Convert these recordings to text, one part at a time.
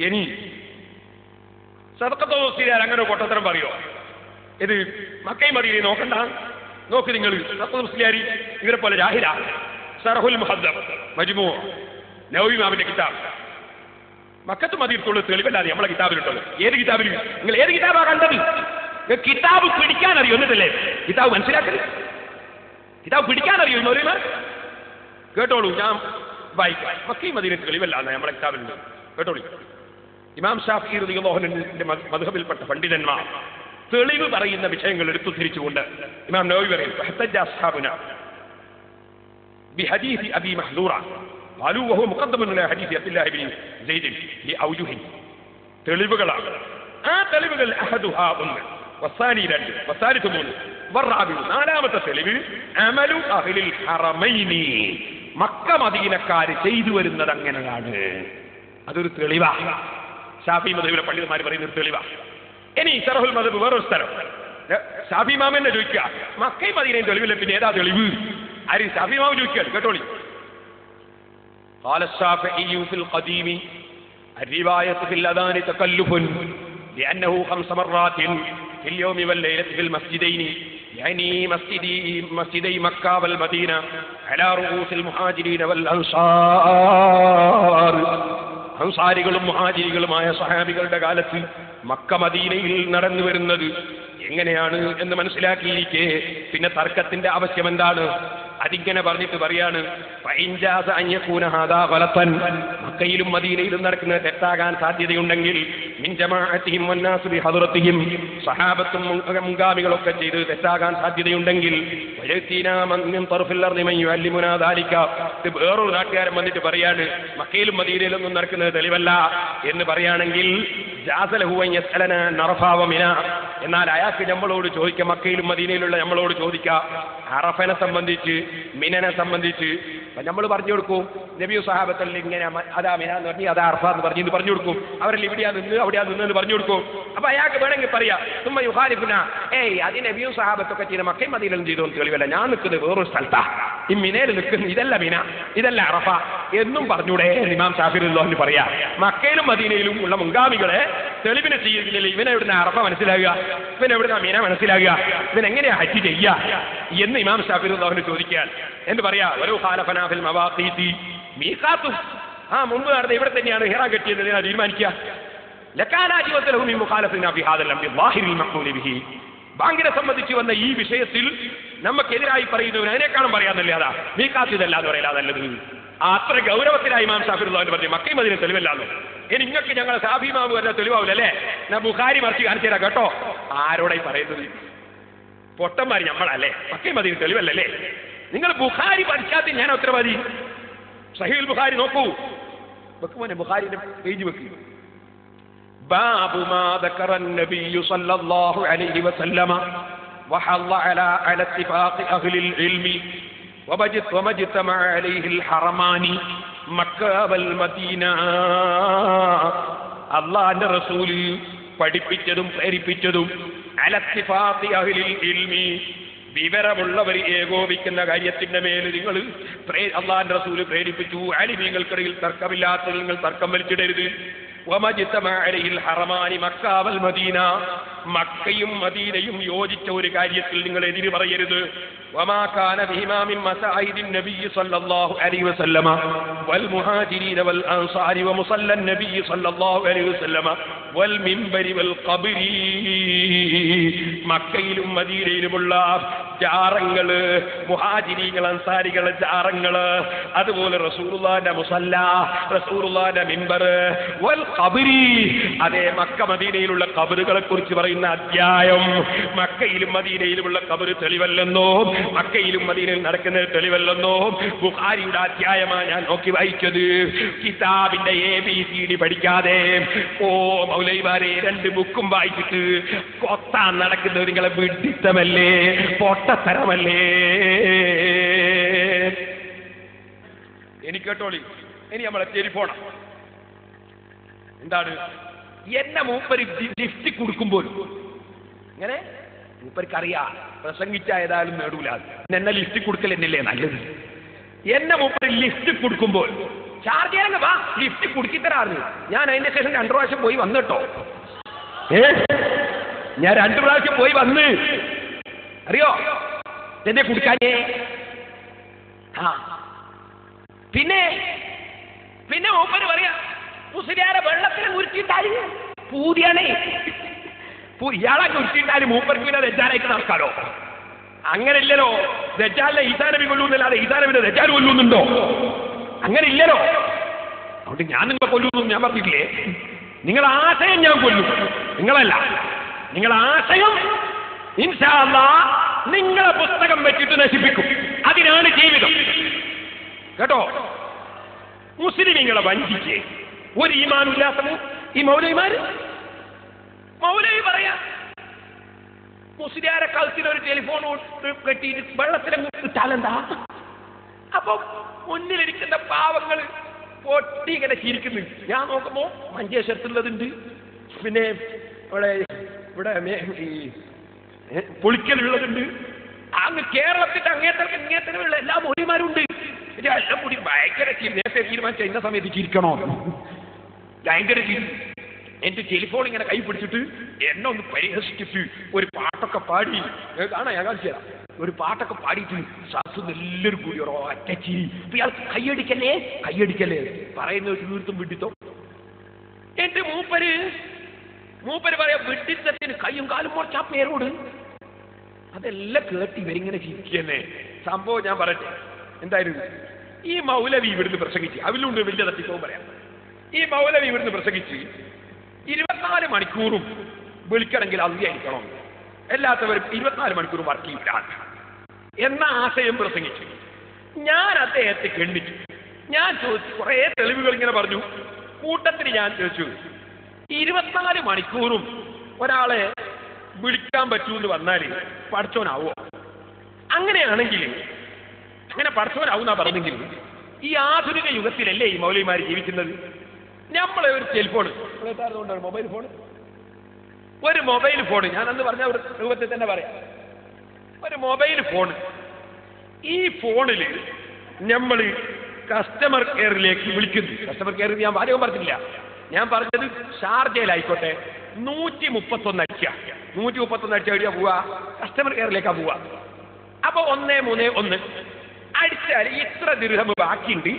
ഇനി സദഖത്തുൽ വസീല അങ്ങനെ പൊട്ടത്തരം പറയോ? ഇത് മക്കയും മദീനയും നോക്കണ്ട. നോക്ക് നിങ്ങൾ, സദഖത്തുൽ വസീല ഇവരെ പോലെ ജാഹില. ശർഹുൽ മുഹദ്ദബ് മജ്മൂ നവവി ഇമാമിന്റെ കിതാബ്. മക്കത്തും മദീനത്തുള്ള തെളിവല്ലാതെ നമ്മളെ കിതാബിലുള്ളത്. ഏത് കിതാബിൽ? നിങ്ങൾ ഏത് കിതാബാ കണ്ടത്? കിതാബ് പിടിക്കാൻ അറിയോ? എന്നിട്ടല്ലേ കിതാബ് മനസ്സിലാക്കല്? കിതാബ് പിടിക്കാൻ അറിയോ മൗലവിമാർ? കേട്ടോളൂ, ഞാൻ വായിക്കാം. മക്കയും മദീനത്ത് തെളിവല്ലാതെ നമ്മളെ കിതാബിലുണ്ട്. കേട്ടോളൂ. ഇമാം ഷാഫിഈ റളിയല്ലാഹു അൻഹുവിന്റെ മദ്ഹബിൽപ്പെട്ട പണ്ഡിതന്മാർ തെളിവ് പറയുന്ന വിഷയങ്ങൾ എടുത്തു തിരിച്ചുകൊണ്ട് ഇമാം നവവി പറയുന്നു, ഫഹ്തജ അസ്ഹാബുന ബിഹദീസ് അബി മഹ്ദൂറ ഖാലൂ വഹുവ മുഖദ്ദമുൻ അലാ ഹദീസ് അബ്ദുല്ലാഹി ഇബ്നു സൈദ് ലിഔജുഹി. തെളിവുകളാണ്. ആ തെളിവുകൾ അഹദുഹാ ഒന്ന്, വസാനി രണ്ട്, വസാലിസു മൂന്ന്, വറാബിഉ നാലാമത്തെ തെളിവ് അമലു അഹ്ലിൽ ഹറമൈനി. മക്ക മദീനക്കാർ ചെയ്തു വരുന്നത് അങ്ങനെയാണ്. അതൊരു തെളിവാണ്. ഷാഫി മദ്ഹബിലെ പണ്ഡിതന്മാർ പറയുന്ന ഒരു തെളിവാണ്. ഇനി ശർഹുൽ മദ്ഹബ് വേറൊരു സ്ഥലം. ഷാഫി ഇമാമിനെ ചോദിക്കുക, മക്കയും മദീനയും തെളിവില്ല, പിന്നെ ഏതാ തെളിവ്? ആര്? ഷാഫി ഇമാം ചോദിക്കുക. കേട്ടോളി. قال الشافعي في القديم الرواية في الأذان تكلف لأنه 5 مرات في اليوم والليلة في المسجدين، يعني مسجدي مكة والمدينة على رؤوس المهاجرين والأنصار. അൻസാരികളും മുഹാജിരികളുമായ സഹാബികളുടെ കാലത്ത് മക്ക മദീനയിൽ നടന്നു വരുന്നത് എങ്ങനെയാണ് എന്ന് മനസ്സിലാക്കിയിരിക്കെ പിന്നെ തർക്കത്തിന്റെ ആവശ്യം എന്താണ്? അതിങ്ങനെ പറഞ്ഞിട്ട് പറയാണ്, മക്കയിലും മദീനയിലും നടക്കുന്നത് തെറ്റാകാൻ സാധ്യതയുണ്ടെങ്കിൽ സഹാബത്തും മുൻഗാമികളൊക്കെ ചെയ്ത് തെറ്റാകാൻ സാധ്യതയുണ്ടെങ്കിൽ വേറൊരു നാട്ടുകാരൻ വന്നിട്ട് പറയാണ് മക്കയിലും മദീനയിലൊന്നും നടക്കുന്നത് തെളിവല്ല എന്ന് പറയുകയാണെങ്കിൽ എന്നാൽ അയാൾക്ക് നമ്മളോട് ചോദിക്കാം, മക്കയിലും മദീനയിലുള്ള നമ്മളോട് ചോദിക്കാം, അറഫനെ സംബന്ധിച്ച് മിനനെ സംബന്ധിച്ച് നമ്മൾ പറഞ്ഞു കൊടുക്കും. നബിയു സഹാബത്തല്ല ഇങ്ങനെ അതാ മിന എന്ന് പറഞ്ഞു, അതാ അറഫ എന്ന് പറഞ്ഞു പറഞ്ഞു കൊടുക്കും. അവരെല്ലാം ഇവിടെയാ നിന്ന് അവിടെയാ നിന്നെന്ന് പറഞ്ഞു കൊടുക്കും. അപ്പൊ അയാൾക്ക് വേണമെങ്കിൽ പറയാം, തുമ്മ യുഹാരിഫുന, ഏയ് അത് നബിയു സഹാബത്തൊക്കെ ചെയ്ത മക്കയും മദീനയിലും ചെയ്തോന്ന് തെളിവല്ല, ഞാൻ നിൽക്കുന്നത് വേറൊരു സ്ഥലത്താ, ഈ മിനയിൽ നിൽക്കുന്നു, ഇതല്ല മിന, ഇതല്ല അറഫ എന്നും പറഞ്ഞൂടെ? ഇമാം ഷാഫിഈ റളിയല്ലാഹു പറയാ, മക്കയിലും മദീനയിലും ഉള്ള മുൻഗാമികളെ തെളിവിനെ ചെയ്യുന്നില്ല. ഇവനെവിടുന്ന അറഫ മനസ്സിലാകുക? ഇവനെവിടുന്ന മിന മനസ്സിലാകുക? ഇവനെങ്ങനെയാ ഹജ്ജ് ചെയ്യുക എന്ന് ഇമാം ഷാഫിഈ റളിയല്ലാഹു ചോദിക്കാൻ എന്ന് പറയാ. വലൗ ഖാലഫനാ ഫിൽ മവാഖീതി മീഖാത്തു, മുമ്പ് നടന്ന ഇവിടെ തന്നെയാണ് ഹിറ കെട്ടിയത് തീരുമാനിക്കുക. ലക്കാനാ ജീവിതത്തിലും ഈ മുഖാലഫിനാ ഫി ഹാദൽ അംരി ളാഹിറിൽ മഖ്ബൂലി ബിഹി. ബാങ്കിനെ സംബന്ധിച്ച് വന്ന ഈ വിഷയത്തിൽ നമുക്കെതിരായി പറയുന്നവന് അതിനേക്കാളും പറയാന്നല്ലേ അതാ മീഖാത്ത് ഇതല്ല എന്ന് പറയില്ല, അതല്ലത്. അത്ര ഗൗരവത്തിലായി ഇമാം ഷാഫിഈ റളിയല്ലാഹു പറഞ്ഞു മക്കയും മദീനയും തെളിവല്ലാന്ന്. ഇനി നിങ്ങൾക്ക് ഞങ്ങളെ ഷാഫിഈ ഇമാം വല്ല തെളിവാവില്ലല്ലേ? ഞാൻ ബുഖാരി മറിച്ച് കാണിച്ചു തരാം കേട്ടോ. ആരോടായി പറയുന്നത്? പൊട്ടന്മാര് നമ്മളല്ലേ? മക്കയും മദീനയും തെളിവല്ലല്ലേ? നിങ്ങൾ ബുഖാരി പഠിക്കാത്ത ഞാൻ ഉത്തരവാദി. സഹീഹുൽ ബുഖാരി നോക്കൂ, വെക്കുമോനെ ബുഖാരിന്റെ പേജ് വെക്കൂ. ബാബു മാ ദക്കറ നബിയ്യു സല്ലല്ലാഹു അലൈഹി വസല്ലമ വഹല്ല അലാ ഇത്തിഫാഖി അഹ്ലിൽ ഇൽമി വമജ്തമഅ അലൈഹിൽ ഹറമാനി മക്ക വൽ മദീന. അല്ലാഹുവിന്റെ റസൂൽ പഠിപ്പിച്ചതും പ്രേരിപ്പിച്ചതും അലാ ഇത്തിഫാഖി അഹ്ലിൽ ഇൽമി, വിവരമുള്ളവർ ഏകോപിക്കുന്ന കാര്യത്തിന്റെ മേൽ നിങ്ങൾ അല്ലാഹുവിന്റെ റസൂൽ പ്രേരിപ്പിച്ചു. അലിമീങ്ങൾക്കിടയിൽ തർക്കമില്ലാത്ത നിങ്ങൾ തർക്കം വലിച്ചിടരുത്. വമജ്തമഅ അലൈഹിൽ ഹറമാനി മക്ക വൽ മദീന, മക്കയും മദീനയും യോജിച്ച ഒരു കാര്യത്തിൽ നിങ്ങൾ എതിര് പറയരുത്. വമാ കാന ബിഹിമാ മിൻ മസാഇദിൻ നബിയ്യി സല്ലല്ലാഹു അലൈഹി വസല്ലമ വൽ മുഹാജിരീന വൽ അൻസാരി വമുസല്ലൻ നബിയ്യി സല്ലല്ലാഹു അലൈഹി വസല്ലമ വൽ മിൻബരി വൽ ഖബ്രി. മക്കയിലും മദീനയിലുമുള്ള ജാറങ്ങള്, മുഹാജിരീങ്ങൾ അൻസാരികളെ ജാറങ്ങള്, അതുപോലെ റസൂലുള്ളാഹിന്റെ മുസല്ല, റസൂലുള്ളാഹിന്റെ മിൻബർ, വൽ ഖബ്രി, അതേ മക്ക മദീനയിലുള്ള ഖബറുകളെ കുറിച്ച് പറയുന്ന അധ്യായം. മക്കയിലും മദീനയിലുമുള്ള ഖബർ തെളിവല്ലെന്നോ, മക്കയിലും മദീനയിൽ നടക്കുന്നത് തെളിവല്ലെന്നോ ബുഖാരിയുടെ അധ്യായമാണ് ഞാൻ നോക്കി വായിച്ചത്. കിതാബിന്റെ ABCD പഠിക്കാതെ മൗലവിമാരെ 2 ബുക്കും വായിച്ചിട്ട് കൊത്താൻ നടക്കുന്നത് നിങ്ങളെ വിഡ്ഢിത്തമല്ലേ, പൊട്ടത്തരമല്ലേ? എനിക്ക് കേട്ടോളി. ഇനി നമ്മളെ ടെലിഫോണാ എന്താണ്? എന്നെ മൂപ്പര് ലിഫ്റ്റ് കൊടുക്കുമ്പോൾ ഇങ്ങനെ മൂപ്പർക്കറിയാം പ്രസംഗിച്ച ഏതായാലും നേടൂല, എന്നെ ലിഫ്റ്റ് കൊടുക്കൽ എന്നല്ലേ നല്ലത്. എന്നെ മൂപ്പര് ലിഫ്റ്റ് കൊടുക്കുമ്പോൾ ഷാർജയിലങ്ങ് വാ, ലിഫ്റ്റ് കുടുക്കിത്തരാറ്. ഞാൻ അതിന്റെ ശേഷം 2 പ്രാവശ്യം പോയി വന്നിട്ടോ. ഞാൻ 2 പ്രാവശ്യം പോയി വന്ന്, അറിയോ എന്നെ കുടിക്കാനേ. പിന്നെ പിന്നെ മൂപ്പര് പറയാ മുസ്ലിയാരെ വെള്ളത്തിൽ ഉരുട്ടിയിട്ടാല് പൂതിയാണേ. ഇയാളെ ഉരുട്ടിയിട്ടാല് മൂപ്പർക്ക് പിന്നെ ദജ്ജാലായിട്ട് നടക്കാലോ. അങ്ങനെ ഇല്ലല്ലോ. ദജ്ജാലിനെ ഈസാ നബി കൊല്ലുന്നല്ലാതെ ഈസാ നബിനെ ദജ്ജാൽ കൊല്ലുന്നുണ്ടോ? അങ്ങനെ ഇല്ലല്ലോ. അതുകൊണ്ട് ഞാൻ നിങ്ങളെ കൊല്ലുന്നു ഞാൻ പറഞ്ഞില്ലേ. നിങ്ങളെ ആശയം ഞാൻ കൊല്ലും, നിങ്ങളല്ല. നിങ്ങളെ ആശയം ഇൻഷാ അല്ലാഹ് നിങ്ങളെ പുസ്തകം വെച്ചിട്ട് നശിപ്പിക്കും. അതിനാണ് ജീവിതം കേട്ടോ. മുസ്ലിമീങ്ങളെ വഞ്ചിക്ക് ഒരു ഈമാനില്ലാത്തത് ഈ മൗലവിമാര്. മൗലവി പറയാ മുസ്ലിയാരെ കഴുത്തിലൊരു ടെലിഫോൺ കെട്ടിയിട്ട് വെള്ളത്തിലങ്ങ് ഇട്ടാലെന്താ? അപ്പൊ മുന്നിലിരിക്കുന്ന പാവങ്ങൾ പൊട്ടി ഇങ്ങനെ ചിരിക്കുന്നു. ഞാൻ നോക്കുമ്പോ മഞ്ചേശ്വരത്തുള്ളതുണ്ട്, പിന്നെ ഇവിടെ ഈ പൊളിക്കലുള്ളതുണ്ട്, അങ്ങ് കേരളത്തിന്റെ അങ്ങേത്തരമുള്ള എല്ലാ മൗലിമാരും ഉണ്ട്. എല്ലാം കൂടി ഭയങ്കര നേരത്തെ തീരുമാനിച്ച ഇന്ന സമയത്ത് ചിരിക്കണോ, ഭയങ്കര ചിരി. എന്റെ ടെലിഫോൺ ഇങ്ങനെ കൈ പിടിച്ചിട്ട് എന്നെ ഒന്ന് പരിഹസിച്ചിട്ട് ഒരു പാട്ടൊക്കെ പാടി കാണാ, ഞാൻ കാണിച്ചു തരാം. ഒരു പാട്ടൊക്കെ പാടിയിട്ട് ശ്വാസം എല്ലാവരും കൂടി ഒറ്റ ചിരി. ഇയാൾ കയ്യടിക്കല്ലേ കയ്യടിക്കല്ലേ പറയുന്ന തീർത്തും വിഡിത്തോ. എന്റെ മൂപ്പര് പറയാ വിഡിത്തത്തിന് കയ്യും കാലും മുറിച്ച ആ പേരോട്. അതെല്ലാം കേട്ടി ഇവരിങ്ങനെ ചിരിക്കന്നെ. സംഭവം ഞാൻ പറയട്ടെ എന്തായിരുന്നു. ഈ മൗലവി ഇവിടുന്ന് പ്രസംഗിച്ച്, അതിലുണ്ട് വലിയ തട്ടിക്കവും പറയാം. ഈ മൗലവി ഇവിടുന്ന് പ്രസംഗിച്ച് 24 മണിക്കൂറും വിളിക്കണമെങ്കിൽ അതിയായിരിക്കണം, എല്ലാത്തവരും 24 മണിക്കൂറും വർക്ക് ചെയ്യില്ല എന്ന ആശയം പ്രസംഗിച്ചു. ഞാൻ അദ്ദേഹത്തെ ഖണ്ഡിച്ചു. ഞാൻ ചോദിച്ചു, കുറെ തെളിവുകൾ ഇങ്ങനെ പറഞ്ഞു. കൂട്ടത്തിന് ഞാൻ ചോദിച്ചു, 24 മണിക്കൂറും ഒരാളെ വിളിക്കാൻ പറ്റൂന്ന് വന്നാൽ പഠിച്ചോനാവോ? അങ്ങനെയാണെങ്കിൽ അങ്ങനെ പഠിച്ചോനാവുന്നാ പറഞ്ഞെങ്കിൽ ഈ ആധുനിക യുഗത്തിലല്ലേ ഈ മൗലവിമാർ ജീവിക്കുന്നത്? നമ്മളെ ഒരു ടെലിഫോൺ, മൊബൈൽ ഫോൺ, ഒരു മൊബൈൽ ഫോൺ, ഞാൻ അന്ന് പറഞ്ഞ രൂപത്തിൽ തന്നെ പറയാം, ഒരു മൊബൈൽ ഫോൺ. ഈ ഫോണിൽ നമ്മൾ കസ്റ്റമർ കെയറിലേക്ക് വിളിക്കുന്നു. കസ്റ്റമർ കെയർ ഞാൻ ആരും പറഞ്ഞില്ല, ഞാൻ പറഞ്ഞത് ഷാർജയിലായിക്കോട്ടെ 131 അടിക്കുക. 131 അടിച്ച എവിടെയാ പോവാ? കസ്റ്റമർ കെയറിലേക്കാ പോവാ. അപ്പൊ 131 അടിച്ചാൽ ഇത്ര ദിർഹം ബാക്കിയുണ്ട്,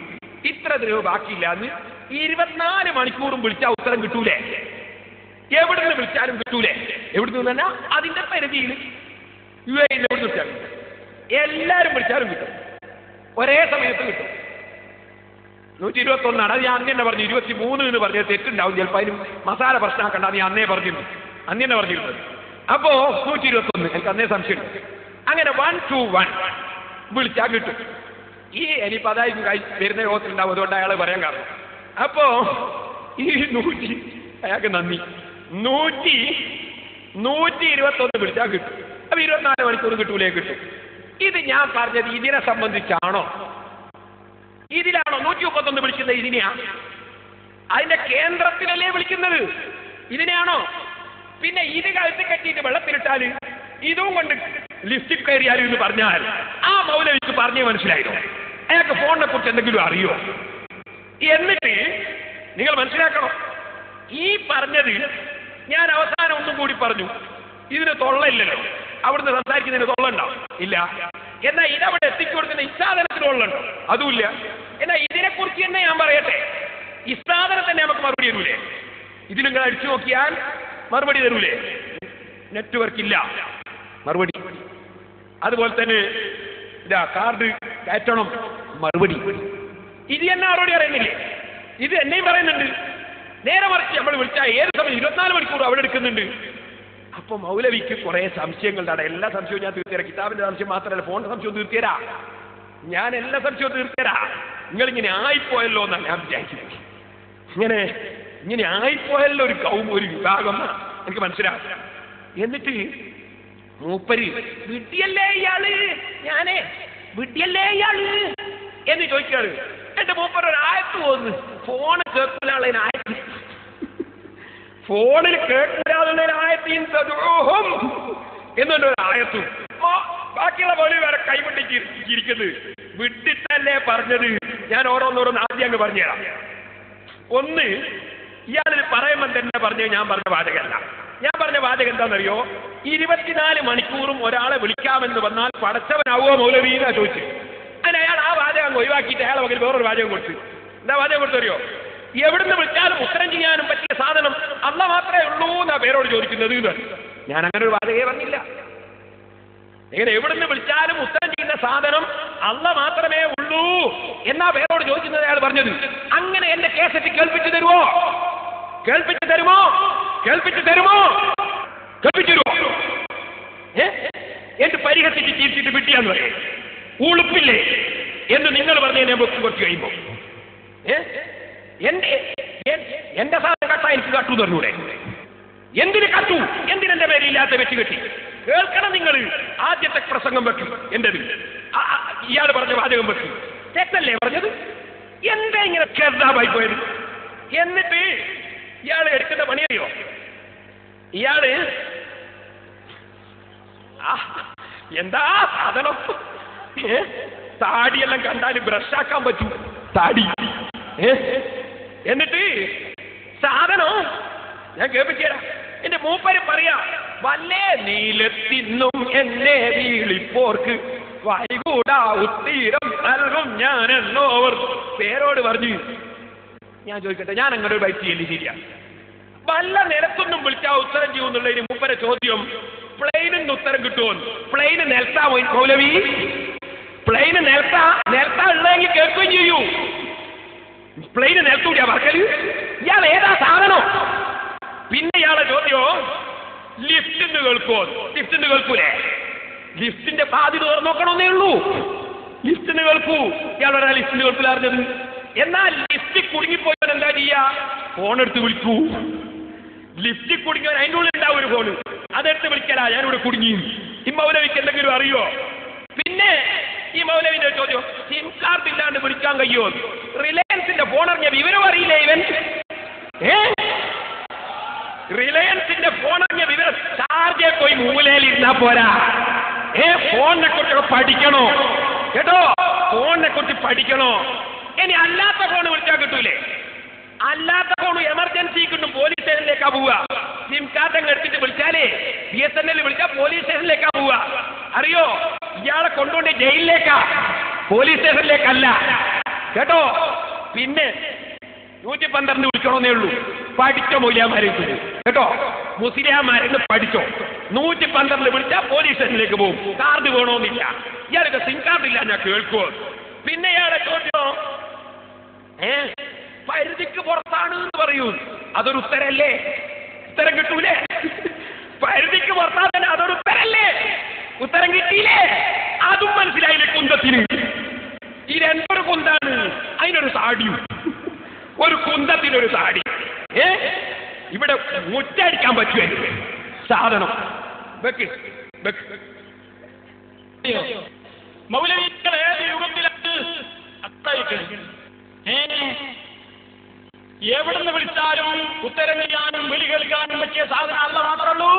ഇത്ര ദിർഹം ബാക്കിയില്ല എന്ന് 24 മണിക്കൂറും വിളിച്ചാൽ ഉത്തരം കിട്ടൂലേ? എവിടുന്ന് വിളിച്ചാലും കിട്ടൂലേ? എവിടുന്ന് തന്നെ അതിന്റെ പരിധിയിൽ UAE എവിടുന്ന് വിളിച്ചാലും കിട്ടും. എല്ലാവരും വിളിച്ചാലും കിട്ടും, ഒരേ സമയത്ത് കിട്ടും. 121 അത് ഞാൻ അന്ന് തന്നെ പറഞ്ഞു. 23 എന്ന് പറഞ്ഞത് തെറ്റുണ്ടാവും, ചിലപ്പോൾ അതിന് മസാല പ്രശ്നമാക്കണ്ട. നീ അന്നേ പറഞ്ഞിരുന്നു, അന്ന് തന്നെ പറഞ്ഞിരുന്നത്. അപ്പോ 121 എനിക്ക് അന്നേ സംശയമുണ്ട്. അങ്ങനെ 121 വിളിച്ചാൽ കിട്ടും. ഈ ഇനിയിപ്പോൾ അതായിരിക്കും വരുന്ന യോഗത്തിലുണ്ടാവും, അതുകൊണ്ട് അയാൾ പറയാൻ കാരണം. അപ്പോ ഈ 100 അയാൾക്ക് നന്ദി 121 വിളിച്ചാൽ കിട്ടും. അപ്പൊ 24 മണിക്കൂർ കിട്ടൂലേ? കിട്ടും. ഇത് ഞാൻ പറഞ്ഞത് ഇതിനെ സംബന്ധിച്ചാണോ? ഇതിലാണോ 131 വിളിക്കുന്നത്? ഇതിനെയാ? അതിന്റെ കേന്ദ്രത്തിലല്ലേ വിളിക്കുന്നത്? ഇതിനെയാണോ? പിന്നെ ഇത് കഴുത്ത് കെട്ടിയിട്ട് വെള്ളത്തിലിട്ടാല് ഇതും കൊണ്ട് ലിഫ്റ്റിൽ കയറിയാലും എന്ന് പറഞ്ഞാൽ ആ മൗലവിക്ക് പറഞ്ഞേ മനസ്സിലായോ? അയാൾക്ക് ഫോണിനെ കുറിച്ച് എന്തെങ്കിലും അറിയോ? എന്നിട്ട് നിങ്ങൾ മനസ്സിലാക്കണം, ഈ പറഞ്ഞത് ഞാൻ അവസാനം ഒന്നും കൂടി പറഞ്ഞു. ഇതിന് തൊള്ളയില്ലല്ലോ, അവിടുന്ന് സംസാരിക്കുന്നതിന് തൊള്ളുണ്ടാവും ഇല്ല. എന്നാൽ ഇതവിടെ എത്തിക്കൊടുക്കുന്ന ഇസാധനത്തിന് തൊള്ളുണ്ടോ? അതുമില്ല. എന്നാൽ ഇതിനെക്കുറിച്ച് തന്നെ ഞാൻ പറയട്ടെ, ഇസാധനം തന്നെ നമുക്ക് മറുപടി തരൂലേ? ഇതിൽ നിങ്ങൾ അടിച്ചു നോക്കിയാൽ മറുപടി തരൂലേ? നെറ്റ്വർക്ക് ഇല്ല, മറുപടി. അതുപോലെ തന്നെ ഇതാ കാർഡ് കയറ്റണം, മറുപടി. ഇത് തന്നെ മറുപടി അറിയുന്നില്ലേ? ഇത് എന്നെയും പറയുന്നുണ്ട്. നേരെ മറിച്ച് നമ്മൾ വിളിച്ചാൽ ഏത് സമയം 24 മണിക്കൂർ അവിടെ എടുക്കുന്നുണ്ട്. അപ്പൊ മൗലവിക്ക് കുറെ സംശയങ്ങളുടെ എല്ലാ സംശയവും ഞാൻ തീർത്തരാം. കിതാബിന്റെ സംശയം മാത്രമല്ല, ഫോണിന്റെ സംശയവും തീർത്തരാ. ഞാൻ എല്ലാ സംശയവും തീർത്തരാ. നിങ്ങളിങ്ങനെ ആയിപ്പോയല്ലോ എന്നാണ് ഞാൻ വിചാരിച്ചത്. ഇങ്ങനെ ആയിപ്പോയല്ലോ ഒരു ഒരു വിഭാഗം എനിക്ക് മനസ്സിലാവും. എന്നിട്ട് മൂപ്പര് വിഡ്ഢിയല്ലേ ഇയാള്, ഞാനേ വിഡ്ഢിയല്ലേ ഇയാള് എന്ന് ചോദിക്കാണ്. എന്റെ മൂപ്പര് ഒരു ആയത്ത് പോകുന്നു, ഫോണ് കേൾക്കൂലാളതിന് ആയത്ത്, ഫോണിൽ കേൾക്കൂലാതുള്ളതിനായത്തും എന്നുള്ളൊരു ആയത്തും ബാക്കിയുള്ള പോലെ വേറെ കൈവിട്ടിരിക്കുന്നത്. വിട്ടിട്ടല്ലേ പറഞ്ഞത് ഞാൻ ഓരോന്നോരോന്ന് ആദ്യം അങ്ങ് പറഞ്ഞുതരാം. ഒന്ന്, ഇയാളിൽ പറയുമ്പോൾ തന്നെ പറഞ്ഞു ഞാൻ പറഞ്ഞ വാചകമല്ല. ഞാൻ പറഞ്ഞ വാചകം എന്താണെന്നറിയോ? 24 മണിക്കൂറും ഒരാളെ വിളിക്കാമെന്ന് വന്നാൽ പടച്ചവനാവോ മൗലവീന്നാ ചോദിച്ചു. അതിന് അയാൾ ആ വാചകം ഒഴിവാക്കിയിട്ട് അയാളെ വകയിൽ വേറൊരു വാചകം കൊടുത്തു. എന്താ വാചകം കൊടുത്തറിയോ? എവിടുന്ന് വിളിച്ചാലും ഉത്തരം ചെയ്യാനും പറ്റിയ സാധനം അല്ല മാത്രമേ ഉള്ളൂ എന്നാ പേരോട് ചോദിക്കുന്നത് എന്ന്. ഞാൻ അങ്ങനെ ഒരു വാചകേ പറഞ്ഞില്ല. എങ്ങനെ എവിടുന്ന് വിളിച്ചാലും ഉത്തരം ചെയ്യുന്ന സാധനം അല്ല മാത്രമേ ഉള്ളൂ എന്നാ പേരോട് ചോദിക്കുന്നത് അയാൾ പറഞ്ഞത്. അങ്ങനെ എന്റെ കേസറ്റ് കേൾപ്പിച്ചു തരുമോ? കേൾപ്പിച്ചു തരുമോ? കേൾപ്പിച്ചു തരുമോ? കേൾപ്പിച്ചു തരുമോ? എന്ത് പരിഹസിച്ച് ചീർച്ചിട്ട് വിട്ടിയാന്ന് പറയും. ഉളുപ്പില്ലേ എന്ന് നിങ്ങൾ പറഞ്ഞു ഞാൻ കുറച്ച് കഴിയുമ്പോ എന്റെ സാധനം കട്ടാ എനിക്ക് കട്ടു തന്നൂടെ? എന്തിന് കട്ടു? എന്തിനെന്റെ പേരില്ലാത്ത വെച്ച് കെട്ടി? കേൾക്കണം നിങ്ങൾ. ആദ്യത്തെ പ്രസംഗം വെക്കും എന്റേത്. ഇയാൾ പറഞ്ഞ വാചകം വെക്കും. തെറ്റല്ലേ പറഞ്ഞത്? എന്താ ഇങ്ങനെ ചെറുതായി പോയത്? എന്നിട്ട് ഇയാൾ എടുക്കുന്ന പണിയറിയോ? ഇയാള് എന്താ സാധനം? താടിയെല്ലാം കണ്ടാൽ ബ്രഷാക്കാൻ പറ്റും താടി. എന്നിട്ട് സാധനം ഞാൻ കേൾപ്പിച്ചുതരാം. എന്റെ മൂപ്പര് പറയാ, വല്ലേ നീലത്തിന്നും എന്നെ വീളിപ്പോർക്ക് വൈകൂടാ ഉത്തീരം നൽകും ഞാൻ എന്നോവർ പേരോട് പറഞ്ഞു. ഞാൻ ചോദിക്കട്ടെ, ഞാൻ അങ്ങനെ ഒരു ബൈക്ക് ചെയ്യല് ശരിയാ? വല്ല നിലത്തൊന്നും വിളിച്ചാ ഉത്തരം ചെയ്യുന്നുള്ളതിന് മൂപ്പരെ ചോദ്യം പ്ലെയിനിൽ നിന്ന് ഉത്തരം കിട്ടുമോ? പ്ലെയിന് നിലത്താ മൗലവി? പ്ലെയിന് നിലത്താ ഉള്ളതെങ്കിൽ കേൾക്കുകയും ചെയ്യൂ. പ്ലെയിന് നിലത്തൂടിയാ വർക്കല്? ഇയാൾ ഏതാ സാധനം? പിന്നെ ഇയാളെ ചോദ്യോ ലിഫ്റ്റിന്ന് കേൾക്കുമോ? ലിഫ്റ്റിന്ന് കേൾക്കൂലേ? ലിഫ്റ്റിന്റെ പാതി തുറന്നു നോക്കണമെന്നേ ഉള്ളൂ. ലിഫ്റ്റിന് കേൾക്കൂ. ഇയാളോടാ ലിഫ്റ്റിന് കേൾക്കില്ല അറിഞ്ഞത്? എന്നാൽ ലിഫ്റ്റിൽ കുടുങ്ങിപ്പോയവൻ എന്താ ചെയ്യാ? ഫോൺ എടുത്ത് വിളിക്കൂ. ലിഫ്റ്റിൽ കുടുങ്ങിയവൻ അതിൻ്റെ ഉള്ളിൽ ഉണ്ടാവും ഒരു ഫോണ്, അതെടുത്ത് വിളിക്കലാ ഞാനിവിടെ കുടുങ്ങി. ഈ മൗലവിക്ക് എന്തെങ്കിലും അറിയോ? പിന്നെ ഈ മൗലവിന്റെ ചോദ്യം സിം കാർഡ് ഇല്ലാണ്ട് വിളിക്കാൻ കഴിയുമോ? റിലയൻസിന്റെ ഫോൺ ഇറങ്ങിയ വിവരം അറിയില്ലേ ഇവൻ? റിലയൻസിന്റെ ഫോൺ ഇറങ്ങിയ വിവരം ചാർജേ പോയി മൂലയിലിരുന്നാ പോരാ. ഫോണിനെ കുറിച്ചൊക്കെ പഠിക്കണോ കേട്ടോ? ഫോണിനെ കുറിച്ച് പഠിക്കണോ? ഇനി അല്ലാത്ത ഫോൺ വിളിച്ചാൽ കിട്ടൂലേ? അല്ലാത്ത ഫോൺ എമർജൻസി കിട്ടും. പോലീസ് സ്റ്റേഷനിലേക്കാ പോവുക. സിം കാർഡ് അങ്ങ് എടുത്തിട്ട് വിളിച്ചാലേ BSNL വിളിച്ചാൽ പോലീസ് സ്റ്റേഷനിലേക്കാ പോവുക. അറിയോ? ഇയാളെ കൊണ്ടുകൊണ്ട് ജയിലിലേക്കാ, പോലീസ് സ്റ്റേഷനിലേക്കല്ല കേട്ടോ. പിന്നെ 112 വിളിക്കണമെന്നേ ഉള്ളൂ. പഠിച്ചോ മൗലിയാമാരെ കേട്ടോ? മുസ്ലിയാമാരെന്ന് പഠിച്ചോ. 112 വിളിച്ചാൽ പോലീസ് സ്റ്റേഷനിലേക്ക് പോകും. കാർഡ് വേണമെന്നില്ല. ഇയാൾക്ക് സിം കാർഡ് ഇല്ല ഞാൻ കേൾക്കുമോ? പിന്നെ ഇയാളെ ചോദ്യം പരിധിക്ക് പുറത്താണ് എന്ന് പറയൂ. അതൊരു ഉത്തരല്ലേ? ഉത്തരം കിട്ടൂലേ? പരിധിക്ക് പുറത്താ തന്നെ അതൊരു ഉത്തരല്ലേ? ഉത്തരം കിട്ടിയില്ലേ? അതും മനസ്സിലായില്ലേ കുന്തത്തിന്? ഈ രണ്ടൊരു കുന്താണ്, അതിനൊരു സാടിയും. ഒരു കുന്തത്തിനൊരു സാടി. ഇവിടെ മുറ്റടിക്കാൻ പറ്റുമല്ലേ സാധനം? വെക്ക് വെക്ക്. മൗലവികൾ ഏത് യുഗത്തിലാണ് അത്തായിട്ട് എവിടുന്ന് വിളിച്ചാലും ഉത്തരം ചെയ്യാനും വിളി കേൾക്കാനും പറ്റിയ സാധനം അല്ല മാത്രമേ ഉള്ളൂ.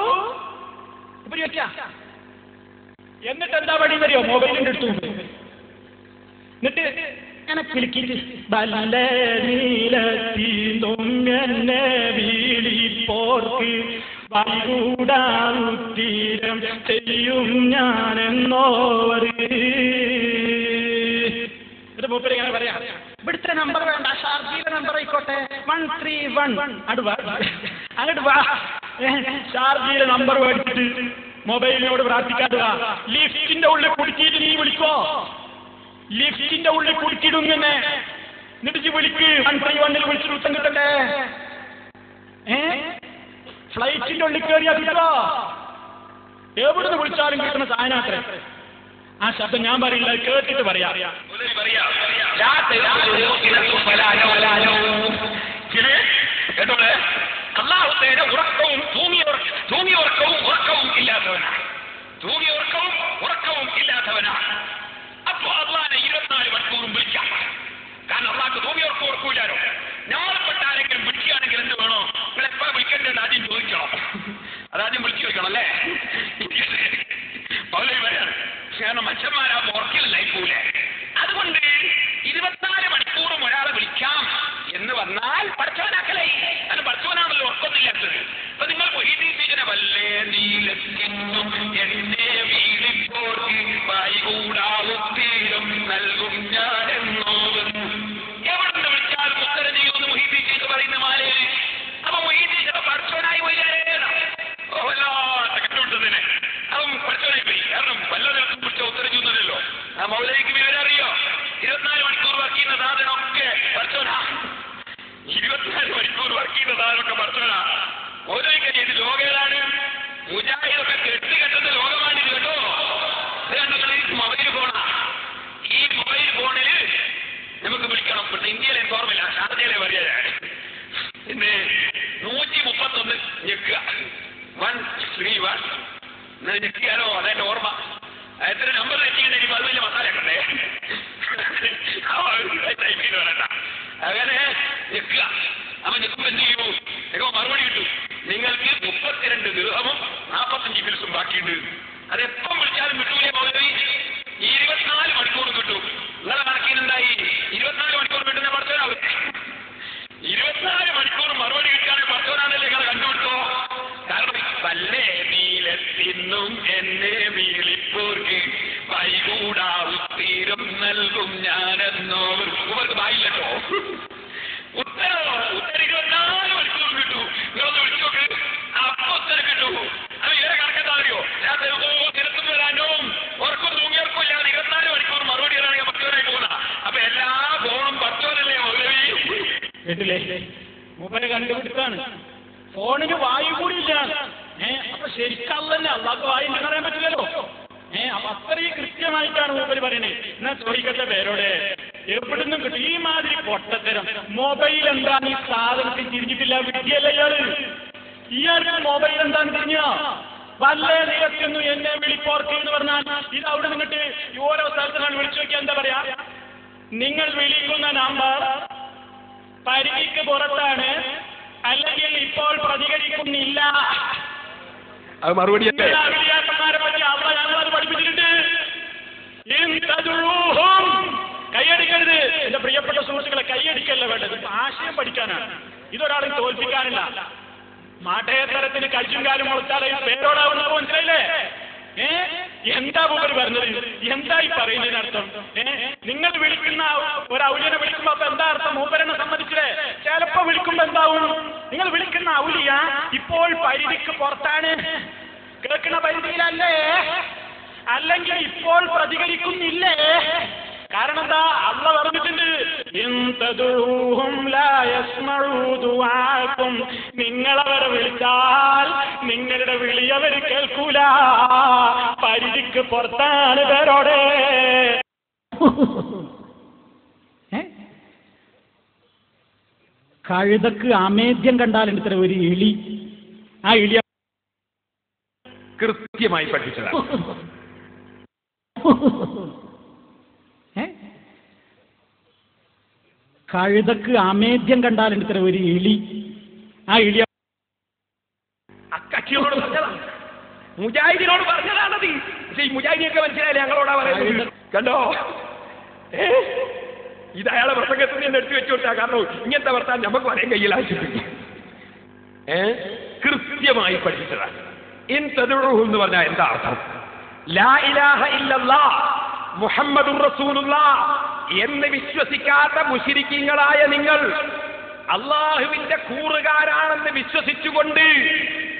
എന്നിട്ട് എന്താ പണി അറിയോ? മൊബൈലിന്റെ അടുത്ത് എന്നിട്ട് അങ്ങനെ വിളിക്കിട്ട് എന്നെ വീളിപ്പോർക്ക് വൈകൂടാത്തീരം ചെയ്യും ഞാനെന്നോവർ. ഇത് മൂപ്പര് ഇങ്ങനെ പറയാ, ഇവിടുത്തെ നമ്പർ വേണ്ട, ഷാർജിയുടെ നമ്പർ ആയിക്കോട്ടെ 131 അങ്ങോട്ട് വാ. ഷാർജിയുടെ നമ്പർ മേടിച്ചിട്ട് മൊബൈലിനോട് പ്രാർത്ഥിക്കാതെ വാ. ലിഫ്റ്റിന്റെ ഉള്ളിൽ കുടുക്കിയിട്ട് നീ വിളിക്കോ? ലിഫ്റ്റിന്റെ ഉള്ളിൽ കുടുക്കിയിടും ഇങ്ങനെ. എന്നിട്ട് വിളിക്ക്. 131 വിളിച്ചിട്ട് ഉത്തരം കിട്ടണ്ടേ? ഫ്ലൈറ്റിന്റെ ഉള്ളിൽ കയറിയാ കിട്ടോ? എവിടുന്ന് വിളിച്ചാലും കിട്ടുന്ന സാധനത്രേ. ആ ശബ്ദം ഞാൻ പറയില്ല, കേട്ടിട്ട് പറയാ. കേട്ടോളെ, അല്ലാഹുവിന്റെ ഉറക്കവും ഉറക്കവും ഇല്ലാത്തവനാണ്. ഉറക്കവും ഇല്ലാത്തവനാണ്. അപ്പൊ അള്ളാനെ 24 മണിക്കൂറും വിളിക്കാം. കാരണം അള്ളാഹ്ക്ക് തൂങ്ങിയ ഉറക്കൂലാരോ. ഞമ്മൾപ്പെട്ട ആരെങ്കിലും വിളിക്കുകയാണെങ്കിൽ എന്ത് വേണോ? ഇവിടെ എപ്പോഴും വിളിക്കേണ്ടത് ആദ്യം ചോദിക്കണം. അതാദ്യം വിളിച്ചു ചോദിക്കണം അല്ലേ? കാരണം മനുഷ്യന്മാരാകുമ്പോൾ ഉറക്കിൽ ലൈഫൂലേ. അതുകൊണ്ട് 24 മണിക്കൂർ 1 എന്നാൽ ഞെക്കിയാലോ അതെന്റെ ഓർമ്മ. എത്ര നമ്പർ തെറ്റിയിട്ട് ഇനി അത് വലിയ മസാല കണ്ടേ ടൈപ്പ് ചെയ്ത് വരണ്ട. അങ്ങനെ ഞെക്കുക. അപ്പൊ ഞെക്കുമ്പോ എന്ത് ചെയ്യൂ? ഞെക്കുമ്പോ മറുപടി കിട്ടും. നിങ്ങൾക്ക് 32 ദിർഹമും 45 ഫിൽസും ബാക്കിയുണ്ട്. അതെപ്പം വിളിച്ചാലും കിട്ടൂലേ മൗലവി? 24 മണിക്കൂർ കിട്ടും. നിങ്ങളെ കണക്കിനുണ്ടായി 24 മണിക്കൂർ കിട്ടുന്ന പഠിച്ചവരാവും. 24 മണിക്കൂർ മറുപടി കിട്ടാനും പഠിച്ചവരാണല്ലേ നിങ്ങളെ കണ്ടുപിടിച്ചോ. കാരണം വല്ലേ നീലത്തിന്നും എന്നെ വീളിപ്പോർക്ക് വൈകൂടാ ഉത്തീരം നൽകും ഞാനെന്നോവർ ഇവർക്ക് വായില്ലട്ടോ. ഉത്തരം 24 മണിക്കൂർ കിട്ടൂ. നിങ്ങളൊന്ന് വിളിച്ചോക്ക്. അപ്പൊ ഉത്തരം കിട്ടൂ. അത് ഇവരെ കണക്കെന്താ അറിയോ? തിരത്തും വരാനോ ഉറക്കും തൂങ്ങിയവർക്കും ഇല്ലാതെ 24 മണിക്കൂർ മറുപടി വരാണെങ്കിൽ പഠിച്ചവരായി പോകുന്ന. അപ്പൊ എല്ലാ ഫോണും പഠിച്ചവരല്ലേ മൗലവി? കേട്ടില്ലേ? മൂപ്പരെ കണ്ടുപിടുത്താണ്. ഫോണിന് വായു കൂടി ഇല്ല. അപ്പൊ ശരിക്കല്ല അള്ളാഹ് വായു ഉണ്ടെന്ന് പറയാൻ പറ്റില്ലല്ലോ. അപ്പൊ അത്രയും കൃത്യമായിട്ടാണ് മൂപ്പര് പറയണേ. എന്നാ ചോദിക്കട്ടെ പേരോടെ, എവിടുന്നും കിട്ടും ഈ മാതിരി പൊട്ടത്തരം? മൊബൈൽ എന്താണ് ഈ സാധനത്തിൽ തിരിഞ്ഞിട്ടില്ല? വിദ്യയല്ല ഇയാൾക്ക് മൊബൈൽ എന്താന്ന് തിരിഞ്ഞോ? വല്ലേ നീളത്തിന്നു എന്നെ വിളിപ്പോർക്ക് എന്ന് പറഞ്ഞാൽ ഇത് അവിടെ നിന്നിട്ട് ഓരോ സ്ഥലത്തിനാണ് വിളിച്ചു നോക്കിയാൽ എന്താ പറയാ? നിങ്ങൾ വിളിക്കുന്ന നമ്പർ പരിധിക്ക് പുറത്താണ്, അല്ലെങ്കിൽ ഇപ്പോൾ പ്രതികരിക്കുന്നില്ല. അത് മറുപടി അവിലിയാക്കന്മാരെ പറ്റി അവിടെ ഞങ്ങളത് പഠിപ്പിച്ചിട്ടുണ്ട്. കൈയടിക്കരുത്. എന്റെ പ്രിയപ്പെട്ട സുഹൃത്തുക്കളെ, കൈയടിക്കല്ല വേണ്ടത്, ആശയം പഠിക്കാനാണ്. ഇതൊരാളെ തോൽപ്പിക്കാനില്ല. മാട്ടയത്തരത്തിന് കയ്യും കാലും മുളച്ചാലേ പേരോടാവുന്നത് മനസ്സിലായില്ലേ? എന്താ മൂപ്പര് പറഞ്ഞത്? എന്താ ഈ പറയുന്നതിനർത്ഥം? നിങ്ങൾ വിളിക്കുന്ന ഒരു ഔലിയനെ വിളിക്കുമ്പോ അപ്പൊ എന്താ അർത്ഥം? മൂപ്പരനെ സമ്മതിച്ചില്ലേ? ചിലപ്പോ വിളിക്കുമ്പോ എന്താവും? നിങ്ങൾ വിളിക്കുന്ന ഔലിയ ഇപ്പോൾ പരിധിക്ക് പുറത്താണ്, കേൾക്കുന്ന പരിധിയിലല്ലേ, അല്ലെങ്കിൽ ഇപ്പോൾ പ്രതികരിക്കുന്നില്ലേ? കാരണം എന്താ? അള്ളാഹ് പറഞ്ഞിട്ടുണ്ട്, നിങ്ങളവരെ വിളിച്ചാൽ നിങ്ങളുടെ വിളി അവർ കേൾക്കൂല, പരിധിക്ക് പുറത്താണ് പേരോടെ. കഴുതക്ക് അമേദ്യം കണ്ടാൽ ഇത്ര ഒരു എലി, ആ എലി കൃത്യമായി പഠിച്ചതാണ്. കഴുതക്ക് അമേദ്യം കണ്ടാൽ ഇത്ര ഒരു എലി, ആ എലി അക്കച്ചിയോട് പറഞ്ഞതാണ്, മുജാഹിദിനോട് പറഞ്ഞതാണത്. പക്ഷെ ഈ മുജാഹിദിയൊക്കെ മനസ്സിലായില്ലേ ഞങ്ങളോടാ പറയുന്നത്? കണ്ടോ, ഇത് അയാളെ പ്രസംഗത്തിൽ നിന്ന് എടുത്തു വെച്ചു കൊടുത്താ. കാരണം ഇങ്ങനത്തെ വർത്താൻ നമുക്ക് പറയാൻ കയ്യിലായിട്ടുണ്ട്. കൃത്യമായി പഠിപ്പിച്ചതാണ്. ഇൻ തദ്ഉഹു എന്ന് പറഞ്ഞാൽ എന്താ അർത്ഥം? ലാ ഇലാഹ ഇല്ലല്ലാഹ് മുഹമ്മദുർ റസൂലുള്ളാഹ് എന്ന് വിശ്വസിക്കാത്ത മുശ്രിക്കീങ്ങളായ നിങ്ങൾ അള്ളാഹുവിന്റെ കൂറുകാരാണെന്ന് വിശ്വസിച്ചുകൊണ്ട്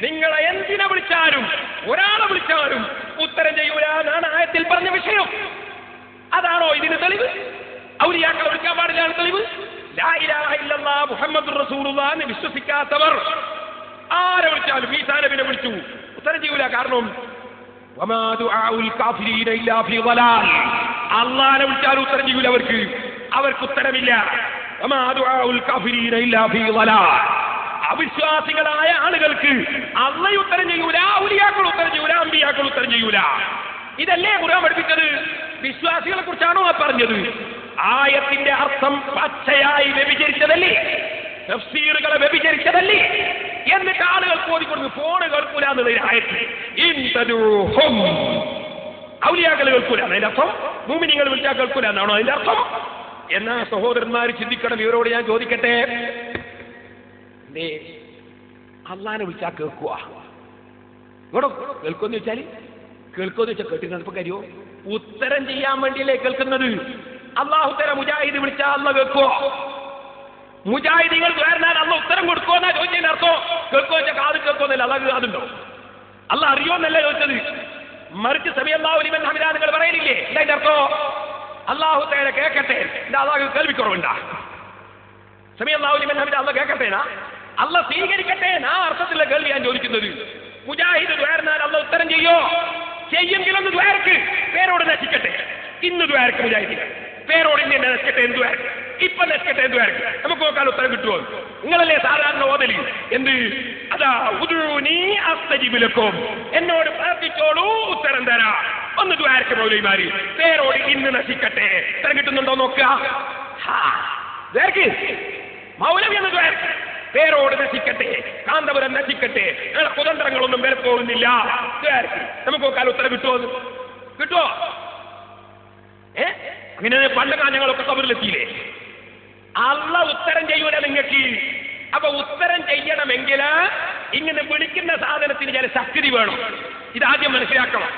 നിങ്ങളെ എന്തിനെ വിളിച്ചാലും, ഒരാളെ വിളിച്ചാലും ഉത്തരം ചെയ്യൂല എന്നാണ് ആയത്തിൽ പറഞ്ഞ വിഷയം. അതാണോ ഇതിന് തെളിവ്? ഔലിയാക്കളെ വിളിക്കാൻ പാടില്ലാണ് തെളിവ്? ലാ ഇലാഹ ഇല്ലല്ലാഹ് മുഹമ്മദുർ റസൂലുള്ളാഹ് എന്ന് വിശ്വസിക്കാത്തവർ ആരെ വിളിച്ചാലും, ഈസാ നബിയെ വിളിച്ചു ഉത്തരം ചെയ്യൂല. കാരണം വമാ ദുആഉൽ കാഫിരീന ഇല്ലാ ഫീ ളലാൽ, അല്ലാഹനെ വിളിച്ചാലും ഉത്തരം ചെയ്യൂല. അവർക്ക് ഉത്തരമില്ല. വമാ ദുആഉൽ കാഫിരീന ഇല്ലാ ഫീ ളലാൽ, അവിശ്വാസികളായ ആളുകൾക്ക് അല്ലാഹ് ഉത്തരം ചെയ്യൂല, ഔലിയാക്കൾ ഉത്തരം ചെയ്യൂല, അമ്പിയാക്കൾ ഉത്തരം ചെയ്യൂല. ഇതല്ലേ ഖുർആൻ പഠിപ്പിച്ചത്? വിശ്വാസികളെ കുറിച്ചാണോ പറഞ്ഞത്? ആയത്തിന്റെ അർത്ഥം പച്ചയായി വ്യഭിചരിച്ചതല്ലേ, തഫ്സീറുകളെ വ്യഭിചരിച്ചതല്ലേ? എന്നിട്ട് ആളുകൾ ഓതിക്കൊടുത്ത് ഫോണ് കേൾക്കൂല എന്നുള്ള ആയത്തിൽ ഔലിയാക്കൾ കേൾക്കൂല അതിന്റെ അർത്ഥം? മുഅ്മിനീങ്ങൾ വിളിച്ചാൽ കേൾക്കൂല എന്നാണോ അതിന്റെ അർത്ഥം? എന്നാ സഹോദരന്മാർ ചിന്തിക്കണം. ഇവരോട് ഞാൻ ചോദിക്കട്ടെ, അള്ളാനെ വിളിച്ചാൽ കേൾക്കുക? ഇവിടെ കേൾക്കുമെന്ന് വെച്ചാൽ കേട്ടിരുന്നപ്പോ കാര്യോ? ഉത്തരം ചെയ്യാൻ വേണ്ടിയല്ലേ കേൾക്കുന്നത്? അള്ളാഹു തല മുജാഹിദ് വിളിച്ചാൽ അള്ള കേൾക്കുവോ? മുജാഹിദികൾ വേർന്നാൽ അള്ള ഉത്തരം കൊടുക്കുമെന്നാ ചോദിച്ചതിന്റെ അർത്ഥം? കേൾക്കുമോ വെച്ചാൽ കാത് കേൾക്കുമെന്നല്ല, അള്ളാഹ് അതുണ്ടോ? അള്ള അറിയോന്നല്ലേ ചോദിച്ചത്? മറിച്ച് സമിഅല്ലാഹു ലിമൻ ഹമിദാ നിങ്ങൾ പറയലില്ലേ? ഇതിന്റെ അർത്ഥം അള്ളാഹു തആല കേൾക്കട്ടെ, അള്ളാഹു കേൾവിക്കുറവുണ്ടാ? സമിഅല്ലാഹു ലിമൻ ഹമിദാ അള്ള കേൾക്കട്ടേനാ? അള്ള സ്വീകരിക്കട്ടെ ആ അർത്ഥത്തിലുള്ള കേൾവി ഞാൻ ചോദിക്കുന്നത്. മുജാഹിദ് വേർന്നാൽ അള്ള ഉത്തരം ചെയ്യോ? ചെയ്യുമെങ്കിലൊന്ന് ദ്വാരക്ക് പേരോട് നശിക്കട്ടെ. ഇന്ന് ദ്വാരക്ക് മുജാഹിദിന് പേരോട് ഇന്ന് തന്നെ നശിക്കട്ടെ. എന്ത് ദ്വാരക്ക് ഇപ്പൊ നശിക്കട്ടെ? എന്ത് ദ്വാരക്ക് നമുക്ക് നോക്കാൻ ഉത്തരം കിട്ടുമോ? നിങ്ങളല്ലേ സാധാരണ ഓതലി എന്ത് അതാ ഉദ്ഉനി അസ്തജിബ് ലക്കും, എന്നോട് പ്രാർത്ഥിച്ചോളൂ ഉത്തരം തരാം. ഒന്ന് ദ്വാരക്ക് മൗലവിമാര് പേരോട് ഇന്ന് നശിക്കട്ടെ. ഉത്തരം കിട്ടുന്നുണ്ടോ നോക്കുക. മൗലവി എന്ന് ദ്വാരക്ക് പേരോട് നശിക്കട്ടെ, കാന്തപുരം നശിക്കട്ടെ, ഞങ്ങളെ കുതന്ത്രങ്ങളൊന്നും വരെ പോകുന്നില്ല. നമുക്ക് നോക്കാൻ ഉത്തരം കിട്ടുമോ? അങ്ങനെ പണ്ട് ഞങ്ങളൊക്കെ കബറിലെത്തിയില്ലേ? അള്ള ഉത്തരം ചെയ്യൂല നിങ്ങൾക്ക്. അപ്പൊ ഉത്തരം ചെയ്യണമെങ്കിൽ ഇങ്ങനെ വിളിക്കുന്ന സാധനത്തിന് ചില ശക്തി വേണം. ഇതാദ്യം മനസ്സിലാക്കണം.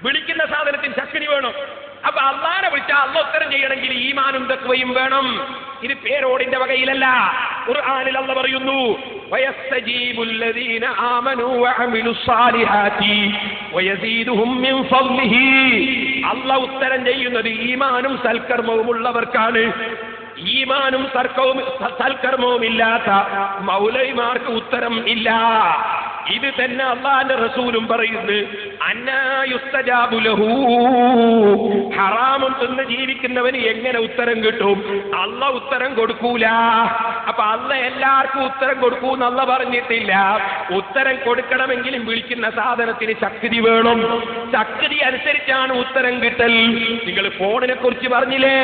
വിളിക്കുന്ന സാധനത്തിന് ശക്തി വേണം. അപ്പൊ അള്ളാനെ വിളിച്ചാൽ അള്ള ഉത്തരം ചെയ്യണമെങ്കിൽ ഈമാനും തഖ്വയും വേണം. ഇത് പേരോടിന്റെ വകയിലല്ല. ഖുർആനിൽ അള്ള പറയുന്നു, വയസ്തജീബുല്ലദീന ആമനൂ വഅമിലുസ്സാലിഹാത്തി വയസീദുഹും മിൻ ഫദ്ലിഹി. അള്ള ഉത്തരം ചെയ്യുന്നത് ഈമാനും സൽക്കർമ്മവും ഉള്ളവർക്കാണ്. ഈമാനും സൽക്കർമ്മവും ഇല്ലാത്ത മൗലവിമാർക്ക് ഉത്തരം ഇല്ല. ഇത് തന്നെ അല്ലാഹുവിന്റെ റസൂലും പറയുന്നു, അന്നാ യുസ്തജാബു ലഹു. ഹറാമും തിന്ന് ജീവിക്കുന്നവന് എങ്ങനെ ഉത്തരം കിട്ടും? അല്ല ഉത്തരം കൊടുക്കൂല. അപ്പൊ അല്ല എല്ലാവർക്കും ഉത്തരം കൊടുക്കൂന്ന് അല്ല പറഞ്ഞിട്ടില്ല. ഉത്തരം കൊടുക്കണമെങ്കിലും വിളിക്കുന്ന സാധനത്തിന് ശക്തി വേണം. ശക്തി അനുസരിച്ചാണ് ഉത്തരം കിട്ടൽ. നിങ്ങൾ ഫോണിനെ കുറിച്ച് പറഞ്ഞില്ലേ,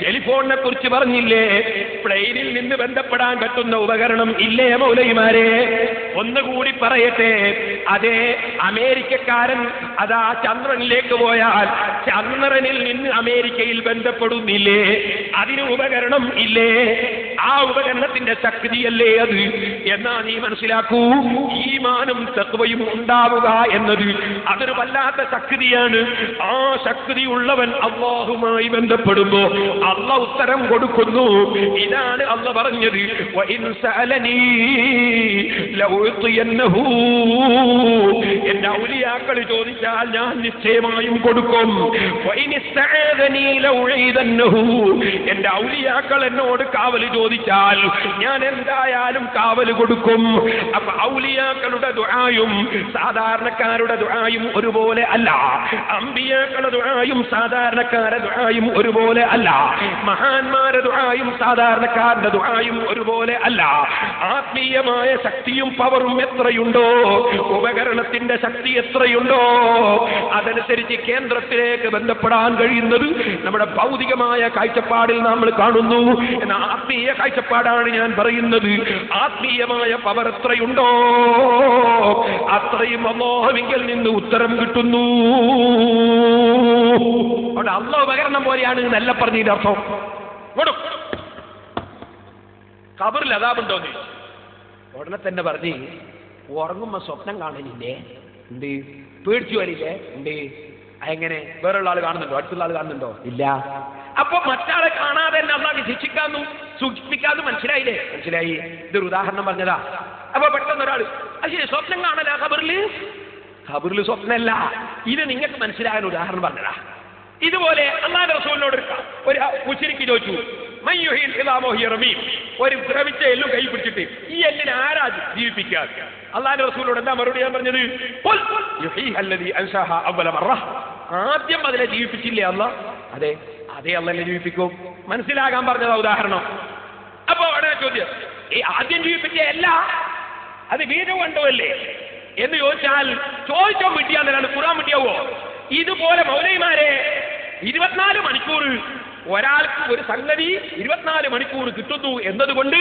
ടെലിഫോണിനെ കുറിച്ച് പറഞ്ഞില്ലേ, പ്ലെയിനിൽ നിന്ന് ബന്ധപ്പെടാൻ പറ്റുന്ന ഉപകരണം ഇല്ലേ മൗലവിമാരെ? ഒന്നുകൂടി പറയട്ടെ. അതെ, അമേരിക്കക്കാരൻ അതാ ചന്ദ്രനിലേക്ക് പോയാൽ ചന്ദ്രനിൽ നിന്ന് അമേരിക്കയിൽ ബന്ധപ്പെടുന്നില്ലേ? അതിന് ഉപകരണം ഇല്ലേ? ആ ഉപകരണത്തിന്റെ ശക്തിയല്ലേ അത്? എന്നാ നീ മനസ്സിലാക്കൂ, ഈമാനും തഖ്വയും ഉണ്ടാവുക എന്നത് അതൊരു വല്ലാത്ത ശക്തിയാണ്. ആ ശക്തി ഉള്ളവൻ അല്ലാഹുമായി ബന്ധപ്പെടുമ്പോ അല്ല ഉത്തരം കൊടുക്കുന്നു. ഇതാണ് അല്ല പറഞ്ഞത്, വഇൻ സഅലനീ ലഉതിയന്നഹു. എന്റെ ഔലിയാക്കൾ ചോദിച്ചാൽ ഞാൻ നിശ്ചയമായും കൊടുക്കും. വഇൻ ഇസ്തആദനീ ലഉഈദന്നഹു. എന്റെ ഔലിയാക്കൾ എന്നോട് കാവൽ ചോദിച്ചാൽ ഞാൻ എന്തായാലും കാവൽ കൊടുക്കും. അപ്പൊ ഔലിയാക്കളുടെ ദുആയും സാധാരണക്കാരുടെ ദുആയും ഒരുപോലെ അല്ല. അമ്പിയാക്കളുടെ ദുആയും സാധാരണക്കാരുടെ ദുആയും ഒരുപോലെ അല്ല. മഹാന്മാരുടെ ദുആയും സാധാരണക്കാരുടെ ദുആയും ഒരുപോലെ അല്ല. ആത്മീയമായ ശക്തിയും പവറും എത്രയുണ്ടോ, ഉപകരണത്തിന്റെ ശക്തി എത്രയുണ്ടോ, അതനുസരിച്ച് കേന്ദ്രത്തിലേക്ക് ബന്ധപ്പെടാൻ കഴിയുന്നത് നമ്മുടെ ഭൗതികമായ കാഴ്ചപ്പാടിൽ നമ്മൾ കാണുന്നു. എന്ന ആത്മീയ കാഴ്ചപ്പാടാണ് ഞാൻ പറയുന്നത്. ആത്മീയമായ പവർ എത്രയുണ്ടോ അത്രയും അല്ലാഹുവിങ്കിൽ നിന്ന് ഉത്തരം കിട്ടുന്നു. അവിടെ അല്ലാഹു ഉപകരണം പോലെയാണ് എന്നല്ല പറഞ്ഞതിന്റെ അർത്ഥം. ഖബറിൽ അദാബുണ്ടോന്ന് ഉടനെ തന്നെ പറഞ്ഞ്, ഉറങ്ങുമ്പോ സ്വപ്നം കാണലില്ലേ? ഉണ്ട്. പേടിച്ചു വരില്ലേ? ഉണ്ട്. എങ്ങനെ? വേറെയുള്ള ആൾ കാണുന്നുണ്ടോ? അടുത്തുള്ള ആൾ കാണുന്നുണ്ടോ? ഇല്ല. അപ്പൊ മറ്റാളെ കാണാതെ തന്നെ അള്ളാഹു ശിക്ഷിക്കാന്നും സൂക്ഷിപ്പിക്കാന്നും മനസ്സിലായില്ലേ? മനസ്സിലായി. ഇതൊരു ഉദാഹരണം പറഞ്ഞതാ. അപ്പൊ പെട്ടെന്ന് ഒരാൾ പക്ഷേ സ്വപ്നം കാണല ഖബറിൽ സ്വപ്നമല്ല. ഇത് നിങ്ങൾക്ക് മനസ്സിലാകാൻ ഉദാഹരണം പറഞ്ഞതാ. ഇതുപോലെ അല്ലാഹുവിന്റെ റസൂലിനോട് ഒരു മുശ്രിക്ക് ചോദിച്ചു, മയ്യുഹിൽ ഇദാമു ഹിയ റമീം. ഒരു ദ്രവിച്ച എല്ലും കൈ പിടിച്ചിട്ട് ഈ എല്ലിനെ ആരാ ജീവിപ്പിക്കുക? അല്ലാഹുവിന്റെ റസൂലിനോട് എന്താ മറുപടി ഞാൻ പറഞ്ഞത്? ഖുൽ യുഹീഹല്ലദീ അൻശാഹ അവ്വല മറ. ആദ്യം അതിനെ ജീവിപ്പിച്ചില്ലേ അല്ലാഹ്? അതെ അള്ളാഹ് ജീവിപ്പിക്കും. മനസ്സിലാകാൻ പറഞ്ഞതാ ഉദാഹരണം. അപ്പൊ അവിടെ ചോദ്യം, ഈ ആദ്യം ജീവിപ്പിച്ച അല്ല അത് വീട് കൊണ്ടുവല്ലേ എന്ന് ചോദിച്ചാൽ ചോദിച്ചോ വിട്ടിയാന്നല്ലാണ്ട് ഖുർആൻ വിട്ടിയാവോ? ഇതുപോലെ മൗലവിമാരെ 24 മണിക്കൂർ ഒരാൾക്ക് ഒരു സംഗതി 24 മണിക്കൂർ കിട്ടുന്നു എന്നതുകൊണ്ട്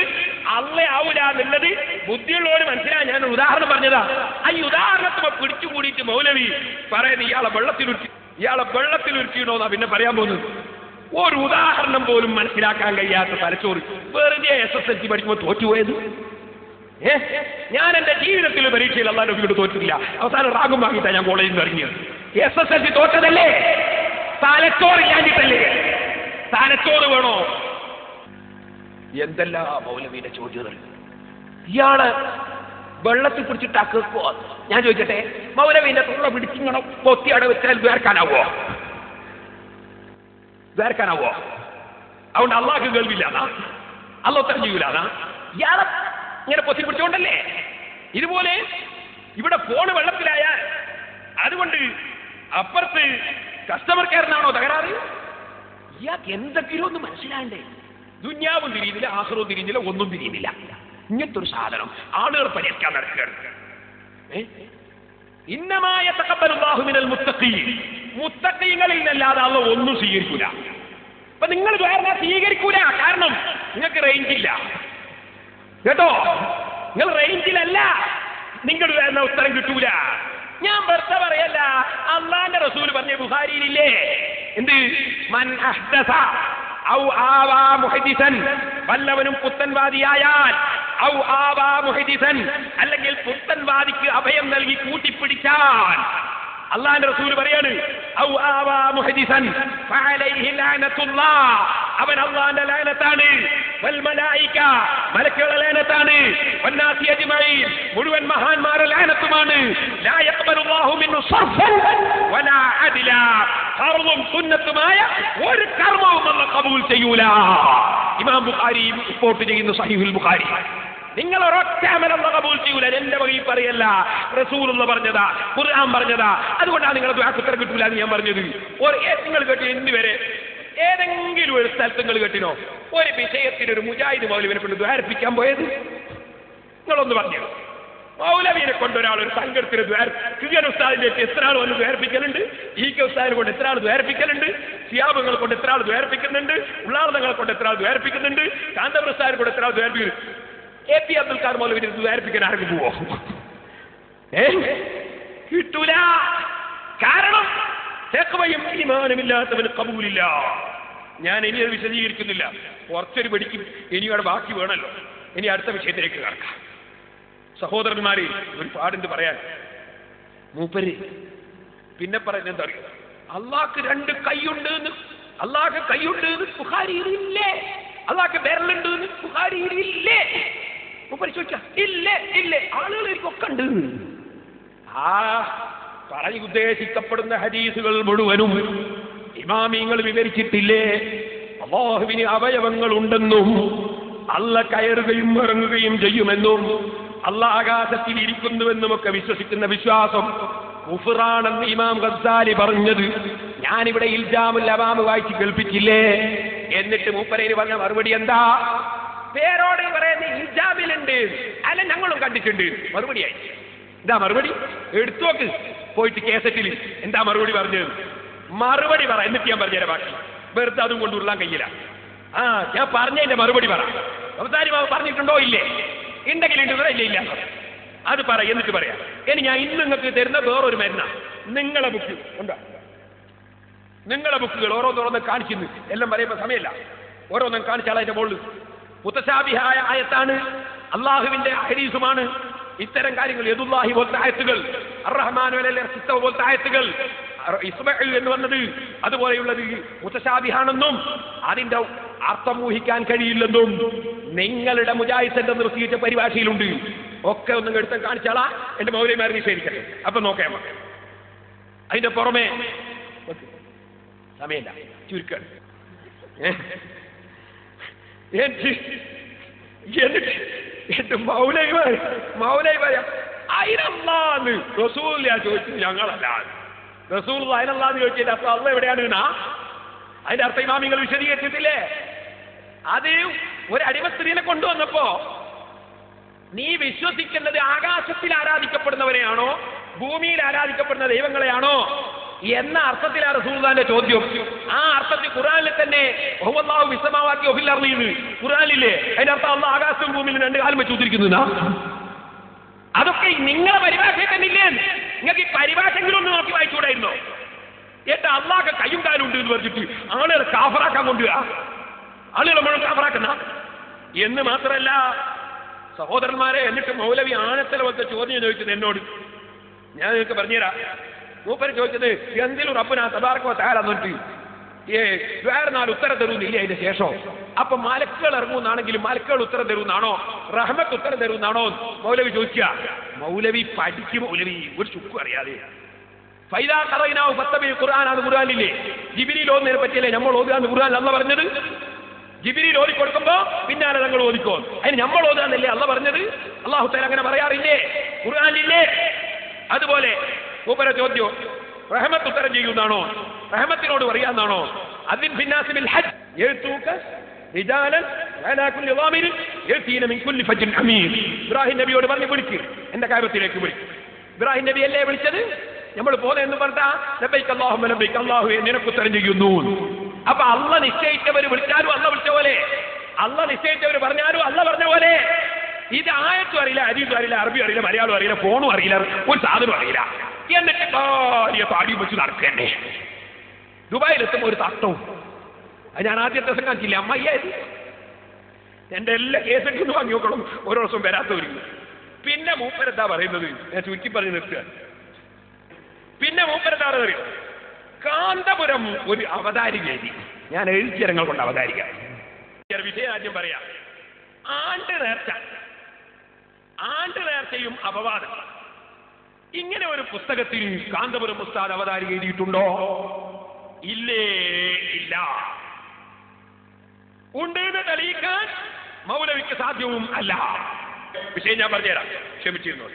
അള്ളേ ആവൂല എന്നുള്ളത് ബുദ്ധിയുള്ളവര് മനസ്സിലായി. ഞാൻ ഉദാഹരണം പറഞ്ഞതാ. ഈ ഉദാഹരണത്തിനെ പിടിച്ചുകൂടിയിട്ട് മൗലവി പറയുന്നത് ഇയാളെ വെള്ളത്തിലുരുത്തിയിടോന്നാ പിന്നെ പറയാൻ പോകുന്നത്. ഒരു ഉദാഹരണം പോലും മനസ്സിലാക്കാൻ കഴിയാത്ത തലച്ചോറ്. വെറുതെ SSLC പഠിക്കുമ്പോൾ തോറ്റുപോയത്. ഞാൻ എന്റെ ജീവിതത്തിൽ പരീക്ഷയിൽ അല്ലാഹുവിന്റെ നബിയോട് തോറ്റിട്ടില്ല. അവസാനം റാഗും വാങ്ങിയിട്ടാ ഞാൻ കോളേജിൽ നിന്ന് ഇറങ്ങിയത്. SSLC തോറ്റതല്ലേ? തലച്ചോറില്ലാഞ്ഞിട്ടല്ലേ? തലച്ചോറ് വേണോ? എന്തെല്ലാം മൗലവിയുടെ ചോദ്യങ്ങൾ. ഇയാള് വെള്ളത്തിൽ പിടിച്ചിട്ടാക്കോ? ഞാൻ ചോദിക്കട്ടെ, മൗലവിന്റെ തുള്ള പിടിച്ചിങ്ങനെ പൊത്തി അവിടെ വെച്ചാൽ വേർക്കാനാവോ? അതുകൊണ്ട് അള്ളാഹ് കേൾവില്ലാതാ, അള്ളാഹ് ഉത്തരം ചെയ്യൂലാതാ. ഇയാളെ ഇങ്ങനെ പൊത്തി പിടിച്ചോണ്ടല്ലേ? ഇതുപോലെ ഇവിടെ ഫോണ് വെള്ളത്തിലായാൽ അതുകൊണ്ട് അപ്പുറത്ത് കസ്റ്റമർ കെയറിനാണോ തകരാറ്? ഇയാൾക്ക് എന്തെങ്കിലും ഒന്ന് മനസ്സിലാണ്ടേ? ദുന്യാവും തിരിയുന്നില്ല, ആഖിറവും തിരിയുന്നില്ല, ഒന്നും തിരിയുന്നില്ല. ഇങ്ങനത്തെ ഒരു സാധനം ആളുകൾ പരിഹരിക്കാൻ നടക്കുകയാണ്. ഇന്നമായ തഖബ്ബലുല്ലാഹു മിനൽ മുത്തഖീൻ, മുത്തഖീങ്ങളിൽ നിന്നല്ലാതെ അല്ലാഹു ഒന്നും സ്വീകരിക്കൂല. അപ്പൊ നിങ്ങൾ ദ്വാര സ്വീകരിക്കൂല, കാരണം നിങ്ങൾക്ക് റേഞ്ചില്ല കേട്ടോ. നിങ്ങൾ റേഞ്ചിലല്ല, നിങ്ങൾ ദ്വാര ഉത്തരം കിട്ടൂല. ഞാൻ വെറുതെ പറയല്ല, അള്ളാന്റെ റസൂൽ പറഞ്ഞ ബുഖാരിയിലില്ലേ, എന്ത് മൻ അഹ്ദസ ഔ ആവാ മുഹദിസൻ, വല്ലവനും പുത്തൻവാദിയായാൽ, ഔ ആവാ മുഹദിസൻ, അല്ലെങ്കിൽ പുത്തൻവാദിക്ക് അഭയം നൽകി കൂട്ടിപ്പിടിച്ചാൽ, അള്ളാന്റെ റസൂൽ പറയാണ് ഔ ആവാ മുഹദിസൻ ഫഅലൈഹി ലഅനത്തുല്ലാഹ്, അവൻ അള്ളാന്റെ ലഅനത്താണ്, വൽ മലായിക, മലക്കുകളുടെ ലഅനത്താണ്, വന്നാസി അജ്മഈൻ, മുഴുവൻ മഹാന്മാരുടെ ലഅനത്തുമാണ്. ലാ യഖ്ബലുല്ലാഹു മിൻഹു സർഫൻ വലാ അദ്ല, ഫർളും സുന്നത്തുമായ ഒരു കർമ്മവും അല്ലാഹു ഖബൂൽ ചെയ്യൂല. ഇമാം ബുഖാരി റിപ്പോർട്ട് ചെയ്യുന്ന സഹീഹുൽ ബുഖാരി. നിങ്ങൾ ഒരൊറ്റ അമലല്ല കബൂൽ ചെയ്യൂല. എന്റെ വകയിൽ പറയല്ല, റസൂലുള്ള പറഞ്ഞതാ, ഖുർആൻ പറഞ്ഞതാ. അതുകൊണ്ടാണ് നിങ്ങളെ ദുആക്ക് ഉത്തരം കിട്ടൂല എന്ന് ഞാൻ പറഞ്ഞത്. നിങ്ങൾ കേട്ടി ഇന്ന് വരെ ഏതെങ്കിലും ഒരു സ്ഥലത്ത് നിങ്ങൾ കേട്ടിനോ ഒരു വിഷയത്തിന് ഒരു മുജാഹിദ് മൗലവിനെ കൊണ്ട് ദ്വാരപ്പിക്കാൻ പോയത്? നിങ്ങളൊന്ന് പറഞ്ഞു. മൗലവിനെ കൊണ്ട് ഒരാൾ ഒരു സംഘടത്തിന് ക്രിയൻ ഉസ്താദിന്റെ എത്ര ആൾ വന്ന് ദ്വാരപ്പിക്കലുണ്ട്, ഈ കെ ഉസ്താദിനെ കൊണ്ട് എത്ര ആൾ ദ്വാരപ്പിക്കലുണ്ട്, സിയാബുകളെ കൊണ്ട് എത്ര ആൾ ദ്വാരപ്പിക്കുന്നുണ്ട്, ഉള്ളാർദങ്ങളെ കൊണ്ട് എത്ര ആൾ ദ്വാരപ്പിക്കുന്നുണ്ട്, കാന്തപുര ഉസ്താദിനെ കൊണ്ട് എത്ര ആൾ ദ്വാരപ്പിക്കുന്നുണ്ട്. എ പി അബ്ദുൽ ഖാദർ മൗലവിനെ ദ്വാരപ്പിക്കാൻ ആർക്കും പോവോ? കിട്ടൂല. കാരണം തഖ്വയും ഈമാനുമില്ലാത്തവന് ഖബൂലില്ല. ഞാൻ ഇനി അത് വിശദീകരിക്കുന്നില്ല, കുറച്ചൊരു പഠിക്കും. ഇനി അവിടെ ബാക്കി വേണമല്ലോ. ഇനി അടുത്ത വിഷയത്തിലേക്ക് കടക്കാം. സഹോദരന്മാരെ, ഒരു പാടുണ്ട് പറയാൻ. മൂപ്പര് പിന്നെ പറയുന്നത് എന്താ അറിയാം, അള്ളാഹ്ക്ക് രണ്ട് കൈയുണ്ട് എന്ന്, അള്ളാഹ്ക്ക് കൈയുണ്ട് എന്ന് ബുഖാരിയിലില്ലേ, അള്ളാഹ്ക്ക് വിരലുണ്ട് എന്ന് ബുഖാരിയിലില്ലേ? മൂപ്പര് ചോദിച്ചാ ഇല്ലേ ഇല്ലേ, ആളുകളൊക്കെ ഉണ്ട്. ആ പറഞ്ഞ് ഉദ്ദേശിക്കപ്പെടുന്ന ഹദീസുകൾ മുഴുവനും ഇമാമിങ്ങൾ വിവരിച്ചിട്ടില്ലേ? അല്ലാഹുവിന് അവയവങ്ങൾ ഉണ്ടെന്നും അല്ല കയറുകയും ഇറങ്ങുകയും ചെയ്യുമെന്നും അല്ല ആകാശത്തിൽ ഇരിക്കുന്നുവെന്നുമൊക്കെ വിശ്വസിക്കുന്ന വിശ്വാസം കുഫ്റാണെന്ന് ഇമാം ഗസ്സാലി പറഞ്ഞത് ഞാനിവിടെ ഇൽജാമുൽ അവാം വായിച്ച് കേൾപ്പിച്ചില്ലേ? എന്നിട്ട് മൂപ്പരയിൽ പറഞ്ഞ മറുപടി എന്താ? പേരോട് പറയുന്ന ഇൽജാമിലുണ്ട്, അല്ല ഞങ്ങളും കണ്ടിട്ടുണ്ട്. മറുപടിയായി എന്താ മറുപടി? എടുത്തു നോക്ക്, പോയിട്ട് കേസറ്റിൽ എന്താ മറുപടി പറഞ്ഞത്? മറുപടി പറ, എന്നിട്ട് ഞാൻ പറഞ്ഞുതരാം ബാക്കി. വെറുതെ അതും കൊണ്ട് ഉരുളാൻ കഴിയില്ല. ഞാൻ പറഞ്ഞതിന്റെ മറുപടി പറ. അവതാരി പറഞ്ഞിട്ടുണ്ടോ ഇല്ലേ? ഉണ്ടെങ്കിൽ ഉണ്ട്, ഇല്ല ഇല്ല, അത് പറ, എന്നിട്ട് പറയാം. ഇനി ഞാൻ ഇന്ന് നിങ്ങൾക്ക് തരുന്ന വേറൊരു മരുന്ന. നിങ്ങളെ ബുക്ക് ഉണ്ടോ? നിങ്ങളെ ബുക്കുകൾ ഓരോന്നോരോന്നും കാണിക്കുന്നു. എല്ലാം പറയുമ്പോൾ സമയമല്ല, ഓരോന്നും കാണിച്ചാൽ അതിന്റെ മുകളിൽ മുതശാബിഹായ ആയത്താണ്, അള്ളാഹുവിന്റെ ഹദീസുമാണ്. ഇത്തരം കാര്യങ്ങൾ യദുല്ലാഹി പോലത്തെ ആയത്തുകൾ, അർറഹ്മാൻ പോലത്തെ ആയത്തുകൾ, ഇസ്മഈൽ എന്ന് വന്നത് അതുപോലെയുള്ളത് മുതശാബിഹാണെന്നും അതിന്റെ അർത്ഥം ഊഹിക്കാൻ കഴിയില്ലെന്നും നിങ്ങളുടെ മുജാഹിദ് നിർത്തിയിട്ട പരിഭാഷയിലുണ്ട്. ഒക്കെ ഒന്നും എടുത്ത് കാണിച്ചാളാ എന്റെ മൗലവിമാർ നിഷേധിക്കട്ടെ. അപ്പൊ നോക്കാം. അതിന്റെ പുറമെ സമയമില്ല, ചുരുക്കാണ്. എന്നിട്ട് മൗലവിമാർ അതിനല്ലാന്ന് റസൂൽ ചോദിച്ചു, ഞങ്ങളല്ല റസൂൽ അതിനല്ലാന്ന് ചോദിച്ചതിന്റെ അർത്ഥം അള്ള എവിടെയാണ്? അതിന്റെ അർത്ഥം ഇമാമിങ്ങൾ വിശദീകരിച്ചിട്ടില്ലേ? അത് ഒരു അടിമ സ്ത്രീനെ കൊണ്ടുവന്നപ്പോ നീ വിശ്വസിക്കുന്നത് ആകാശത്തിൽ ആരാധിക്കപ്പെടുന്നവരെയാണോ ഭൂമിയിൽ ആരാധിക്കപ്പെടുന്ന ദൈവങ്ങളെയാണോ എന്ന അർത്ഥത്തിലാണ് റസൂലുള്ളാഹിന്റെ ചോദ്യം. ആ അർത്ഥത്തിൽ ഖുർആനിൽ തന്നെ വഹുവല്ലാഹു ഫിസ്സമാവാതി വഫിൽ അർളി ഖുർആനിലില്ലേ? അതിന്റെ അർത്ഥം അല്ലാഹു ആകാശവും ഭൂമിയിലും രണ്ട് കാലം വെച്ച് ഉദ്ധരിക്കുന്നതാ. അതൊക്കെ നിങ്ങളെ പരിഭാഷയിൽ തന്നെ ഇല്ലേ? നിങ്ങൾക്ക് ഈ പരിഭാഷെങ്കിലും ഒന്ന് നോക്കി വായിച്ചുകൂടായിരുന്നോ? ഏട്ടാ അള്ളാഹ് കയ്യും കാലും ഉണ്ട് എന്ന് പറഞ്ഞിട്ട് ആളുകളെ കാഫറാക്കാൻ കൊണ്ടുപോവാ, ആളുകളെ മുഴുവൻ കാഫറാക്കുന്ന എന്ന് മാത്രമല്ല സഹോദരന്മാരെ. എന്നിട്ട് മൗലവി ആനത്തല പോലത്തെ ചോദ്യം ചോദിച്ചത് എന്നോട്, ഞാൻ നിങ്ങൾക്ക് പറഞ്ഞുതരാം. മൂപ്പര് ചോദിച്ചത് എന്തിലും റബ്ബുനാ തബാറക വ തആല എന്നിട്ട് വേറെനാൾ ഉത്തരം തരുന്നില്ല. അതിന്റെ ശേഷം അപ്പൊ മലക്കുകൾ ഇറങ്ങുന്നാണെങ്കിലും മലക്കുകൾ ഉത്തരം തരുന്നാണോ, റഹ്മത്ത് ഉത്തരം തരുന്നാണോ മൗലവി ചോദിക്കുക. മൗലവി പഠിക്കും, മൗലവി ഒരു ചുക്കും അറിയാതെ. ഫൈദാ ഖറൈനാഹു ഫത്തബിൽ ഖുർആനാണ് ഖുർആനില്ലേ? ജിബ്രീൽ ഓതുന്നതിനെ പറ്റിയല്ലേ നമ്മൾ ഓതുകയെന്ന് ഖുർആൻ അല്ല പറഞ്ഞത്? ജിബ്രീൽ ഓതി കൊടുക്കുമ്പോ പിന്നാലെ ഞങ്ങൾ ഓതിക്കോ, അതിന് നമ്മൾ ഓതുകയെന്നല്ലേ അല്ല പറഞ്ഞത്? അല്ലാഹു തആല അങ്ങനെ പറയാറില്ലേ? ഖുർആനിലില്ലേ? അതുപോലെ മൂപ്പര ചോദ്യം റഹ്മത്ത് ഉത്തരം ചെയ്യുന്നതാണോ, റഹ്മത്തിനോട് പറയാന്നാണോ? അതിൻ ഫിന്നാസി ബിൽ ഹജ്ജ് യഅതൂക റിജാലൻ അലാ കുല്ലി ളാമിരിൻ ഇബ്രാഹിം നബിയോട് പറഞ്ഞ് വിളിക്ക്, എന്റെ കാര്യത്തിലേക്ക് വിളിക്ക്. ഇബ്രാഹിം നബി അല്ലേ വിളിച്ചത്? നമ്മൾ പോലെ എന്ന് പറഞ്ഞാ ലബൈക അല്ലാഹുമ്മ ലബൈക, അല്ലാഹുവേ നിനക്ക് ഉത്തരം ചെയ്യുന്നു. അപ്പൊ അള്ള നിശ്ചയിച്ചവർ വിളിച്ചാലും അള്ള വിളിച്ച പോലെ, അള്ള നിശ്ചയിച്ചവർ പറഞ്ഞാലും അള്ള പറഞ്ഞ പോലെ. ഇത് ആയത്തും അറിയില്ല, ഹദീസും അറിയില്ല, അറബി അറിയില്ല, മലയാളം അറിയില്ല, ഫോണും അറിയില്ല, ഒരു സാധനം അറിയില്ല. എന്നിട്ട് ഭാര്യ താടി വെച്ച് നടക്കന്നെ. ദുബായിലെത്തുമ്പോൾ ഒരു തട്ടവും. അത് ഞാൻ ആദ്യത്തെ ദിവസം കാണിച്ചില്ല, അമ്മയ്യായത് എന്റെ എല്ലാ കേസൊക്കെ വാങ്ങി നോക്കണം, ഓരോ ദിവസം വരാത്തവര്. പിന്നെ മൂപ്പരെന്താ പറയുന്നത്, ഞാൻ ചുരുക്കി പറഞ്ഞ് നിർത്തുക. പിന്നെ മൂപ്പരെന്താ പറയുന്നത്, കാന്തപുരം ഒരു അവതാരികേരി. ഞാൻ എഴുത്തിരങ്ങൾ കൊണ്ട് അവതാരിക വിഷയം ആദ്യം പറയാം. ആണ്ട് നേർച്ചയും അപവാദം, ഇങ്ങനെ ഒരു പുസ്തകത്തിൽ കാന്തപുരം ഉസ്താദ് അവതാരിക എഴുതിയിട്ടുണ്ടോ? ഇല്ലേ, ഇല്ല. ഉണ്ട് എന്ന് തെളിയിക്കാൻ മൗലവിക്ക് സാധ്യവും അല്ല. വിഷയം ഞാൻ പറഞ്ഞുതരാം, ക്ഷമിച്ചിരുന്നു.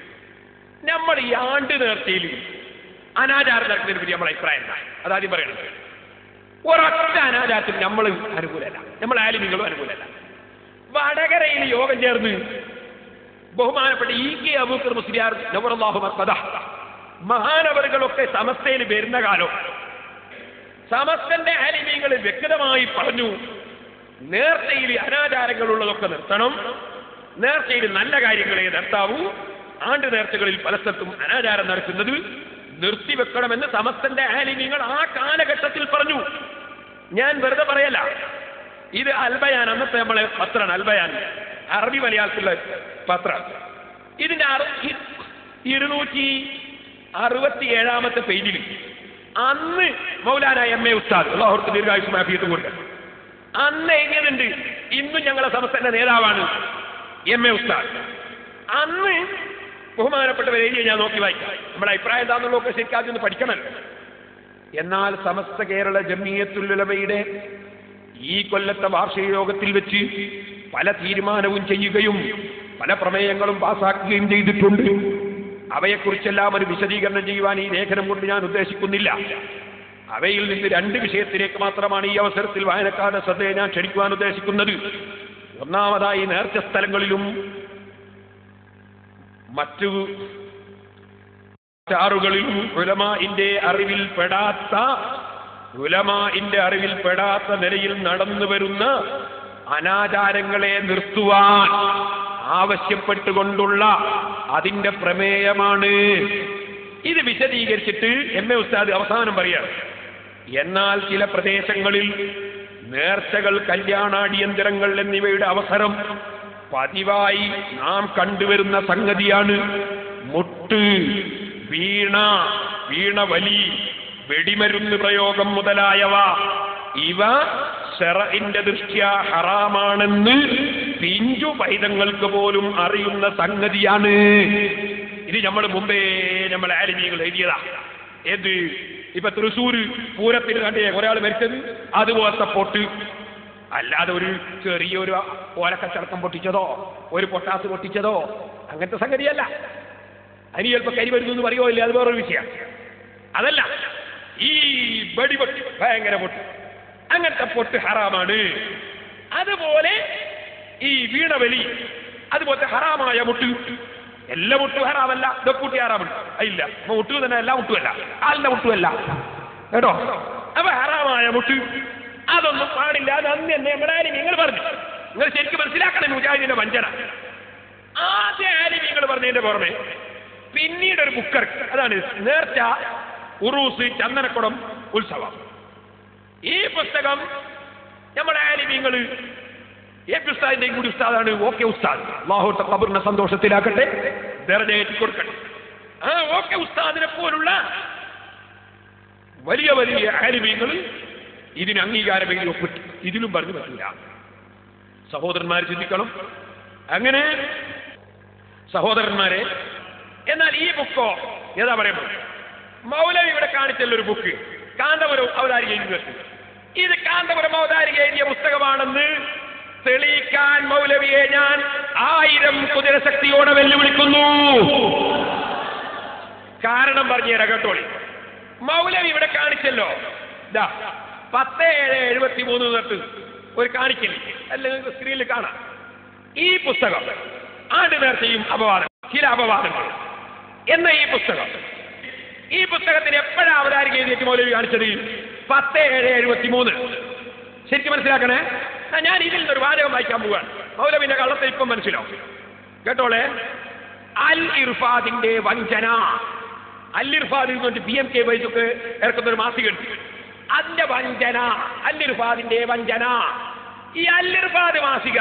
നമ്മൾ ഈ ആണ്ട് നേർച്ചയിൽ അനാചാരം നടക്കുന്നതിനെ പറ്റി നമ്മളെ അഭിപ്രായം എന്താ? അതാദ്യം പറയണത്. ഒരൊറ്റ അനാചാരത്തിൽ നമ്മൾ അനുകൂലമല്ല, നമ്മൾ ആലിമികളും അനുകൂലമല്ല. വടകരയിൽ യോഗം ചേർന്ന് ബഹുമാനപ്പെട്ട EK അബൂബക്കർ മുസ്ലിയാർ നവറല്ലാഹു മർഖദഹ മഹാനവറുകളൊക്കെ സമസ്തയിൽ വരുന്ന കാലം സമസ്തന്റെ ആലിമീങ്ങൾ വ്യക്തമായി പറഞ്ഞു, നേർച്ചയിൽ അനാചാരങ്ങളുള്ളതൊക്കെ നിർത്തണം, നേർച്ചയിൽ നല്ല കാര്യങ്ങളെ നിർത്താവൂ, ആണ്ട് നേർച്ചകളിൽ പല സ്ഥലത്തും അനാചാരം നടക്കുന്നത് നിർത്തിവെക്കണമെന്ന് സമസ്തന്റെ ആലിമീങ്ങൾ ആ കാലഘട്ടത്തിൽ പറഞ്ഞു. ഞാൻ വെറുതെ പറയല്ല, ഇത് അൽബയാൻ, അന്നത്തെ നമ്മളെ പത്രമാണ് അൽബയാൻ, അറബി മലയാളത്തിലുള്ള പത്രം. ഇതിന്റെ 267 പേജിൽ അന്ന് മൗലാന MA ഉസ്താദ് അല്ലാഹു ദീർഘായുസ്സും ആഫിയത്തും കൊടുക്കുക, അന്ന് എഴുതിയതുണ്ട്. ഇന്നും ഞങ്ങളെ സമസ്തന്റെ നേതാവാണ് MA ഉസ്താദ്. അന്ന് ബഹുമാനപ്പെട്ടവർ എഴുതിയ ഞാൻ നോക്കി വായിക്കാം. നമ്മുടെ അഭിപ്രായം എന്താണെന്നുള്ളതൊക്കെ ശരിക്കും ഒന്ന് പഠിക്കണമല്ലോ. എന്നാൽ സമസ്ത കേരള ജംഇയ്യത്തുൽ ഉലമയുടെ ഈ കൊല്ലത്തെ വാർഷിക യോഗത്തിൽ വെച്ച് പല തീരുമാനവും ചെയ്യുകയും പല പ്രമേയങ്ങളും പാസാക്കുകയും ചെയ്തിട്ടുണ്ട്. അവയെക്കുറിച്ചെല്ലാം ഒരു വിശദീകരണം ചെയ്യുവാൻ ഈ ലേഖനം കൊണ്ട് ഞാൻ ഉദ്ദേശിക്കുന്നില്ല. അവയിൽ നിന്ന് 2 വിഷയത്തിലേക്ക് മാത്രമാണ് ഈ അവസരത്തിൽ വായനക്കാരുടെ ശ്രദ്ധയെ ഞാൻ ക്ഷണിക്കുവാൻ ഉദ്ദേശിക്കുന്നത്. ഒന്നാമതായി, നേർച്ച സ്ഥലങ്ങളിലും മറ്റു ആറുകളിലും ഉലമാഇന്റെ അറിവിൽപ്പെടാത്ത നിലയിൽ നടന്നു വരുന്ന അനാചാരങ്ങളെ നിർത്തുവാൻ ആവശ്യപ്പെട്ടുകൊണ്ടുള്ള അതിന്റെ പ്രമേയമാണ്. ഇത് വിശദീകരിച്ചിട്ട് MA ഉസ്താദ് അവസാനം പറയാണ്, എന്നാൽ ചില പ്രദേശങ്ങളിൽ നേർച്ചകൾ, കല്യാണാടിയന്തരങ്ങൾ എന്നിവയുടെ അവസരം പതിവായി നാം കണ്ടുവരുന്ന സംഗതിയാണ്. മുട്ട്, വീണവലി, വെടിമരുന്ന് പ്രയോഗം മുതലായവ ഇവ ശറഇന്റെ ദൃഷ്ട്യാ ഹറാമാണെന്ന് പിഞ്ചു പൈതങ്ങൾക്ക് പോലും അറിയുന്ന സംഗതിയാണ്. ഇത് നമ്മൾ മുമ്പേ നമ്മളെ ആലിമീങ്ങൾ എഴുതിയതാ. ഏത് ഇപ്പൊ തൃശ്ശൂര് പൂരത്തിന് കണ്ടേ ഒരാൾ മരിച്ചത്, അതുപോലത്തെ പൊട്ട്, അല്ലാതെ ഒരു ചെറിയൊരു ഓലക്കച്ചടക്കം പൊട്ടിച്ചതോ ഒരു പൊട്ടാസ് പൊട്ടിച്ചതോ അങ്ങനത്തെ സംഗതിയല്ല. അനി ചിലപ്പോൾ കരി വരുന്നു എന്ന് പറയുമോ ഇല്ല, അത് വേറൊരു വിഷയം. അതല്ല, ഈ വെടിപൊട്ട്, ഭയങ്കര പൊട്ട്, അങ്ങനത്തെ പൊട്ട് ഹറാമാണ്. അതുപോലെ ഈ വീണവലി, അതുപോലത്തെ ഹറാമായ മുട്ട്, എല്ലാ മുട്ടും ഹറാമല്ല, ഇതൊക്കെ ഹറാമുണ്ട് ഇല്ല. അപ്പൊ മുട്ടു തന്നെ എല്ലാ മുട്ടുമല്ല, കാലിന്റെ മുട്ടുമല്ല കേട്ടോ. അപ്പൊ ഹറാമായ മുട്ട് അതൊന്നും പാടില്ല. അത് അന്ന് തന്നെ നമ്മുടെ ആലിമീങ്ങൾ പറഞ്ഞു. നിങ്ങൾ ശരിക്കും മനസ്സിലാക്കണം മുജാഹിദിന്റെ വഞ്ചന. ആദ്യ ആലിമീങ്ങൾ പറഞ്ഞതിന്റെ പുറമെ പിന്നീട് ഒരു ബുക്കിറക്കി, അതാണ് നേർച്ച, ഉറൂസ്, ചന്ദനക്കുടം, ഉത്സവം. ഈ പുസ്തകം നമ്മുടെ ആലിമീങ്ങൾ AP ഉസ്താദിന്റെയും കൂടി ഉസ്താദാണ് OK ഉസ്താദ്. അല്ലാഹു ഖബറിനെ സന്തോഷത്തിലാക്കട്ടെ, ദർജയേറ്റി കൊടുക്കട്ടെ. ആ OK ഉസ്താദിനെ പോലുള്ള വലിയ വലിയ ആലിമീങ്ങൾ ഇതിന് അംഗീകാരം എഴുതി ഒപ്പിട്ട് ഇതിലും പറഞ്ഞു പറ്റില്ല. സഹോദരന്മാർ ചിന്തിക്കണം. അങ്ങനെ സഹോദരന്മാരെ, എന്നാൽ ഈ ബുക്കോ ഏതാ പറയുമ്പോൾ മൗലവി ഇവിടെ കാണിച്ചുള്ളൊരു ബുക്ക് കാന്തപുരം അവതാരിക എഴുതി. ഇത് കാന്തപുരം അവതാരിക എഴുതിയ പുസ്തകമാണെന്ന് തെളിയിക്കാൻ മൗലവിയെ ഞാൻ 1000 കുതിരശക്തിയോടെ വെല്ലുവിളിക്കുന്നു. കാരണം പറഞ്ഞുതരാം കേട്ടോളി. മൗലവി ഇവിടെ കാണിച്ചല്ലോ, 10/7/73 തൊട്ട് ഒരു കാണിക്കൽ അല്ലെങ്കിൽ സ്ക്രീനിൽ കാണാം. ഈ പുസ്തകം ആണ്ട് നേർച്ചയും അപവാദം, ചില അപവാദങ്ങൾ എന്ന ഈ പുസ്തകത്തിന് എപ്പോഴാണ് അവതാരിക എഴുതിയിട്ട് മൗലവി കാണിച്ചത്? 10/7/73. ശരിക്കും മനസ്സിലാക്കണേ. ഞാൻ ഇതിൽ നിന്നൊരു വാചകം വായിക്കാൻ പോവാണ്. മൗലവിന്റെ കള്ളത്തെ ഇപ്പം മനസ്സിലാവും. കേട്ടോളെ. അൽ ഇർഫാദിന്റെ വഞ്ചന. അൽ ഇർഫാദ് എന്ന് പറഞ്ഞിട്ട് PMK വൈസൊക്കെ ഇറക്കുന്നൊരു മാസികയുണ്ട്. അതിന്റെ വഞ്ചന, അൽ ഇർഫാദിന്റെ വഞ്ചന. ഈ അൽ ഇർഫാദ് മാസിക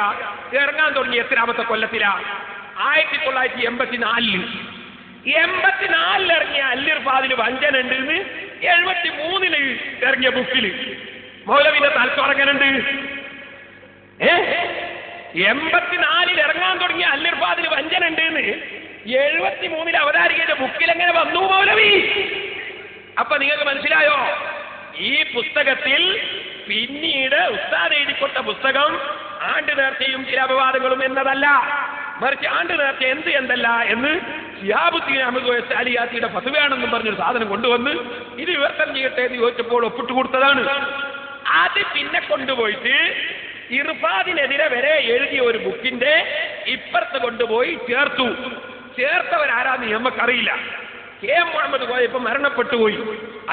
ഇറങ്ങാൻ തുടങ്ങി എത്രാമത്തെ കൊല്ലത്തിലാ? 1984. 84 ഇറങ്ങിയ അൽ ഇർഫാദിന് വഞ്ചന ഉണ്ട് എന്ന് 73 ഇറങ്ങിയ ബുക്കിൽ മൗലവിന്റെ തലച്ചോറ് എങ്ങനെയുണ്ട്? 84 ഇറങ്ങാൻ തുടങ്ങിയ അൽ ഇർഫാദിന് വഞ്ചന ഉണ്ട് എന്ന് 73 അവതാരികയുടെ ബുക്കിൽ എങ്ങനെ വന്നു മൗലവി? അപ്പൊ നിങ്ങൾക്ക് മനസ്സിലായോ? ഈ പുസ്തകത്തിൽ പിന്നീട് ഉസ്താദ് എഴുതിക്കൊണ്ട പുസ്തകം ആണ്ട് നേർച്ചയും ചില അപവാദങ്ങളും എന്നതല്ല, മറിച്ച് ആണ്ട് നേർച്ച എന്തല്ല എന്ന് ശിഹാബുദ്ദീൻ അഹ്മദ് അലിയാത്തിയുടെ ഫത്വയാണെന്നും പറഞ്ഞൊരു സാധനം കൊണ്ടുവന്ന് ഇത് വിവർത്തനം ചെയ്യട്ടെ എന്ന് ചോദിച്ചപ്പോൾ ഒപ്പിട്ട് കൊടുത്തതാണ്. അത് പിന്നെ കൊണ്ടുപോയിട്ട് ഇർഫാദിനെതിരെ വരെ എഴുതിയ ഒരു ബുക്കിന്റെ ഇപ്പുറത്ത് കൊണ്ടുപോയി ചേർത്തവരാരാന്ന് നമുക്കറിയില്ല. KM മുഹമ്മദ് കോയ ഇപ്പൊ മരണപ്പെട്ടുപോയി.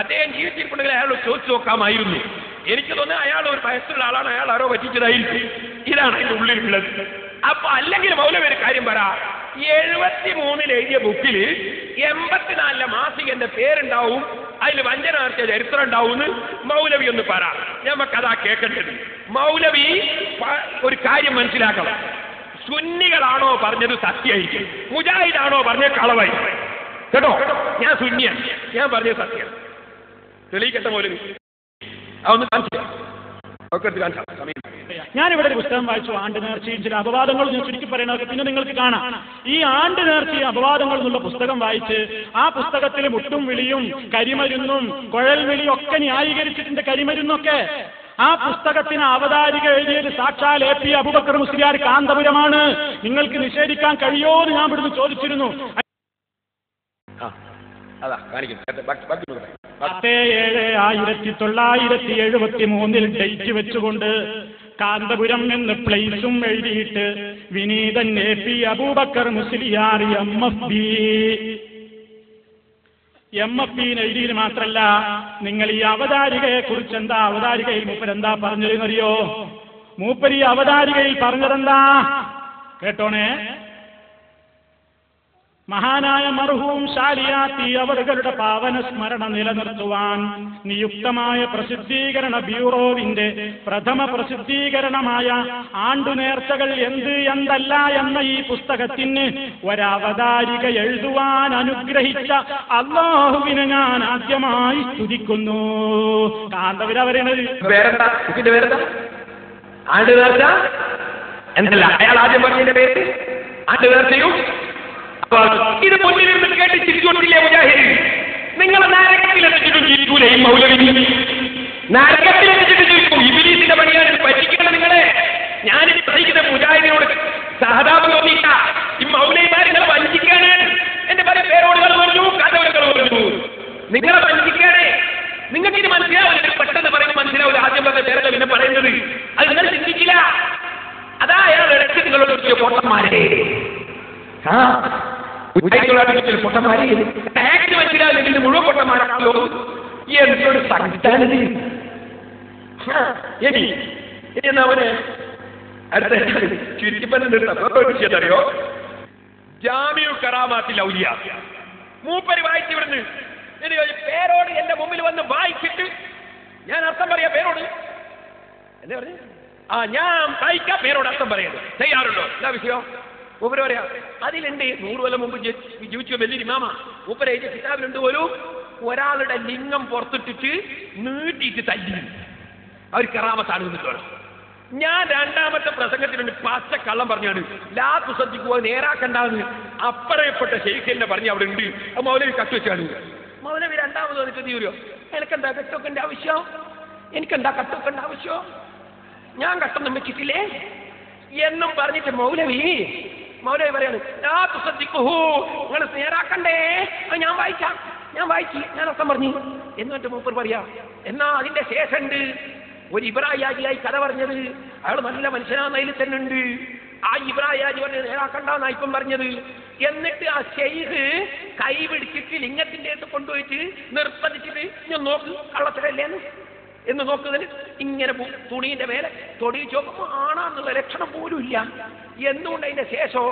അദ്ദേഹം ജീവിച്ചിരിപ്പുണ്ടെങ്കിൽ അയാളോട് ചോദിച്ചു നോക്കാമായിരുന്നു. എനിക്ക് തോന്നുന്നത് അയാൾ ഒരു വയസ്സുള്ള ആളാണ്, അയാൾ ആരോ പറ്റിച്ചതായിരിക്കും. ഇതാണ് അതിന്റെ ഉള്ളിലുള്ളത്. അപ്പൊ അല്ലെങ്കിൽ മൗലവി ഒരു കാര്യം പറ, 73 എഴുതിയ ബുക്കിൽ 84 മാസികന്റെ പേരുണ്ടാവും, അതിൽ വഞ്ചന നടത്തിയ ചരിത്രം ഉണ്ടാവും മൗലവി ഒന്ന് പറ. നമുക്കതാ കേൾക്കേണ്ടത്. മൗലവി ഒരു കാര്യം മനസ്സിലാക്കണം. സുന്നികളാണോ പറഞ്ഞത് സത്യമായിരിക്കും, മുജാഹിദാണോ പറഞ്ഞത് കളവായിരിക്കും. കേട്ടോ, ഞാൻ സുന്നിയാണ്, ഞാൻ പറഞ്ഞത് സത്യം. തെളിയിക്കട്ടെ മൗലവി. അതൊന്ന് കാണിച്ചു. ഞാനിവിടെ ഒരു പുസ്തകം വായിച്ചു, ആണ്ട് നേർച്ചയും ചില അപവാദങ്ങളും. ഞാൻ ചുരുക്കി പറയണതൊക്കെ പിന്നെ നിങ്ങൾക്ക് കാണാം. ഈ ആണ്ട് നേർച്ചയും അപവാദങ്ങൾ എന്നുള്ള പുസ്തകം വായിച്ച് ആ പുസ്തകത്തിൽ മുട്ടും വിളിയും കരിമരുന്നും കുഴൽ വിളിയും ഒക്കെ ന്യായീകരിച്ചിട്ടുണ്ട്. കരിമരുന്നൊക്കെ ആ പുസ്തകത്തിന് അവതാരിക എഴുതിയത് സാക്ഷാൽ AP അബൂബക്കർ മുസ്ലിയാർ കാന്തപുരമാണ്. നിങ്ങൾക്ക് നിഷേധിക്കാൻ കഴിയോ എന്ന് ഞാൻ ഇവിടുന്ന് ചോദിച്ചിരുന്നു. 10/7/1973 ഡേറ്റ് വെച്ചുകൊണ്ട് കാന്തപുരം എന്ന് പ്ലേസും എഴുതിയിട്ട് വിനീതൻ AP അബൂബക്കർ മുസ്ലിയാർ MFP എഴുതിയത് മാത്രല്ല, നിങ്ങൾ ഈ അവതാരികയെ കുറിച്ച് അവതാരികയിൽ മൂപ്പരെന്താ പറഞ്ഞതെന്നറിയോ? മൂപ്പര് ഈ അവതാരികയിൽ പറഞ്ഞതെന്താ കേട്ടോണേ. മഹാനായ മർഹൂം ഷാലിയാത്തി അവറുകളുടെ പാവന സ്മരണ നിലനിർത്തുവാൻ നിയുക്തമായ പ്രസിദ്ധീകരണ ബ്യൂറോവിന്റെ പ്രഥമ പ്രസിദ്ധീകരണമായ ആണ്ടുനേർച്ചകൾ എന്തല്ല എന്ന ഈ പുസ്തകത്തിന് ഒരവതാരിക എഴുതുവാൻ അനുഗ്രഹിച്ച അല്ലാഹുവിനെ ഞാൻ ആദ്യമായി സ്തുതിക്കുന്നു. കാന്തപുര പറയുന്നത് ആണ്ടുനേർച്ച എന്നല്ല, അയാൾ ആദ്യം പറഞ്ഞതിന്റെ പേര് ആണ്ടുനേർച്ചയും. ഇത് മുന്നിലിരുന്ന് കേട്ട് ചിരിച്ചുകൊണ്ടില്ലേ മുജാഹിദ്? നിങ്ങൾ നരകത്തിലെത്തിച്ചിട്ടും ചിരിക്കൂലേ ഈ മൗലവി? നരകത്തിലെത്തിച്ചിട്ട് ചിരിക്കും. ഇബ്ലീസിന്റെ പണിയാണ് പറ്റിക്കണം നിങ്ങളെ. ഞാനിത് പറയുന്ന മുജാഹിദിനോട് സഹതാപം തോന്നിയിട്ട ഈ മൗലവിമാർ നിങ്ങളെ വഞ്ചിക്കാണ്. എന്റെ പല പേരോടുകൾ പറഞ്ഞു, കഥകൾ പറഞ്ഞു. നിങ്ങളെ വഞ്ചിക്കാണ്. നിങ്ങൾക്ക് ഇത് മനസ്സിലാവില്ല. പെട്ടെന്ന് പറയുമ്പോൾ മനസ്സിലാവില്ല. ആദ്യം പറഞ്ഞ പേരല്ല പിന്നെ പറയുന്നത്. അത് നിങ്ങൾ ചിന്തിക്കില്ല. അതാ അയാൾ ഇടയ്ക്ക് നിങ്ങളോട് പൊട്ടന്മാരെ പൊട്ടന്മാരെ ടാക്സ് മനസ്സിലാവില്ലെങ്കിൽ മുഴുവൻ പൊട്ടന്മാരാണല്ലോ. എന്നോട് സംസ്ഥാനത്ത് അവന് അടുത്ത ചുരുക്കിപ്പറിയോ ജാമിഉ കറാമാത്തിൽ ഔലിയ മൂപ്പര് വായിച്ചു വിടുന്നു. പേരോട് എന്റെ മുമ്പിൽ വന്ന് വായിച്ചിട്ട് ഞാൻ അർത്ഥം പറയാ. പേരോട് എന്താ പറഞ്ഞു? ഞാൻ വായിക്കാം, പേരോട് അർത്ഥം പറയുന്നത് തയ്യാറുണ്ടോ? എന്താ വിഷയം? മൂപ്പര് പറയാ അതിലുണ്ട് 100 കൊല്ലം മുമ്പ് ജീവിച്ച വലിയൊരു ഇമാമ. മൂപ്പര് എഴുതിയ കിതാബിലുണ്ട് ഒരാളുടെ ലിംഗം പുറത്തിട്ടിട്ട് നീട്ടിയിട്ട് തല്ലി. അവർ കറാമത്താണ് നിന്നിട്ട്. ഞാൻ രണ്ടാമത്തെ പ്രസംഗത്തിലുണ്ട് പച്ച കള്ളം പറഞ്ഞാണ് ലാ തുസദ്ദിഖുവ നേരാക്കണ്ടെന്ന് അപ്പറയപ്പെട്ട ശൈഖിനെ പറഞ്ഞ് അവിടെ ഉണ്ട്. അത് മൗലവി കട്ടുവെച്ചാണ്. മൗലവി രണ്ടാമത് വന്നിട്ട് തീരുമോ? എനിക്കെന്താ കട്ടൊക്കേണ്ട ആവശ്യം? എനിക്കെന്താ കട്ടൊക്കേണ്ട ആവശ്യം? ഞാൻ കട്ടൊന്നും വെച്ചിട്ടില്ലേ എന്നും പറഞ്ഞിട്ട് മൗലവി പറയാണ് ലാ തുസദ്ദിഖുഹു, നിങ്ങൾ നേരാക്കണ്ടേ. ഞാൻ വായിച്ചു ഞാൻ അർത്ഥം പറഞ്ഞു എന്നിട്ട് മൂപ്പർ പറയാ എന്നാ അതിന്റെ ശേഷമുണ്ട് ഒരു ഇബ്രാഹിയാജിയായി കഥ പറഞ്ഞത്. അയാൾ നല്ല മനുഷ്യനാന്നതിൽ തന്നെ ഉണ്ട്. ആ ഇബ്രാഹിം ഹാജി പറഞ്ഞത് നേരാക്കണ്ടെന്നാ ഇപ്പം പറഞ്ഞത്. എന്നിട്ട് ആ ഷെയ്ഖ് കൈ പിടിച്ചിട്ട് ലിംഗത്തിന്റെ അടുത്ത് കൊണ്ടുപോയിട്ട് നിർബന്ധിച്ചിട്ട് ഞാൻ നോക്ക് കള്ളത്തരല്ലേന്ന് എന്ന് നോക്കുന്നതിന് ഇങ്ങനെ തുണീന്റെ മേലെ തൊടിയിച്ച് നോക്കുമ്പോൾ ആണാന്നുള്ള ലക്ഷണം പോലും ഇല്ല. എന്തുകൊണ്ട് അതിന്റെ ശേഷമോ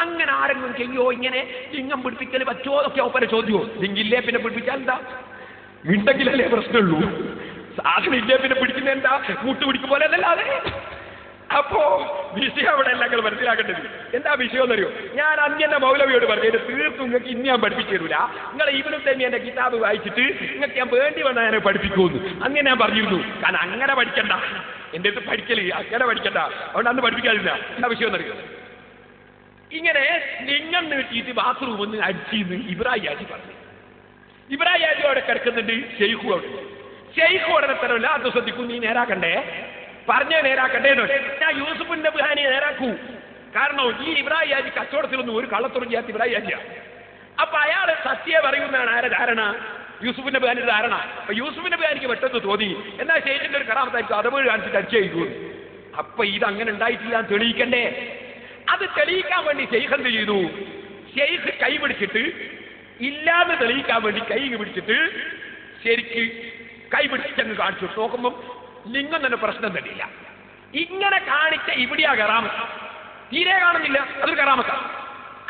അങ്ങനെ ആരെങ്കിലും ചെയ്യോ ഇങ്ങനെ ലിംഗം പിടിപ്പിക്കൽ പറ്റുമോ എന്നൊക്കെ ഒപ്പര ചോദ്യമോ? ലിംഗില്ലേ പിന്നെ പിടിപ്പിച്ചാൽ എന്താ? ഉണ്ടെങ്കിലല്ലേ പ്രശ്നമുള്ളൂ. സാധനം ഇല്ലേ പിന്നെ പിടിക്കുന്ന എന്താ? മുട്ട് പിടിക്കും പോലെ അല്ലാതെ. അപ്പോ വിഷയം അവിടെ എല്ലാം മനസ്സിലാക്കേണ്ടത് എന്താ വിഷയം എന്നറിയോ? ഞാൻ അന്യന്റെ മൗലവിയോട് പറഞ്ഞത് തീർത്തും നിങ്ങൾക്ക് ഇനി ഞാൻ പഠിപ്പിച്ചു തരൂല. നിങ്ങൾ ഇവനും തന്നെ എന്റെ കിതാബ് വായിച്ചിട്ട് നിങ്ങൾക്ക് ഞാൻ വേണ്ടി വന്നാൽ ഞാൻ പഠിപ്പിക്കുമെന്ന് അങ്ങനെ ഞാൻ പറഞ്ഞിരുന്നു. കാരണം അങ്ങനെ പഠിക്കണ്ട, എന്റെ അടുത്ത് പഠിക്കല് അങ്ങനെ പഠിക്കണ്ട, അതുകൊണ്ട് അന്ന് പഠിപ്പിക്കാതില്ല. എന്താ വിഷയം എന്നറിയോ? ഇങ്ങനെ ലിംഗം നീട്ടിയിട്ട് ബാത്റൂമിൽ നിന്ന് അടിച്ചിന്ന് ഇബ്രാഹിം ഹാജി പറഞ്ഞു. ഇബ്രാഹിം ഹാജി അവിടെ കിടക്കുന്നുണ്ട്, ഷെയ്ഖു അവിടെ. ഷെയ്ഖു ഉടനെ തരമില്ല, അത് ശ്രദ്ധിക്കും, നീ നേരാക്കണ്ടേ, പറഞ്ഞ നേരാക്കണ്ടേന്നോ. ഞാൻ യൂസുഫിന്റെ ബുഹാനി നേരാക്കൂ. കാരണം ഈ ഇബ്രാഹിം ഹാജി കച്ചവടത്തിലൊന്നും ഒരു കള്ളത്തുറം ചെയ്യാത്ത ഇബ്രാഹിം ഹാജിയാ. അപ്പൊ അയാൾ സത്യം പറയുന്നതാണ് ആരെ ധാരണ? യൂസുഫിന്റെ ബുഹാനിയുടെ ധാരണ. അപ്പൊ യൂസുഫിന്റെ ബുഹാനിക്ക് പെട്ടെന്ന് തോന്നി എന്നാ ഷെയ്ഖിന്റെ ഒരു കറാമത്തായിരിക്കും അതേപോലെ കാണിച്ചിട്ട് അടിച്ചു. അപ്പൊ ഇതങ്ങനെ ഉണ്ടായിട്ടില്ല തെളിയിക്കണ്ടേ? അത് തെളിയിക്കാൻ വേണ്ടി ഷെയ്ഖ് എന്ത് ചെയ്തു? ഷെയ്ഖ് കൈ പിടിച്ചിട്ട് ഇല്ലാന്ന് തെളിയിക്കാൻ വേണ്ടി കൈ പിടിച്ചിട്ട് ശരിക്ക് കൈ പിടിച്ചങ്ങ് കാണിച്ചു. നോക്കുമ്പം ലിംഗം തന്നെ പ്രശ്നം തന്നെയില്ല. ഇങ്ങനെ കാണിച്ച ഇവിടെയാ കറാമത്ത്, തീരെ കാണുന്നില്ല, അതൊരു കറാമത്ത.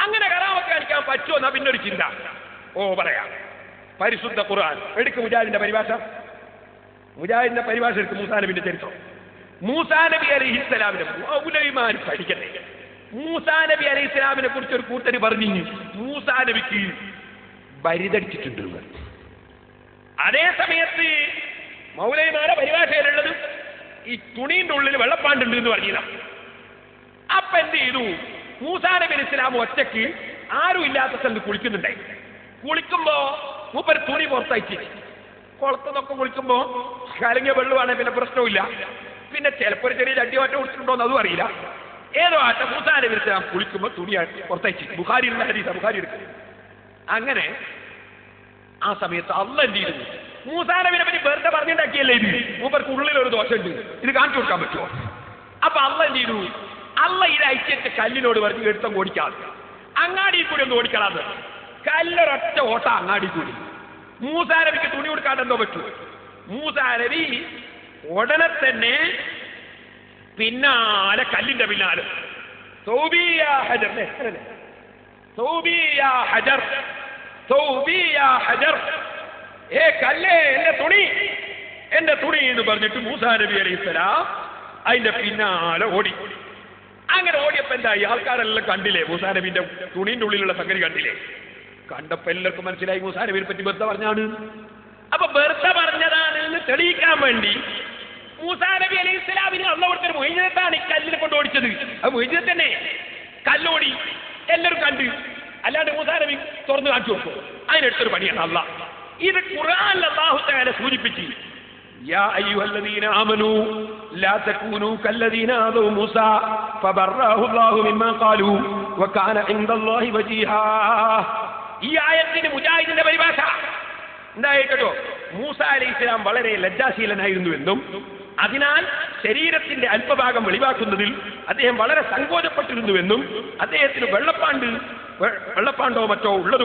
അങ്ങനെ കറാമത്ത് കാണിക്കാൻ പറ്റുമോ എന്നാ പിന്നെ ഒരു ചിന്ത. പറയാം. പരിശുദ്ധ ഖുർആൻ എടുക്ക്, മുജാഹിദിന്റെ പരിഭാഷ. മുജാഹിദിന്റെ പരിഭാഷ എടുക്കും. മൂസാ നബിന്റെ ചരിത്രം. മൂസാ നബി അലൈഹിസ്സലാമിനെ മൗലവിമാർ പഠിക്കട്ടെ. മൂസാ നബി അലൈഹിസ്സലാമിനെ കുറിച്ച് ഒരു കൂട്ടര് പറഞ്ഞു മൂസാ നബിക്ക് ബരിതടിച്ചിട്ടുണ്ട്. അതേ സമയത്ത് മൗലവിമാരെ പരിഭാഷയിലുള്ളത് ഈ തുണീന്റെ ഉള്ളിൽ വെള്ളപ്പാണ്ടുണ്ട് എന്ന് പറഞ്ഞില്ല. അപ്പൊ എന്ത് ചെയ്തു? മൂസാ നബി അലൈഹി സ്വലാം ഒറ്റയ്ക്ക് ആരും ഇല്ലാത്ത സ്ഥലത്ത് കുളിക്കുന്നുണ്ടായി. കുളിക്കുമ്പോ മൂപ്പര് തുണി പുറത്തയച്ച് കുളത്തുനിന്നൊക്കെ കുളിക്കുമ്പോ കലങ്ങിയ വെള്ളമാണെങ്കിൽ പിന്നെ പ്രശ്നമില്ല. പിന്നെ ചിലപ്പോൾ ഒരു ചെറിയ ചട്ടി മാറ്റം കുടിച്ചിട്ടുണ്ടോന്ന് അതും അറിയില്ല. ഏതോ ആട്ടെ മൂസാ നബി അലൈഹി സ്വലാം കുളിക്കുമ്പോ തുണി പുറത്തയച്ച്. ബുഖാരി ബുഖാരി എടുക്കും. അങ്ങനെ ആ സമയത്ത് അള്ളാഹ് എന്ത് ചെയ്തു? മൂസാ നബിനെ പറ്റി വെറുതെ പറഞ്ഞുണ്ടാക്കിയല്ലേ ഇത്? മൂപ്പർക്ക് ഉള്ളിൽ ഒരു ദോഷമുണ്ട്, ഇത് കാണിച്ചു കൊടുക്കാൻ പറ്റുമോ? അപ്പൊ അള്ളാഹ് എന്ത് ചെയ്തു? അള്ളാഹ് ഇത് അയച്ചിട്ട് കല്ലിനോട് പറഞ്ഞ് എടുത്തം ഓടിക്കാതെ അങ്ങാടി കൂടി ഒന്ന് ഓടിക്കളാന്ന്. കല്ലൊരൊറ്റ ഓട്ട അങ്ങാടി കൂടി. മൂസാ നബിക്ക് തുണി കൊടുക്കാണ്ട് എന്തോ പറ്റൂ? മൂസാ നബി ഉടനെ തന്നെ പിന്നാലെ കല്ലിന്റെ പിന്നാലെ ഏ കല്ലേ എന്റെ തുണി എന്ന് പറഞ്ഞിട്ട് മൂസാ നബി അലൈഹിസ്സലാം അതിന്റെ പിന്നാലെ ഓടി. അങ്ങനെ ഓടിയപ്പോ എന്തായി? ആൾക്കാരെല്ലാം കണ്ടില്ലേ മൂസാ നബിന്റെ തുണീന്റെ ഉള്ളിലുള്ള സംഗതി കണ്ടില്ലേ? കണ്ടപ്പോ എല്ലാവർക്കും മനസ്സിലായി മൂസാ നബിയെ പറ്റി വെറുതെ പറഞ്ഞാണ്. അപ്പൊ വെറുതെ പറഞ്ഞതാണ് എന്ന് തെളിയിക്കാൻ വേണ്ടി മൂസാ നബി അലൈഹിസ്സലാമിന് അള്ളാഹ് കൊടുത്തൊരു മൊയ്ജിസത്താണ് ഈ കല്ലിനെ കൊണ്ട് ഓടിച്ചത്. അത് മൊയ്ജിസത്ത് തന്നെ. കല്ലോടി എല്ലാവരും കണ്ട്, അല്ലാണ്ട് മൂസാ നബി തുറന്നു കാണിച്ചു കൊടുക്കും. അതിനെടുത്തൊരു പണിയാണ് അള്ളാഹ്. ഇത് ഖുർആനിൽ അല്ലാഹു തആല സൂചിപ്പിച്ചു. യാ അയ്യുഹല്ലദീന ആമനൂ ലാ തകൂനൂ കല്ലദീന ആദൂ മൂസാ ഫബറഅഹു അല്ലാഹു മിമ്മാ ഖാലൂ വകാന ഇൻദല്ലാഹി വജീഹാ. ഈ ആയത്തിന് മുജാഹിദിന്റെ പരിഭാഷ എന്തായിട്ടോ? മൂസാ അലൈഹിസ്സലാം വളരെ ലജ്ജാശീലനായിരുന്നുവെന്നും അതിനാൽ ശരീരത്തിന്റെ അല്പഭാഗം വെളിവാക്കുന്നതിൽ അദ്ദേഹം വളരെ സങ്കോചപ്പെട്ടിരുന്നുവെന്നും അദ്ദേഹത്തിന് വെള്ളപ്പാണ്ടോ മറ്റോ ഉള്ളത്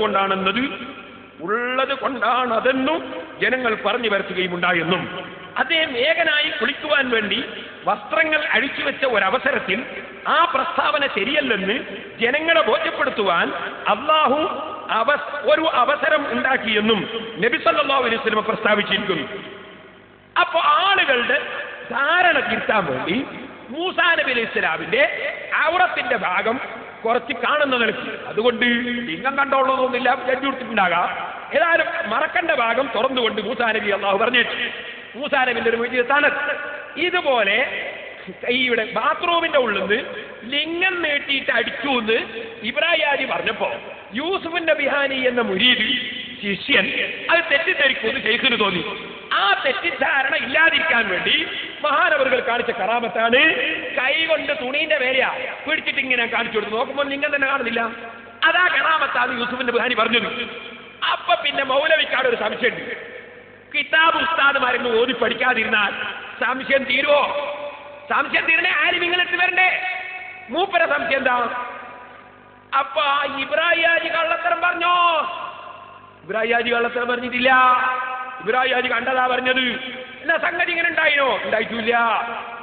കൊണ്ടാണതെന്നും ജനങ്ങൾ പറഞ്ഞു വരുത്തുകയും ഉണ്ടായെന്നും അദ്ദേഹം ഏകനായി കുളിക്കുവാൻ വേണ്ടി വസ്ത്രങ്ങൾ അഴിച്ചുവെച്ച ഒരവസരത്തിൽ ആ പ്രസ്താവന ശരിയല്ലെന്ന് ജനങ്ങളെ ബോധ്യപ്പെടുത്തുവാൻ അള്ളാഹു ഒരു അവസരം ഉണ്ടാക്കിയെന്നും നബി സല്ലല്ലാഹു അലൈഹി വസല്ലം പ്രസ്താവിച്ചിരിക്കുന്നു. അപ്പൊ ആളുകളുടെ ധാരണ തിരുത്താൻ വേണ്ടി മൂസാ നബി അലൈഹി സ്വലാമിന്റെ ഔറത്തിന്റെ ഭാഗം കുറച്ച് കാണുന്ന നിലയ്ക്ക്, അതുകൊണ്ട് ലിംഗം കണ്ടോളണമെന്നില്ല, ജഡ്ജി കൊടുത്തിട്ടുണ്ടാകാം, ഏതായാലും മറക്കണ്ട ഭാഗം തുറന്നുകൊണ്ട് മൂസാ നബി അള്ളാഹു പറഞ്ഞിട്ട് മൂസാ നബിന്റെ ഒരു മുഅ്ജിസത്താണ്. ഇതുപോലെ ഇവിടെ ബാത്റൂമിന്റെ ഉള്ളിൽ നിന്ന് ലിംഗം നീട്ടിയിട്ട് അടിച്ചു എന്ന് ഇബ്രാഹിം ഹാജി പറഞ്ഞപ്പോ യൂസുഫിന്റെ ബിഹാനി എന്ന മുരീദ് ശിഷ്യൻ അത് തെറ്റിദ്ധരിക്കുമെന്ന് ഷെയ്ഖിന് തോന്നി. ആ തെറ്റിദ്ധാരണ ഇല്ലാതിരിക്കാൻ വേണ്ടി മഹാനവറുകൾ കാണിച്ച കറാമത്താണ് കൈ കൊണ്ട് തുണീന്റെ വേലയാ പിടിച്ചിട്ട് ഇങ്ങനെ കാണിച്ചു കൊടുത്തു. നോക്കുമ്പോൾ ലിംഗം തന്നെ കാണുന്നില്ല. അതാ കറാമത്താണ് യൂസുഫിന്റെ ബിഹാനി പറഞ്ഞത്. അപ്പൊ പിന്നെ മൗലവിക്കാട് ഒരു സംശയമുണ്ട്. കിതാബ് ഉസ്താദുമാരെന്ന് ഓതി പഠിക്കാതിരുന്നാൽ സംശയം തീരുവോ? സംശയം തീരണേ ആരും ഇങ്ങനെ വരണ്ടേ? മൂപ്പര സംശയം എന്താ? അപ്പൊ ഇബ്രാഹിം ഹാജി കള്ളത്തരം പറഞ്ഞോ? ഇബ്രാഹിം ഹാജി കള്ളത്തരം പറഞ്ഞിട്ടില്ല. ഇബ്രാഹിം ഹാജി കണ്ടതാ പറഞ്ഞത്. എന്നാ സംഗതി ഇങ്ങനെ ഉണ്ടായിനോ? ഉണ്ടായിട്ടില്ല.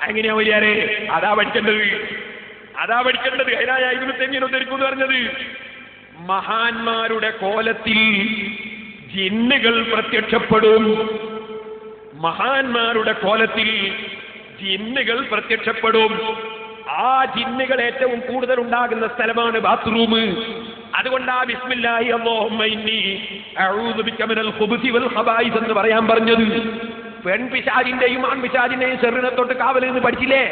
എങ്ങനെയാ വലിയാരെ? അതാ പഠിക്കേണ്ടത്. അതിനാ ഇബ്നു തൈമിയ്യ ഉദ്ധരിക്കുന്നു പറഞ്ഞത്. മഹാന്മാരുടെ കോലത്തിൽ ജിന്നുകൾ പ്രത്യക്ഷപ്പെടും. മഹാന്മാരുടെ കോലത്തിൽ ജിന്നുകൾ പ്രത്യക്ഷപ്പെടും. ആ ജിന്നുകൾ ഏറ്റവും കൂടുതൽ ഉണ്ടാകുന്ന സ്ഥലമാണ് ബാത്റൂം. അതുകൊണ്ടാ ബിസ്മില്ലാഹി അല്ലാഹുമ്മ ഇന്നി അഊദു ബിക മിനൽ ഖുബുസി വൽ ഖബായിസ് എന്ന് പറയാൻ പറഞ്ഞത്. പെൺപിശാചിന്റെയും ആൺപിശാചിന്റെയും ശരീരത്തെ തൊട്ട് കാവൽ എന്ന് പഠിച്ചില്ലേ?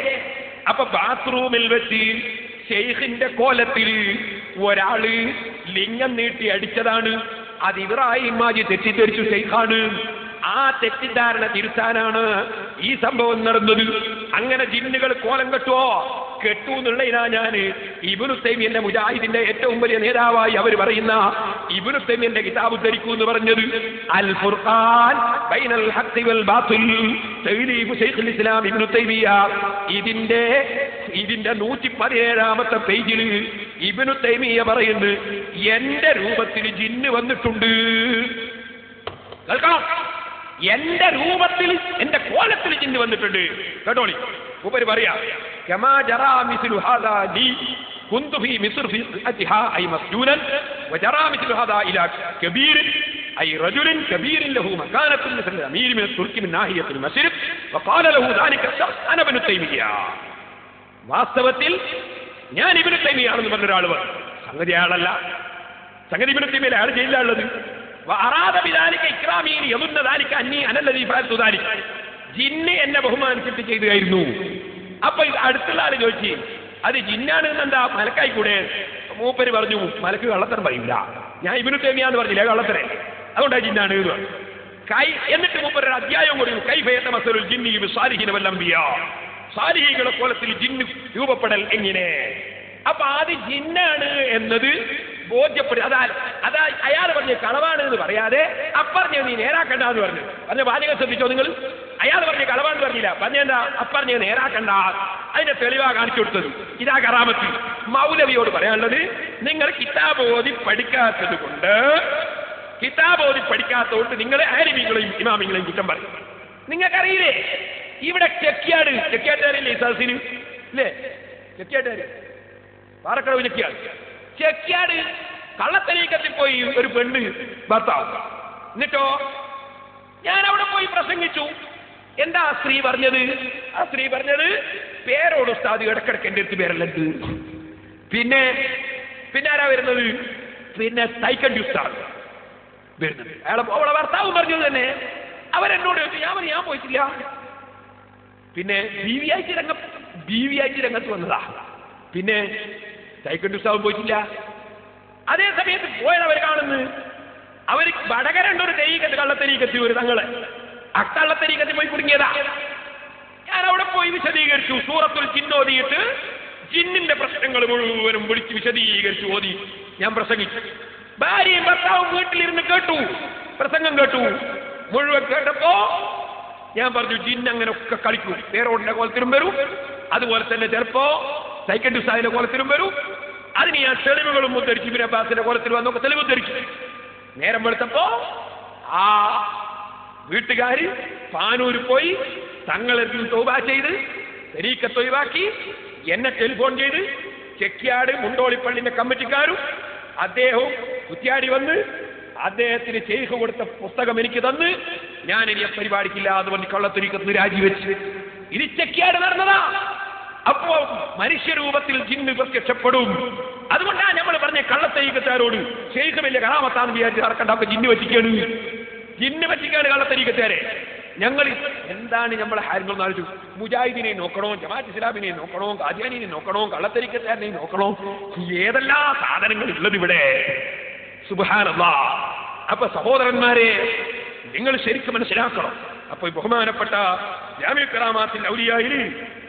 അപ്പൊ ബാത്റൂമിൽ വെച്ച് ശൈഖിന്റെ കോലത്തിൽ ഒരാള് ലിംഗം നീട്ടി അടിച്ചതാണ്. അത് ഇബ്രാഹിം ഹാജി തെറ്റിദ്ധരിച്ചു ശൈഖാണ്. ആ തെറ്റിദ്ധാരണ തിരുത്താനാണ് ഈ സംഭവം നടന്നത്. അങ്ങനെ ജിന്നുകൾ കോലം കെട്ടുവോ? കെട്ടു എന്നുള്ളതിനാ ഞാൻ ഇബ്നു തൈമിയ്യന്റെ മുജാഹിദിന്റെ ഏറ്റവും വലിയ നേതാവായി അവർ പറയുന്ന ഇബ്നു തൈമിയ്യന്റെ കിതാബ് ഉദ്ധരിക്കൂ എന്ന് പറഞ്ഞത്. അൽ ഫുർഖാൻ ബൈനൽ ഹഖ് വൽ ബാത്തിൽ തൗലീഫ് ശൈഖുൽ ഇസ്ലാം ഇബ്നു തൈമിയ്യ. ഇതിന്റെ 117ാമത്തെ പേജിൽ ഇബ്നു തൈമിയ്യ പറയുന്നു, എന്റെ രൂപത്തിൽ ജിന്ന് വന്നിട്ടുണ്ട്. കേൾക്കണം, എന്റെ രൂപത്തിൽ, എന്റെ കോലത്തിൽ ജിന്ന് വന്നിട്ടുണ്ട്. കേട്ടോളി, മൂപ്പര് പറയാ, കമാ ജറാ മിസ്ലു ഹാദാ ലി കുന്തു ഫീ മിസ്ർ ഫീ അത്തിഹാ ഐ മസ്ജൂനൻ വജറാ മിസ്ലു ഹാദാ ഇലാ കബീർ ഐ റജുലിൻ കബീറിൻ ലഹു മകാനത്തുൻ മിസ്ല അമീർ മിൻ തുർക്കി മിൻ നാഹിയത്തുൽ മശ്രിഖ് വഖാല ലഹു ദാലിക ശഖ്സ് അന ഇബ്നു തൈമിയ്യ. വാസ്തവത്തിൽ ഞാൻ ഇബ്നു തൈമിയ്യ ആണെന്ന് പറഞ്ഞ ഒരാൾ വന്നു. സംഗതി അയാളല്ല. സംഗതി ഇബ്നു തൈമിയ്യ അയാൾ ജയിലിലുള്ളത്. ജിന്ന് എന്നെ ബഹുമാനിച്ചിട്ട് ചെയ്തായിരുന്നു. അപ്പൊ അടുത്തുള്ള ആള് ചോദിച്ചു, അത് ജിന്നാണ് എന്താ മലക്കായിക്കൂടെ? മൂപ്പര് പറഞ്ഞു, മലക്ക് കള്ളത്തരം പറയൂല. ഞാൻ ഇബ്നു തൈമിയ്യ എന്ന് പറഞ്ഞില്ല, കള്ളത്തരേ, അതുകൊണ്ടാ ജിന്നാണ് എന്ന് പറഞ്ഞു. എന്നിട്ട് മൂപ്പര് ഒരു അധ്യായം കൊടുത്തു, കൈഫയത മസലുൽ ജിന്നി ബിസ്സാലിഹീന വൽ അംബിയാ. സാലിഹീകളുടെ കോലത്തിൽ ജിന്ന് രൂപപ്പെടൽ എങ്ങനെ? അപ്പൊ അത് ജിന്നാണ് എന്നത് ബോധ്യപ്പെടും. അതാ അയാൾ പറഞ്ഞ കളവാണ് എന്ന് പറയാതെ അപ്പറഞ്ഞ നീ നേരാക്കണ്ട എന്ന് പറഞ്ഞ വാചകം ശ്രദ്ധിച്ചോ നിങ്ങൾ? അയാൾ പറഞ്ഞ കളവാന്ന് പറഞ്ഞില്ല, പറഞ്ഞെന്താ? അപ്പറഞ്ഞ നേരാക്കണ്ട. അതിന്റെ തെളിവാ കാണിച്ചു കൊടുത്തത്. ഇതാ കറാമത്ത്. മൗലവിയോട് പറയാനുള്ളത്, നിങ്ങൾ കിതാബ് ഓതി പഠിക്കാത്തത് കൊണ്ട് നിങ്ങൾ ആലിമീങ്ങളെയും ഇമാമിങ്ങളെയും കുറ്റം പറയും. നിങ്ങൾക്കറിയില്ലേ, ഇവിടെ ചെക്കിയാട്ടുകാരില്ലേ ഈ സദസ്സിന്? ഇല്ലേ ചെക്കിയാട്ടുകാർ? പാറക്കടവ് ചെക്കിയാട് കള്ളത്തരീക്കത്തിൽ പോയി ഒരു പെണ്ണ് ഭർത്താവ്. എന്നിട്ടോ ഞാൻ അവിടെ പോയി പ്രസംഗിച്ചു. എന്താ ആ സ്ത്രീ പറഞ്ഞത്? പേരോട് ഉസ്താദ് ഇടക്കിടക്ക് എൻ്റെ അടുത്ത് പേരല്ലുണ്ട്. പിന്നെ ആരാ വരുന്നത്? പിന്നെ തൈക്കണ്ടി ഉസ്താദ് വരുന്നത്. അവളെ ഭർത്താവ് പറഞ്ഞത് തന്നെ. അവരെന്നോട് ചോദിച്ചു, ഞാൻ പോയിട്ടില്ല. പിന്നെ ബീവിയായിട്ട് രംഗത്ത് വന്നതാ. പിന്നെ തൈക്കണ്ടി ഉസ്താവും പോയിട്ടില്ല. അതേ സമയത്ത് പോയവർ കാണുന്നു, അവർ വടകരണ്ടൊരു തെരീക്കത്ത്, കള്ളത്തെരീക്കത്ത് ഒരു തങ്ങളെ അക്കള്ളത്തെരീക്കത്തിൽ പോയി കുടുങ്ങിയതാ. ഞാൻ അവിടെ പോയി വിശദീകരിച്ചു. സൂറത്തുൽ ജിന്ന് ഓതിയിട്ട് ജിന്നിന്റെ പ്രശ്നങ്ങൾ മുഴുവനും വിളിച്ച് വിശദീകരിച്ചു ഓതി ഞാൻ പ്രസംഗിച്ചു. ഭാര്യയും ഭർത്താവും വീട്ടിലിരുന്ന് കേട്ടു, പ്രസംഗം കേട്ടു. മുഴുവൻ കേട്ടപ്പോ ഞാൻ പറഞ്ഞു, ജിന്ന് അങ്ങനെ ഒക്കെ കളിക്കും. പേരോടിന്റെ കോലത്തിലും വരും, അതുപോലെ തന്നെ ചിലപ്പോ സൈക്കൻഡ് ഉസ്താദിന്റെ കോലത്തിലും വരും. അതിന് ഞാൻ തെളിവുകളും ഉദ്ധരിച്ചു. ഇബ്നു അബ്ബാസിന്റെ കോലത്തിൽ വന്നൊക്കെ തെളിവ് ഉദ്ധരിച്ചു. നേരം വെളുത്തപ്പോ ആ വീട്ടുകാര് പാനൂര് പോയി തങ്ങളെത്തി തൗബ ചെയ്ത് തരീക്കത്ത് ഒഴിവാക്കി എന്നെ ടെലിഫോൺ ചെയ്ത് ചെക്കിയാട് മുണ്ടോളിപ്പള്ളിന്റെ കമ്മിറ്റിക്കാരും അദ്ദേഹവും കുറ്റ്യാടി വന്ന് അദ്ദേഹത്തിന് ശൈഖ് കൊടുത്ത പുസ്തകം എനിക്ക് തന്ന് ഞാൻ ഇനി പരിപാടിക്കില്ല എന്ന് പറഞ്ഞ് കള്ളത്തരീക്കത്ത് രാജിവെച്ച്. ഇത് ചെക്കിയാട് നടന്നതാ. അപ്പോ മനുഷ്യരൂപത്തിൽ ജിന്ന് പ്രത്യക്ഷപ്പെടും. അതുകൊണ്ടാണ് നമ്മൾ പറഞ്ഞ കള്ളത്തരീക്കത്താരോട് ശൈഖ് വലിയ കറാമത്താന്ന് വിചാരിച്ച് നടക്കണ്ട, അപ്പൊ ജിന്ന് പറ്റിക്കാണ് കള്ളത്തരീക്കത്താരെ. ഞങ്ങൾ എന്താണ് നമ്മളെ കാര്യങ്ങൾ ആലോചിച്ചു? മുജാഹിദിനെ നോക്കണോ, ജമാഅത്ത് ഇസ്ലാമിനെ നോക്കണോ, ഖാദിയാനിനെ നോക്കണോ, കള്ളത്തരീക്കത്താരനെ നോക്കണോ? ഏതെല്ലാം സാധനങ്ങൾ ഉള്ളത് ഇവിടെ. സുബ്ഹാനല്ലാഹ്. അപ്പൊ സഹോദരന്മാരെ, നിങ്ങൾ ശരിക്കും മനസ്സിലാക്കണം. അപ്പൊ ബഹുമാനപ്പെട്ട ജാമിഉൽ കറാമാത്തിന്റെ ഔലിയായിൽ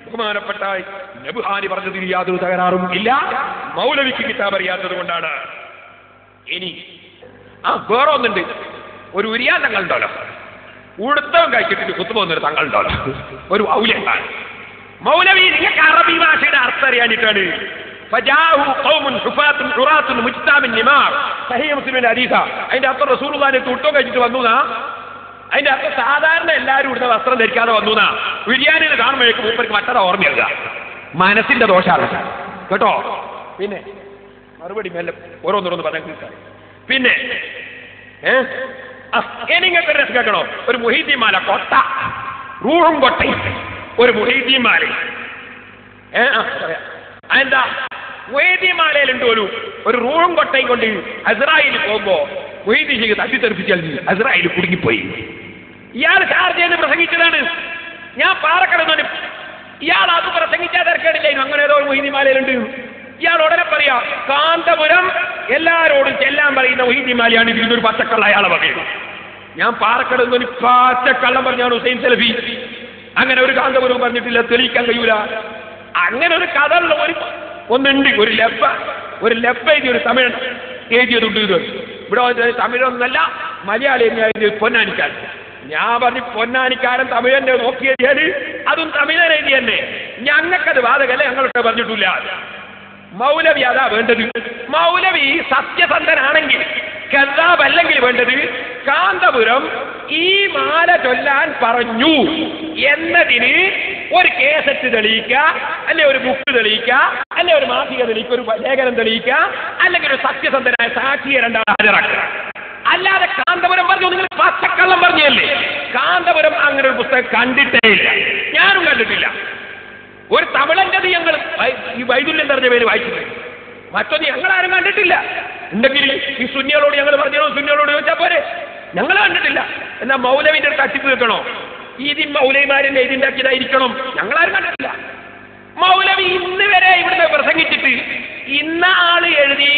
ബഹുമാനപ്പെട്ട നബ്ഹാനി പറഞ്ഞതിൽ യാതൊരു തകരാറും ഇല്ല. മൗലവിക്ക് കിതാബ് അറിയാത്തത് കൊണ്ടാണ്. ഇനി വേറെ ഒന്നുണ്ട്. ഒരു ഉരിയാൻ തങ്ങളുണ്ടല്ലോ, ഉടുത്തവൻ കഴിച്ചിട്ട് കുത്തുപോകുന്നൊരു തങ്ങളുണ്ടല്ലോ, ഒരു ഔലിയാണ്. മൗലവി നിങ്ങൾക്ക് അറബി ഭാഷയുടെ അർത്ഥം അറിയാനിട്ടാണ്. മുസ്ലിമിന്റെ ഹദീസ. അതിന്റെ അർത്ഥം റസൂലുള്ളാഹിനെ തൊട്ടോ കഴിച്ചിട്ട് വന്നുന്നാ. അതിന്റെ അർത്ഥം സാധാരണ എല്ലാവരും ഇടുന്ന വസ്ത്രം ധരിക്കാതെ വന്നുന്നാ. ബിരിയാണിയിൽ കാണുമ്പോഴേക്കും മൂപ്പർക്ക് മറ്റൊരു ഓർമ്മയാകുക. മനസ്സിന്റെ ദോഷമാണ് കേട്ടോ. പിന്നെ മറുപടി മെല്ലെ ഓരോന്നോരോന്ന് പറയാൻ കേൾക്കാം. പിന്നെ നിങ്ങൾക്ക് രസം കേൾക്കണോ? ഒരു മുഹീദ്ദീൻമാല കൊട്ട, റൂഹും കൊട്ടയും ഒരു മുഹീദ്ദീൻമാല. അതെന്താ? മുഹീദ്ദീൻമാലയിലുണ്ട് ഒരു റൂഹും കൊട്ടയും കൊണ്ട് അസ്രായിൽ പോകുമ്പോ മുഹീദ്ദീൻ തട്ടിത്തെറിപ്പിച്ചാൽ അസ്രായിൽ കുടുങ്ങിപ്പോയി. ഇയാൾ ചാർജ് ചെയ്ത് പ്രസംഗിച്ചതാണ്. ഞാൻ പാറക്കടന്നു. ഇയാൾ അത് പ്രസംഗിച്ചാൽ തിരക്കേടില്ലായിരുന്നു. അങ്ങനെ ഏതോ ഒരു മുഹീദ്ദീൻമാലയിലുണ്ട്. ഇയാൾ ഉടനെ പറയാ കാന്തപുരം എല്ലാരോടും ചെല്ലാൻ പറയുന്ന മുഹീദ്ദീൻമാലയാണ്. ഇതിനൊരു പച്ചക്കള്ള അയാളെ വകയും. ഞാൻ പാറക്കടന്നു പച്ചക്കള്ളം പറഞ്ഞാണ് ഹുസൈൻ സലഫി. അങ്ങനെ ഒരു കാന്തപുരവും പറഞ്ഞിട്ടില്ല, തെളിയിക്കാൻ കഴിയൂല. അങ്ങനെ ഒരു കഥ ഉള്ള ഒന്നുണ്ട്. ഒരു ലെബ് എഴുതി ഒരു തമിഴ് എഴുതിയതുണ്ട്. ഇവിടെ തമിഴൊന്നല്ല, മലയാളി എഴുതിയത് പൊന്നാനിക്കാരൻ. ഞാൻ പറഞ്ഞു പൊന്നാനിക്കാരൻ തമിഴന്റെ നോക്കിയത് അതും തമിഴൻ എഴുതി തന്നെ. ഞങ്ങൾക്കത് ബാധകല്ല, ഞങ്ങൾക്ക് പറഞ്ഞിട്ടില്ല. മൗലവി അതാ വേണ്ടത്. മൗലവി സത്യസന്ധനാണെങ്കിൽ, കദ്ദാബല്ലെങ്കിൽ വേണ്ടത് കാന്തപുരം ഈ മാല ചൊല്ലാൻ പറഞ്ഞു എന്നതിന് ഒരു കേസറ്റ് തെളിയിക്കുക, അല്ലെ ഒരു ബുക്ക് തെളിയിക്കുക, അല്ലെ ഒരു മാസിക തെളിയിക്കുക, ഒരു ലേഖനം തെളിയിക്കുക, അല്ലെങ്കിൽ ഒരു സത്യസന്ധനായ സാക്ഷിയെ രണ്ടാൾ ഹാജരാക്കുക. അല്ലാതെ കാന്തപുരം പറഞ്ഞു നിങ്ങൾ പച്ചക്കള്ളം പറഞ്ഞല്ലേ. കാന്തപുരം അങ്ങനെ ഒരു പുസ്തകം കണ്ടിട്ടേ ഇല്ല, ഞാനും കണ്ടിട്ടില്ല. ഒരു തമിഴൻ്റെത് ഞങ്ങൾ ഈ വൈദുല്യം തെറിഞ്ഞ പേര് വായിച്ചിട്ടുണ്ട്. മറ്റൊന്ന് ഞങ്ങളാരും കണ്ടിട്ടില്ല. ഉണ്ടെങ്കിൽ ഈ സുന്നികളോട് ഞങ്ങൾ പറഞ്ഞോ, സുന്നികളോട് ചോദിച്ചാൽ പോരെ. ഞങ്ങൾ കണ്ടിട്ടില്ല. എന്നാൽ മൗലവിന്റെ തട്ടിപ്പ് വെക്കണോ? ഇതിൻ മൗലവിമാരെന്നെ ഇതിണ്ടാക്കിയതായിരിക്കണം. ഞങ്ങളാരും കണ്ടിട്ടില്ല. മൗലവി ഇന്ന് വരെ ഇവിടുന്ന് പ്രസംഗിച്ചിട്ട് ഇന്ന ആള് എഴുതി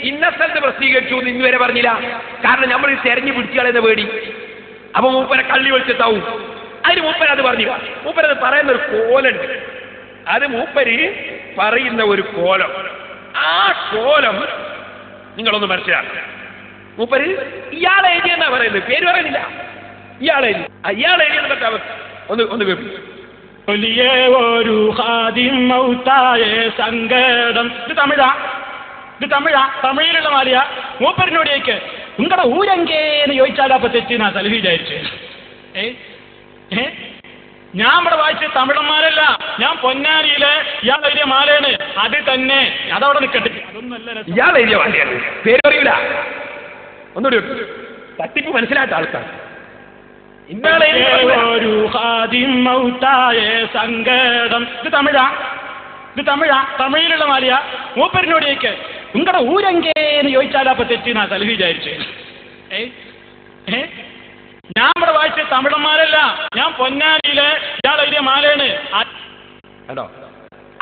ഇന്ന സ്ഥലത്ത് പ്രസിദ്ധീകരിച്ചു എന്ന് ഇന്ന് വരെ പറഞ്ഞില്ല. കാരണം നമ്മൾ തെരഞ്ഞു പിടിച്ചുകളെന്ന് പേടി. അപ്പൊ മൂപ്പരെ കള്ളി വിളിച്ചിട്ടാവും. അതിന് മൂപ്പര് അത് പറഞ്ഞില്ല. മൂപ്പരത് പറയുന്ന ഒരു കോലുണ്ട്. അത് മൂപ്പര് പറയുന്ന ഒരു കോലം. ആ കോലം നിങ്ങളൊന്ന് മനസ്സിലാക്കുക. മൂപ്പര് ഇയാളെ എഴുതിയെന്നാ പറയുന്നത്, പേര് പറയുന്നില്ല. ഇയാളെ എഴുതിയെന്ന് പറ്റാ ഒന്ന് കേൾക്കും. ഒരു സങ്കടം. ഇത് തമിഴിലുള്ള മാലിയ. മൂപ്പരിനോടേക്ക് നിങ്ങളുടെ ഊരങ്കേന്ന് ചോദിച്ചാൽ അപ്പൊ തെറ്റിനാ സലഫി വിചാരിച്ചു. ഞാൻ ഇവിടെ വായിച്ച തമിഴന്മാരല്ല, ഞാൻ പൊന്നാനിയിലെ ഇയാൾ എഴുതിയ മാലയാണ്. അത് തന്നെ, അതവിടെ നിൽക്കട്ടെ. അതൊന്നല്ല ഇയാൾ എഴുതിയ മാലയാണ്, പേര് അറിയില്ല. ഒന്നുകൂടി തട്ടിപ്പ് മനസ്സിലാത്ത ആൾക്കാർ. സങ്കടം. ഇത് തമിഴിലുള്ള മാലിയ. മൂപ്പരിനോടേക്ക് നിങ്ങളുടെ ഊരങ്കേന്ന് ചോദിച്ചാൽ അപ്പൊ തെറ്റിനാ സലഫി വിചാരിച്ചു. ഞാൻ ഇവിടെ വായിച്ച തമിഴന്മാരല്ല, ഞാൻ പൊന്നാനിയിലെ ഇയാൾ എഴുതിയ മാലയാണ്. കേട്ടോ,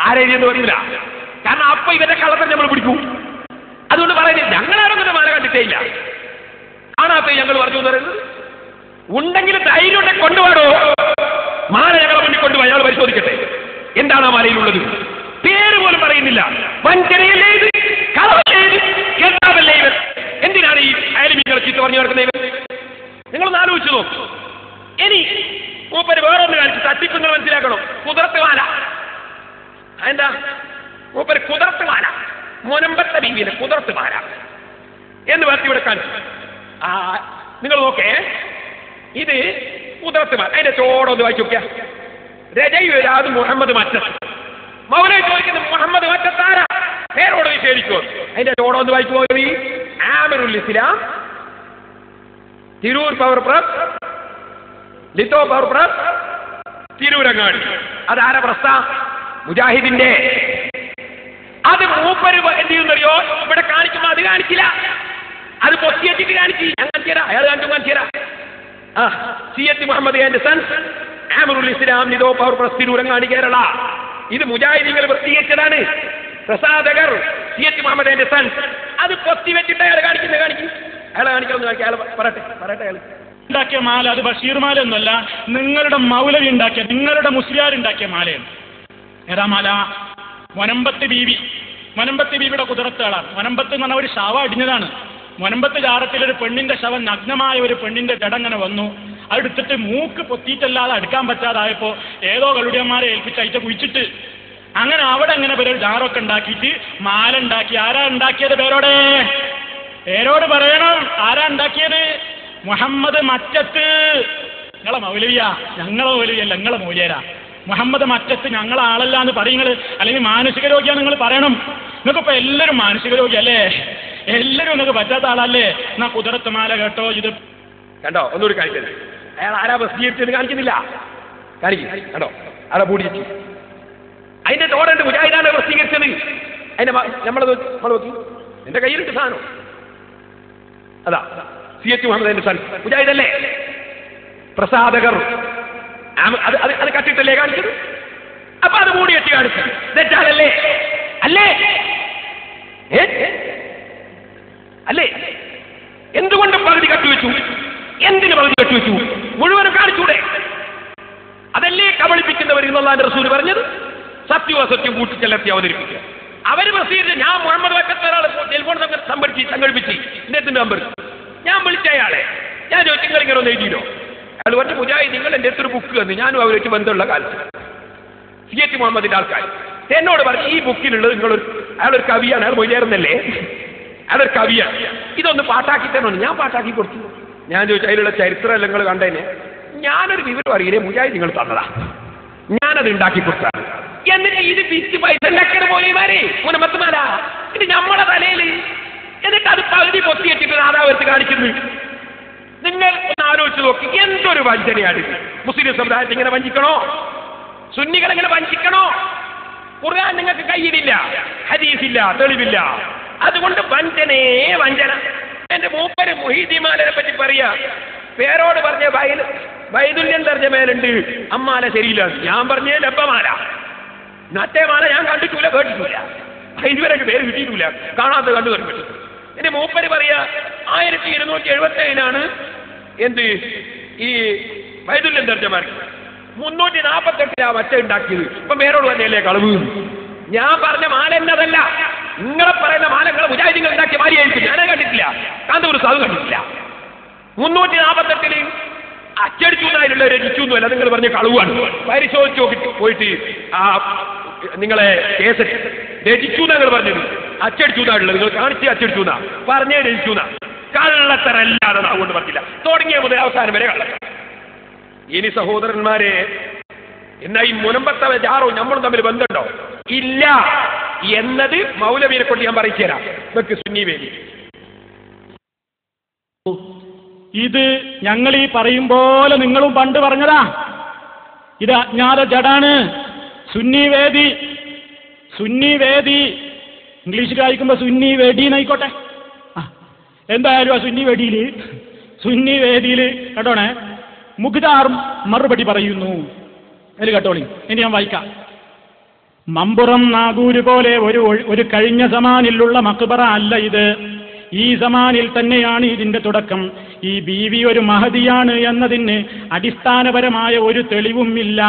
ആരെഴുതിയെന്ന് പറയില്ല. കാരണം അപ്പൊ ഇവരുടെ കളത്തിൽ നമ്മൾ പിടിക്കും. അതുകൊണ്ട് പറയുന്നത് ഞങ്ങളാരൊന്നും മാല കണ്ടിട്ടേ ഇല്ല. കാണാത്ത ഞങ്ങൾ പറഞ്ഞു എന്ന് പറയുന്നത്. ഉണ്ടെങ്കിൽ ധൈര്യം ഉണ്ടെങ്കിൽ കൊണ്ടുപോടോ. മാല ഞങ്ങളെ മുന്നിൽ കൊണ്ടുപോയി അയാൾ പരിശോധിക്കട്ടെ എന്താണ് ആ മാലയിലുള്ളത്. പേര് പോലും പറയുന്നില്ല. വഞ്ചനയല്ലേ ഇത്, കളവല്ലേ ഇത്, കേട്ടാവല്ലേ ഇവർ. എന്തിനാണ് ഈ അയലിമീങ്ങളെ ചീത്ത പറഞ്ഞു നടക്കുന്ന ഇവർ? നിങ്ങളൊന്ന് ആലോചിച്ചു നോക്കൂ. ഇനി മൂപ്പര് വേറൊന്ന് കാണിച്ച് തട്ടിപ്പ് മനസ്സിലാക്കണം. കുതിർത്ത് മാല. എന്താ മൂപ്പര് കുതിർത്ത് മാല, മുനമ്പത്തെ ബീവിനെ കുതിർത്ത് മാല എന്ന് പറഞ്ഞ് ഇവിടെ കാണിച്ചു. നിങ്ങൾ നോക്കേ, ഇത് കുതിർത്ത് മാല. അതിന്റെ ചോടൊന്ന് വായിച്ചു നോക്കിയ രജയുരാത് മുഹമ്മദ് മറ്റത്ത്. മൗലവി ചോദിക്കുന്നത് മുഹമ്മദ് മറ്റത്താരാ, പേരോട് നിഷേധിക്കുമോ? അതിന്റെ ചോടൊന്ന് വായിച്ചു പോയി. Amirul Islam, Tirur power press, litho power press, Tirurangadi. അതാരാ പ്രസ്ത? മുജാഹിദിന്റെ. അത് മൂപ്പര് എന്ത് ചെയ്യുന്നറിയോ? ഇവിടെ കാണിക്കുമ്പോ അത് കാണിച്ചില്ല, അത് പൊത്തിയെത്തിട്ട് കാണിച്ചു. ഞാൻ കാണിച്ചു തരാം, അയാൾ കാണിച്ചു തരാം. Siyath Muhammad and sons, Amirul Islam, litho power press, Tirurangadi, Kerala. ഇത് മുജാഹിദീങ്ങൾ പ്രസിദ്ധീകരിച്ചതാണ്. പ്രസാധകർ സിയത്ത് മുഹമ്മദ് ആൻഡ് സൺസ്. അത് പൊത്തി വെച്ചിട്ട് അയാൾ കാണിക്കും. അയാളെ കാണിക്കാമെന്ന് കാണിക്കാം. അയാൾ പറയട്ടെ. അയാൾ ഉണ്ടാക്കിയ മാല അത് ബഷീർ മാല ഒന്നല്ല, നിങ്ങളുടെ മൗലവി ഉണ്ടാക്കിയ, നിങ്ങളുടെ മുസ്ലിയാർ ഉണ്ടാക്കിയ മാലയാണ്. ഏതാ മാല? മൊനമ്പത്ത് ബീവി. മൊനമ്പത്ത് ബീവിയുടെ കുതിരത്തുകളാണ്. മൊനമ്പത്ത് എന്ന് പറഞ്ഞാൽ ഒരു ശവം അടിഞ്ഞതാണ്. മൊനമ്പത്ത് ജാറത്തിലൊരു പെണ്ണിന്റെ ശവം, നഗ്നമായ ഒരു പെണ്ണിന്റെ ജടങ്ങനെ വന്നു. അടുത്തിട്ട് മൂക്ക് പൊത്തിയിട്ടല്ലാതെ അടുക്കാൻ പറ്റാതായപ്പോ ഏതോ ഗരുഡിയന്മാരെ ഏൽപ്പിച്ച് അയച്ച കുഴിച്ചിട്ട് അങ്ങനെ അവിടെ അങ്ങനെ പേര് ജാറൊക്കെ ഉണ്ടാക്കിയിട്ട് മാല ഉണ്ടാക്കി. ആരാ ഉണ്ടാക്കിയത്? പേരോട് പറയണം. ആരാ ഉണ്ടാക്കിയത്? മുഹമ്മദ് മറ്റത്ത്. നിങ്ങളെ മൗലവിയ? ഞങ്ങളെ മൗലവിയല്ല, നിങ്ങളെ മൗലിയരാ. മുഹമ്മദ് മറ്റത്ത് ഞങ്ങളെ ആളല്ല എന്ന് പറയുന്നത്, അല്ലെങ്കിൽ മാനസിക രോഗിയാന്ന് നിങ്ങൾ പറയണം. നിങ്ങൾക്കിപ്പോ എല്ലാവരും മാനസിക രോഗിയല്ലേ? എല്ലാവരും നിങ്ങൾക്ക് പറ്റാത്ത ആളല്ലേ? എന്നാ കുതിരത്ത് മാല കേട്ടോ. ഇത് കണ്ടോ? ഒന്നുകൂടി കാണിച്ചത്. അയാൾ ആരാ പ്രസിദ്ധീകരിച്ചത് കാണിക്കുന്നില്ല. കാണിക്കും. കണ്ടോ? ആരാ പൂടിച്ചു? അതിന്റെ തോടുണ്ട്. മുജാഹിദാണ് പ്രസിദ്ധീകരിച്ചത്. അതിന്റെ നമ്മളത് നമ്മൾ നോക്കി. എന്റെ കയ്യിലിട്ട് സാധനം അതാ CH മുഹമ്മദ് സൺ മുജാഹിദല്ലേ? പ്രസാദകർ അത് കട്ടിട്ടല്ലേ കാണിച്ചത്? അപ്പൊ അത് മൂടി വെച്ച് കാണിച്ചത് തെറ്റാണല്ലേ? അല്ലേ? അല്ലേ? എന്തുകൊണ്ട് പകുതി കട്ടുവെച്ചു? എന്തിന് പകുതി കട്ടുവെച്ചു? മുഴുവനും കാണിച്ചൂടെ? അതല്ലേ കബളിപ്പിക്കുന്നവർ എന്നുള്ളതിന്റെ റസൂൽ പറഞ്ഞത്. സത്യവും അസത്യം കൂട്ടിച്ചെല്ലത്തി അവതരിപ്പിക്കുക. അവര് പ്രസിദ്ധീകരിച്ച ഞാൻ മുഹമ്മദ് വക്കത്ത് ഒരാളെ ടെലിഫോൺ സംഘടിപ്പിച്ച് എന്റെ നമ്പർ ഞാൻ വിളിച്ച അയാളെ ഞാൻ ചോദിച്ചു നിങ്ങൾ ഇങ്ങനെ ഒന്ന് എഴുതിയില്ലോ? അയാൾ പറഞ്ഞു മുജാഹിദ് നിങ്ങൾ എൻ്റെ അടുത്തൊരു ബുക്ക് തന്നു. ഞാനും അവർക്ക് ബന്ധമുള്ള കാലത്ത് CH മുഹമ്മദിന്റെ ആൾക്കാർ എന്നോട് പറഞ്ഞു ഈ ബുക്കിലുള്ളത് അയാളൊരു കവിയാണ്, അയാൾ മൊയ്യായിരുന്നല്ലേ, അയാളൊരു കവിയാണ്, ഇതൊന്ന് പാട്ടാക്കി തരണോ? ഞാൻ പാട്ടാക്കി കൊടുത്തു. ഞാൻ ചോദിച്ചു അതിലുള്ള ചരിത്രം നിങ്ങൾ കണ്ടേനെ? ഞാനൊരു വിവരം അറിയില്ലേ, മുജാഹിദ് നിങ്ങൾ തന്നതാ, ഞാനത് ഉണ്ടാക്കി കൊടുത്താണ്. എന്നിട്ട് ഇത് പിച്ച് പൈസ ഉണ്ടാക്കിയത് പോലെമാരെ മുനമത്തുമാരാ ഇത് നമ്മളെ തലയിൽ. എന്നിട്ട് അത് പകുതി പൊത്തി വെച്ചിട്ട് നാദാവരത്ത് കാണിക്കുന്നു. നിങ്ങൾ ഒന്ന് ആലോചിച്ച് നോക്കി, എന്തൊരു വഞ്ചനയാണ്. മുസ്ലിം സമുദായത്തെ ഇങ്ങനെ വഞ്ചിക്കണോ? സുന്നികളെങ്ങനെ വഞ്ചിക്കണോ? ഖുർആൻ നിങ്ങൾക്ക് കയ്യിലില്ല, ഹദീസില്ല, തെളിവില്ല. അതുകൊണ്ട് വഞ്ചനയെ വഞ്ചന. എന്റെ മൂപ്പര് മുഹീദ്ദീമാലയെ പറ്റി പറയാ. പേരോട് പറഞ്ഞ ബൈദുല്യൻ തർജ്ജമയിലുണ്ട് അമ്മാല ശരിയില്ല. ഞാൻ പറഞ്ഞ ലബ്ബമാല, മറ്റേ മാല ഞാൻ കണ്ടിട്ടില്ല, കേട്ടിട്ടില്ല, ഇതുവരെ പേര് കിട്ടിയിട്ടില്ല, കാണാത്ത കണ്ടു കണ്ടു. എന്റെ മൂപ്പര് പറയാ 1277 എന്ത് ഈ ബൈദുല്യൻ തർജ്ജമാർക്ക് 348 മറ്റേ ഉണ്ടാക്കിയത്. ഇപ്പൊ പേരോട് തന്നെയല്ലേ കളവ്? ഞാൻ പറഞ്ഞ മാല എന്നതല്ല, നിങ്ങളെ പറയുന്ന മാലകളെ മുജാഹിദീങ്ങൾ ഉണ്ടാക്കിയ മാലയായിരിക്കും. ഞാനത് കണ്ടിട്ടില്ല, കാന്തപുരം സാധു കണ്ടിട്ടില്ല. 348 അച്ചടിച്ചു എന്നതിലുള്ള രചിച്ചൊന്നുമല്ല. നിങ്ങൾ പറഞ്ഞ കളവാണ്. പരിശോധിച്ച് നോക്കിട്ട് പോയിട്ട് ആ നിങ്ങളെ കേസ് രചിച്ചു നിങ്ങൾ പറഞ്ഞത്. അച്ചടിച്ചു എന്നാണുള്ളത്. നിങ്ങൾ കാണിച്ച് അച്ചടിച്ചു എന്നാ പറഞ്ഞേ, രചിച്ചു എന്നാ. കള്ളത്തരല്ലാതെ അതുകൊണ്ട് പറഞ്ഞില്ല. തുടങ്ങിയ മുതൽ അവസാനം വരെ കള്ളത്തരം. ഇനി സഹോദരന്മാരെ, എന്നാ ഈ മുനമ്പത്തെ ജാറോ നമ്മളും തമ്മിൽ ബന്ധമുണ്ടോ? ഇല്ല എന്നത് മൗലവിയെ കൊണ്ട് ഞാൻ പറയിച്ചു തരാം. ഇതൊക്കെ സുന്നി വേദി. ഇത് ഞങ്ങൾ ഈ പറയും പോലെ നിങ്ങളും പണ്ട് പറഞ്ഞതാ. ഇത് അജ്ഞാത ജഡാണ്. സുന്നി വേദി ഇംഗ്ലീഷിൽ വായിക്കുമ്പോ സുന്നി വേദി എന്നായിക്കോട്ടെ. എന്തായാലും ആ സുന്നി വേദിയിൽ കേട്ടോണേ, മുഖ്താർ മറുപടി പറയുന്നു. അതിൽ കേട്ടോളി. ഇനി ഞാൻ വായിക്കാം. മമ്പുറം നാഗൂര് പോലെ ഒരു കഴിഞ്ഞ സമാനിലുള്ള മക്ബറ അല്ല ഇത്. ഈ സമാനിൽ തന്നെയാണ് ഇതിന്റെ തുടക്കം. ഈ ബീവി ഒരു മഹദിയാണ് എന്നതിന് അടിസ്ഥാനപരമായ ഒരു തെളിവുമില്ല.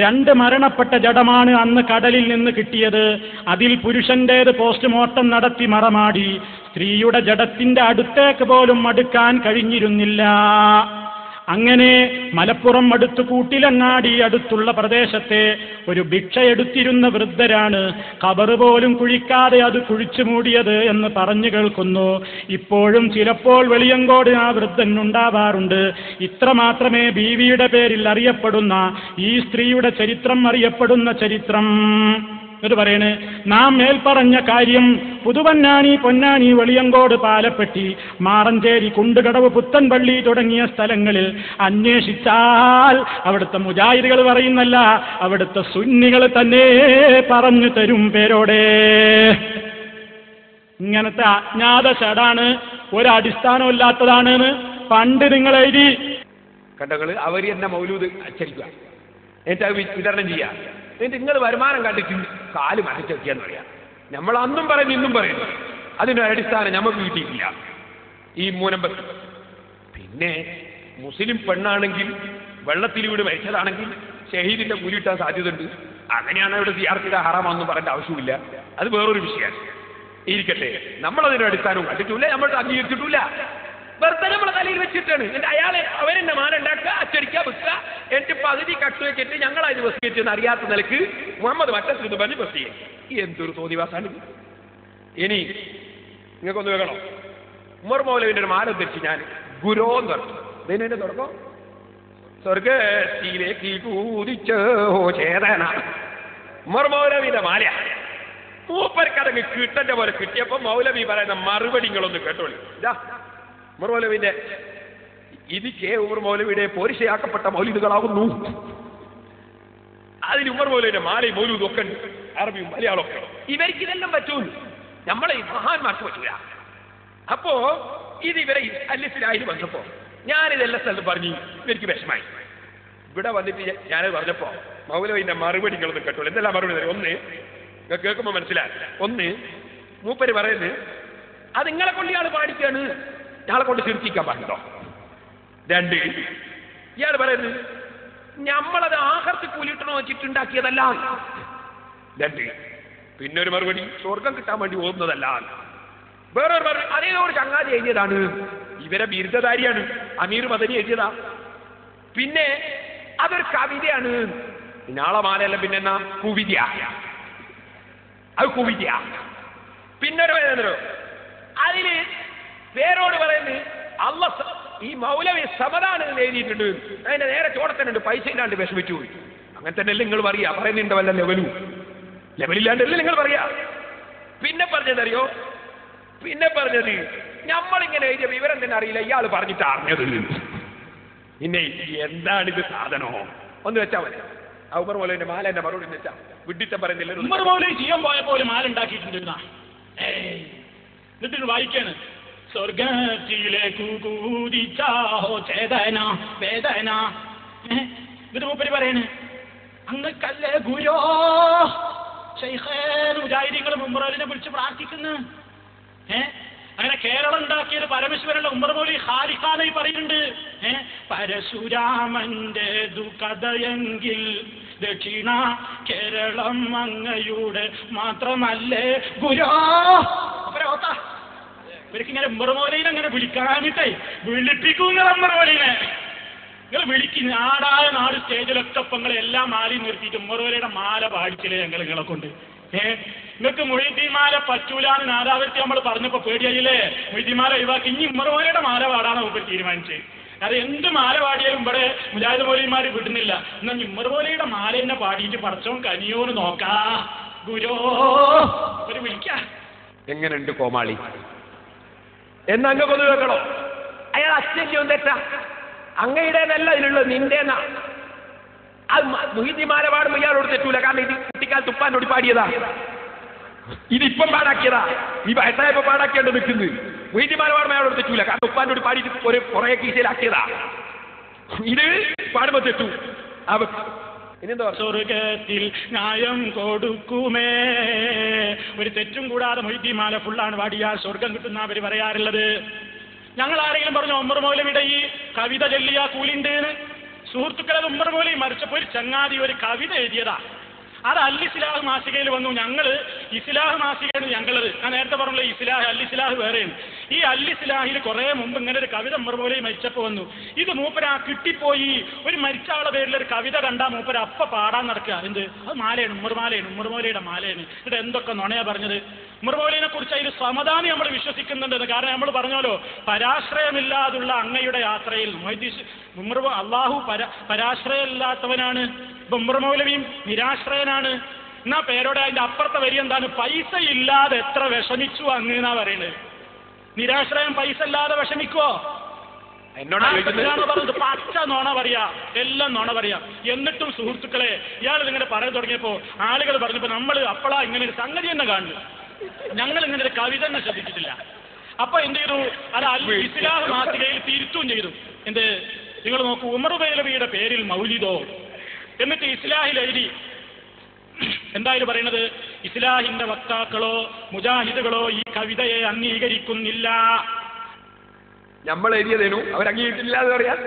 2 മരണപ്പെട്ട ജഡമാണ് അന്ന് കടലിൽ നിന്ന് കിട്ടിയത്. അതിൽ പുരുഷന്റേത് പോസ്റ്റ്മോർട്ടം നടത്തി മറമാടി. സ്ത്രീയുടെ ജഡത്തിന്റെ അടുത്തേക്ക് പോലും അടുക്കാൻ കഴിഞ്ഞിരുന്നില്ല. അങ്ങനെ മലപ്പുറം അടുത്ത് കൂട്ടിലങ്ങാടി അടുത്തുള്ള പ്രദേശത്തെ ഒരു ഭിക്ഷയെടുത്തിരുന്ന വൃദ്ധരാണ് ഖബറ് പോലും കുഴിക്കാതെ അത് കുഴിച്ചു മൂടിയത് എന്ന് പറഞ്ഞു കേൾക്കുന്നു. ഇപ്പോഴും ചിലപ്പോൾ വെളിയങ്കോട് ആ വൃദ്ധൻ ഉണ്ടാവാറുണ്ട്. ഇത്ര മാത്രമേ ബീവിയുടെ പേരിൽ അറിയപ്പെടുന്ന ഈ സ്ത്രീയുടെ ചരിത്രം അറിയപ്പെടുന്ന ചരിത്രം. എന്നിട്ട് പറയണേ, നാം മേൽപ്പറഞ്ഞ കാര്യം പുതുവന്നാനി, പൊന്നാനി, വെളിയങ്കോട്, പാലപ്പെട്ടി, മാറഞ്ചേരി, കുണ്ടുകടവ്, പുത്തൻപള്ളി തുടങ്ങിയ സ്ഥലങ്ങളിൽ അന്വേഷിച്ചാൽ അവിടുത്തെ മുജാഹിദുകൾ പറയുന്നല്ല, അവിടുത്തെ സുന്നികൾ തന്നെ പറഞ്ഞു തരും പേരോടെ. ഇങ്ങനത്തെ അജ്ഞാത ഷടാണ്, ഒരടിസ്ഥാനമില്ലാത്തതാണെന്ന് പണ്ട് നിങ്ങൾ എഴുതി കണ്ടകള്. അവർ എന്നെ മൗലൂദ് അച്ചടിക്കുക, എന്നിട്ട് അത് വിതരണം ചെയ്യാം. എന്നിട്ട് നിങ്ങൾ വരുമാനം കണ്ടിട്ട് കാല് മരച്ചെത്തിയാന്ന് പറയാം. നമ്മൾ അന്നും പറയുന്നു ഇന്നും പറയുന്നു. അതിനൊരടിസ്ഥാനം നമുക്ക് കിട്ടിയിട്ടില്ല ഈ മൂനമ്പത്ത്. പിന്നെ മുസ്ലിം പെണ്ണാണെങ്കിൽ വെള്ളത്തിലൂടെ മരിച്ചതാണെങ്കിൽ ഷഹീദിന്റെ കൂലി കിട്ടാൻ സാധ്യതയുണ്ട്. അങ്ങനെയാണ് ഇവിടെ സിയാർത്തിയുടെ ഹറാമാണെന്നും പറയേണ്ട ആവശ്യമില്ല. അത് വേറൊരു വിഷയമാണ്. ഇരിക്കട്ടെ, നമ്മളതിനൊരു അടിസ്ഥാനവും കണ്ടിട്ടില്ല, നമ്മൾ അംഗീകരിച്ചിട്ടില്ല. വെറുതെ നമ്മളെ തലയിൽ വെച്ച് വെച്ചിട്ടാണ്. എന്നിട്ട് അവരെന്നെ മാല ഉണ്ടാക്കുക, അച്ചടിക്കുക, വിൽക്കുക, എന്നിട്ട് പകുതി കട്ട് വെച്ചിട്ട് ഞങ്ങളത് വസ്തുവെച്ചെന്ന് അറിയാത്ത നിലക്ക് മുഹമ്മദ് വട്ടത്തിൽ നിന്ന് പറഞ്ഞ് ബസ് ചെയ്യും. എന്തൊരു തോന്നിവാസാണ്. ഇനി നിങ്ങൾക്കൊന്ന് വെക്കണോ? ഉമർ മൗലവിന്റെ ഒരു മാല ഉദ്ധരിച്ച് ഞാൻ ഗുരോ എന്ന് പറഞ്ഞു. ഇതിനെ തുടക്കം സ്വർഗത്തിലേക്ക് കൂതിച്ചോ ചേതന. ഉമർ മൗലവിന്റെ മാല മൂപ്പർക്കടങ്ങ് കിട്ടന്റെ പോലെ കിട്ടിയപ്പോ മൗലവി പറയുന്ന മറുപടികളൊന്ന് കേട്ടോളി. ഇതാ ഉമർ മൗലവിന്റെ ഇത് ഉമർ മൗലവിയുടെ പോരിശയാക്കപ്പെട്ട മൗലിദുകളാകുന്നു. അതിന് ഉമർ മൗലവിന്റെ മാലയും മൗലൂദും ഒക്കെ ഉണ്ട്, അറബിയും മലയാളവും ഒക്കെ. ഇവർക്ക് ഇതെല്ലാം പറ്റൂന്ന്, നമ്മളെ മഹാന്മാർക്ക് പറ്റൂല. അപ്പോ ഇത് ഇവരെ അല്ലിസിലായി വന്നപ്പോ ഞാനിതെല്ലാം സ്ഥലത്ത് പറഞ്ഞു, ഇവർക്ക് വിഷമായി. ഇവിടെ വന്നിട്ട് ഞാനത് പറഞ്ഞപ്പോ മൗലവിന്റെ മറുപടികളൊന്ന് കേട്ടോളൂ. എന്തെല്ലാം മറുപടി തരും? ഒന്ന് കേൾക്കുമ്പോ മനസ്സിലായി. ഒന്ന്, മൂപ്പര് പറയുന്നത് അത് നിങ്ങളെ കൊണ്ട് ഇയാൾ പാടിക്കാണ്, ഞങ്ങളെ കൊണ്ട് ചിരിക്കാൻ പാടുണ്ടോ? രണ്ട്, ഇയാൾ പറയുന്നത് നമ്മളത് ആഹർത്ത് കൂലിട്ടണോ വെച്ചിട്ടുണ്ടാക്കിയതല്ല. രണ്ട്, പിന്നെ ഒരു മറുപടി സ്വർഗം കിട്ടാൻ വേണ്ടി ഓടുന്നതല്ല. വേറൊരു മറുപടി അതേതോട് ചങ്ങാതി എഴുതിയതാണ്, ഇവരെ ബിരുദധാരിയാണ്, അമീർ മദനി എഴുതിയതാ. പിന്നെ അതൊരു കവിതയാണ്. നാളെ മാലയല്ല, പിന്നെ എന്നാ കുവിദ്യ, അത് കുവിദ്യ. പിന്നൊരു വേദനോ അതിന് പേരോട് പറയുന്നത് അല്ല ഈ മൗലവി സമതാണ് എഴുതിയിട്ടുണ്ട്, അതിന്റെ നേരെ ചോടത്തനുണ്ട്, പൈസ ഇല്ലാണ്ട് വിഷമിച്ചു പോയി. അങ്ങനെ തന്നെയല്ലേ നിങ്ങൾ പറയാ, പറയുന്നുണ്ട് വല്ല ലെവലില്ലാണ്ടല്ലേ നിങ്ങൾ പറയാ. പിന്നെ പറഞ്ഞതറിയോ? പിന്നെ പറഞ്ഞത് നമ്മളിങ്ങനെ എഴുതിയ വിവരം തന്നെ അറിയില്ല, ഇയാൾ പറഞ്ഞിട്ട് അറിഞ്ഞത്. പിന്നെ എന്താണിത് സാധനോ ഒന്ന് വെച്ചാ മതി. ഉമർ മൗലവിന്റെ മാല എന്റെ മറുപടി വെച്ചാ വിഡിത്തം പറയുന്നില്ല. ഉമർ മൗലവി ചെയ്യാൻ പോയപ്പോലെ മാല ഉണ്ടാക്കിയിട്ടുണ്ട്. എന്നിട്ട് വായിക്കാണ്, സ്വർഗത്തിലേക്ക് കൂതിച്ചാഹോ ചേതന വേദന. എന്നിട്ട് മൂപ്പര് പറയണ്, അങ്ങക്കല്ലേ ഗുരോ മുജാഹിദീങ്ങൾ ഉമറിനെ വിളിച്ച് പ്രാർത്ഥിക്കുന്നു. അങ്ങനെ കേരളം ഉണ്ടാക്കിയത് പരമേശ്വരനുള്ള ഉമർ മൗലവി ഖാലിഖാനായി പറയുന്നുണ്ട്. പരശുരാമന്റെ കഥയെങ്കിൽ ദക്ഷിണ കേരളം അങ്ങയുടെ മാത്രമല്ലേ ഗുരോ. ഇവർക്കിങ്ങനെ ഉമർ മൗലവിനെ അങ്ങനെ വിളിക്കാനിട്ടേ വിളിപ്പിക്കുന്ന ഉമർ മൗലവിനെ നിങ്ങൾ വിളിക്കും. നാടായ നാട് സ്റ്റേജിലൊക്കെ ഇപ്പങ്ങളെ എല്ലാം മാലി നിർത്തിയിട്ട് ഉമർ മൗലവിയുടെ മാല പാടിച്ചില്ലേ നിങ്ങളെ കൊണ്ട്. നിങ്ങൾക്ക് മൊയ്തീൻ മാല പറ്റൂലാന്ന് നാദാവൃത്തി നമ്മൾ പറഞ്ഞപ്പോ പേടിയായില്ലേ? മൊയ്തീൻ മാല ഒഴിവാക്കി ഇനി ഉമർ മൗലവിയുടെ മാല പാടാണ് ഇവർ തീരുമാനിച്ചത്. അത് എന്ത് മാല പാടിയാലും ഇവിടെ മുജാഹിദ് മൗലവിമാര് വിടുന്നില്ല. എന്നാ ഉമർ മൗലവിയുടെ മാല തന്നെ പാടിയിട്ട് പടച്ചോൻ കനിയോന്ന് നോക്കാ ഗുരോ ഒരു വിളിക്കാ. എങ്ങനെയുണ്ട് കോമാളി എന്നങ്ങ് കൊന്നു വെക്കണോ? അയാൾ അച്ഛൻ തെറ്റാ, അങ്ങയുടേതല്ല ഇതിലുള്ളത്, നിന്റേന്നാ. അത് മുഹിദ്ദിമാരെ പാടുമ്പോൾ ഇയാളോട് തെറ്റൂല, കാരണം ഇത് കുട്ടിക്കാലത്ത് ഉപ്പാനോട് പാടിയതാ, ഇതിപ്പം പാടാക്കിയതാ, ഈ വയസ്സായപ്പോ പാടാക്കിയാണ്ട് നിൽക്കുന്നത്. മുഹിദ്ദിമാരെ പാടുമ്പോൾ അയാളോട് തെറ്റൂല, കാരണം ഉപ്പാനോട് പാടിയിട്ട് ഒരു കുറേ കീശയിലാക്കിയതാ. ഇത് പാടുമ്പോ തെറ്റു. സ്വർഗത്തിൽ ന്യായം കൊടുക്കുമേ. ഒരു തെറ്റും കൂടാതെ മൊയ്തീൻ മാല ഫുള്ളാണ് പാടിയാൽ സ്വർഗം കിട്ടുന്ന അവര് പറയാറുള്ളത്. ഞങ്ങൾ ആരെങ്കിലും പറഞ്ഞു ഉമർ മൗലവിയുടെ ഈ കവിത ചൊല്ലിയ കൂലിണ്ട്? സുഹൃത്തുക്കളെ, ഉമർ മൗലവി മരിച്ചപ്പോൾ ഒരു ചങ്ങാതി ഒരു കവിത എഴുതിയതാ. അത് അൽ-ഇസ്ലാഹ് മാസികയിൽ വന്നു. ഞങ്ങൾ ഇസ്ലാഹ് മാസികയാണ് ഞങ്ങളത്. ഞാൻ നേരത്തെ പറഞ്ഞല്ലോ ഇസ്ലാഹ് അൽ-ഇസ്ലാഹ് വേറെയാണ്. ഈ അൽ-ഇസ്ലാഹിൽ കുറെ മുമ്പ് ഇങ്ങനെ ഒരു കവിത ഉമർ മൗലവി മരിച്ചപ്പോൾ വന്നു. ഇത് മൂപ്പര കിട്ടിപ്പോയി. ഒരു മരിച്ച ആളുടെ പേരിൽ ഒരു കവിത കണ്ടാൽ മൂപ്പര അപ്പ പാടാൻ നടക്കുക. എന്ത്? അത് മാലയാണ്, ഉമർ മാലയാണ്, ഉമർ മൗലവിയുടെ മാലയാണ്. എന്നിട്ട് എന്തൊക്കെ നുണയാ പറഞ്ഞത്. ഉമർ മൗലവിനെ കുറിച്ച് അതിൽ സമദാനി നമ്മൾ വിശ്വസിക്കുന്നുണ്ട്. കാരണം നമ്മൾ പറഞ്ഞല്ലോ, പരാശ്രയമില്ലാതുള്ള അങ്ങയുടെ യാത്രയിൽ അള്ളാഹു പരാശ്രയമില്ലാത്തവനാണ്. ഉമർ മൗലവിയും നിരാശ്രയനാണ്. എന്നാ പേരോടെ അതിന്റെ അപ്പുറത്തെ വരി എന്താണ്? പൈസ ഇല്ലാതെ എത്ര വിഷമിച്ചു അങ്ങ് എന്നാ പറയുന്നത്. നിരാശ്രയം പൈസ ഇല്ലാതെ വിഷമിക്കുവോ? പറഞ്ഞത് പച്ച നോണ പറയാ, എല്ലാം നോണ പറയാ. എന്നിട്ടും സുഹൃത്തുക്കളെ, ഇയാൾ ഇങ്ങനെ പറയാൻ തുടങ്ങിയപ്പോ ആളുകൾ പറഞ്ഞപ്പോ നമ്മൾ അപ്പളാ ഇങ്ങനെ ഒരു സംഗതി തന്നെ കാണുന്നു. ഞങ്ങൾ ഇങ്ങനെ ഒരു കവിത തന്നെ ശ്രദ്ധിച്ചിട്ടില്ല. അപ്പൊ എന്ത് ചെയ്തു? അത് അൽ-ഇസ്ലാഹ് മാസികയിൽ തിരുത്തും ചെയ്തു. എന്ത്? നിങ്ങൾ നോക്കൂ, ഉമർ മൗലവിയുടെ പേരിൽ മൗലിദോ, എന്നിട്ട് ഇസ്ലാഹിൽ എഴുതി. എന്തായാലും പറയുന്നത്, ഇസ്ലാഹിന്റെ വക്താക്കളോ മുജാഹിദുകളോ ഈ കവിതയെ അംഗീകരിക്കുന്നില്ല. നമ്മൾ എഴുതിയതേനു അവരംഗീകരിച്ചില്ല എന്ന് പറയാൻ.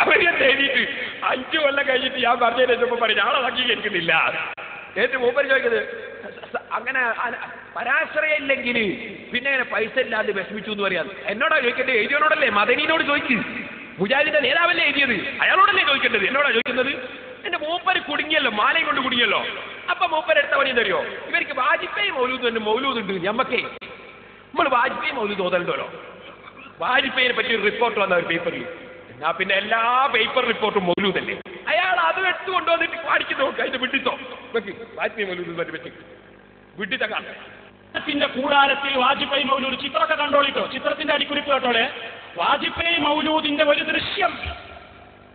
അവരെന്ത് എഴുതിയിട്ട് 5 കൊല്ലം കഴിഞ്ഞിട്ട് ഞാൻ പറഞ്ഞു വെച്ചപ്പോ പറയും ഞാളത് അംഗീകരിക്കുന്നില്ല. ഏറ്റവും മൂപ്പര് ചോദിക്കുന്നത്, അങ്ങനെ പരാശ്രയമില്ലെങ്കിൽ പിന്നെ ഇങ്ങനെ പൈസ ഇല്ലാതെ വിഷമിച്ചു എന്ന് പറയാം. എന്നോടാ ചോദിക്കേണ്ടത്? എഴുതിയോടല്ലേ, മദനീനോട് ചോദിക്ക്. മുജാഹിദിന്റെ നേതാവല്ലേ എഴുതിയത്, അയാളോടല്ലേ ചോദിക്കേണ്ടത്, എന്നോടാ ചോദിക്കുന്നത്. എന്റെ മൂപ്പര് കുടുങ്ങിയല്ലോ, മാലയും കൊണ്ട് കുടുങ്ങിയല്ലോ. അപ്പൊ മൂപ്പര് എടുത്ത പണി തരുമോ? ഇവർക്ക് വാജിപ്പേയി മൗലൂദ് തന്നെ മൗലൂദുണ്ട്. ഞമ്മക്കേ നമ്മൾ വാജ്പേയി മൗലൂദ് തോന്നലുണ്ടല്ലോ. വാജ്പേയിനെ പറ്റി ഒരു റിപ്പോർട്ട് വന്ന ഒരു പേപ്പറിൽ, എന്നാ പിന്നെ എല്ലാ പേപ്പർ റിപ്പോർട്ടും മൗലൂദല്ലേ. അയാൾ അത് എടുത്തു കൊണ്ടുവന്നിട്ട് കാണിക്കുന്നു നോക്ക്, അതിന്റെ വിഡിത്തോ വെക്ക്. വാജ്പേയി മൗലൂദ് പറ്റി വിഡിത്ത കാണാം. ത്തിന്റെ കൂടാരത്തിൽ വാജ്പേയി മൗലൂദ് ചിത്രമൊക്കെ കണ്ടോളിട്ടോ, ചിത്രത്തിന്റെ അടിക്കുറിപ്പ് കേട്ടോളെ. വാജ്പേയി മൗലൂദിന്റെ ഒരു ദൃശ്യം,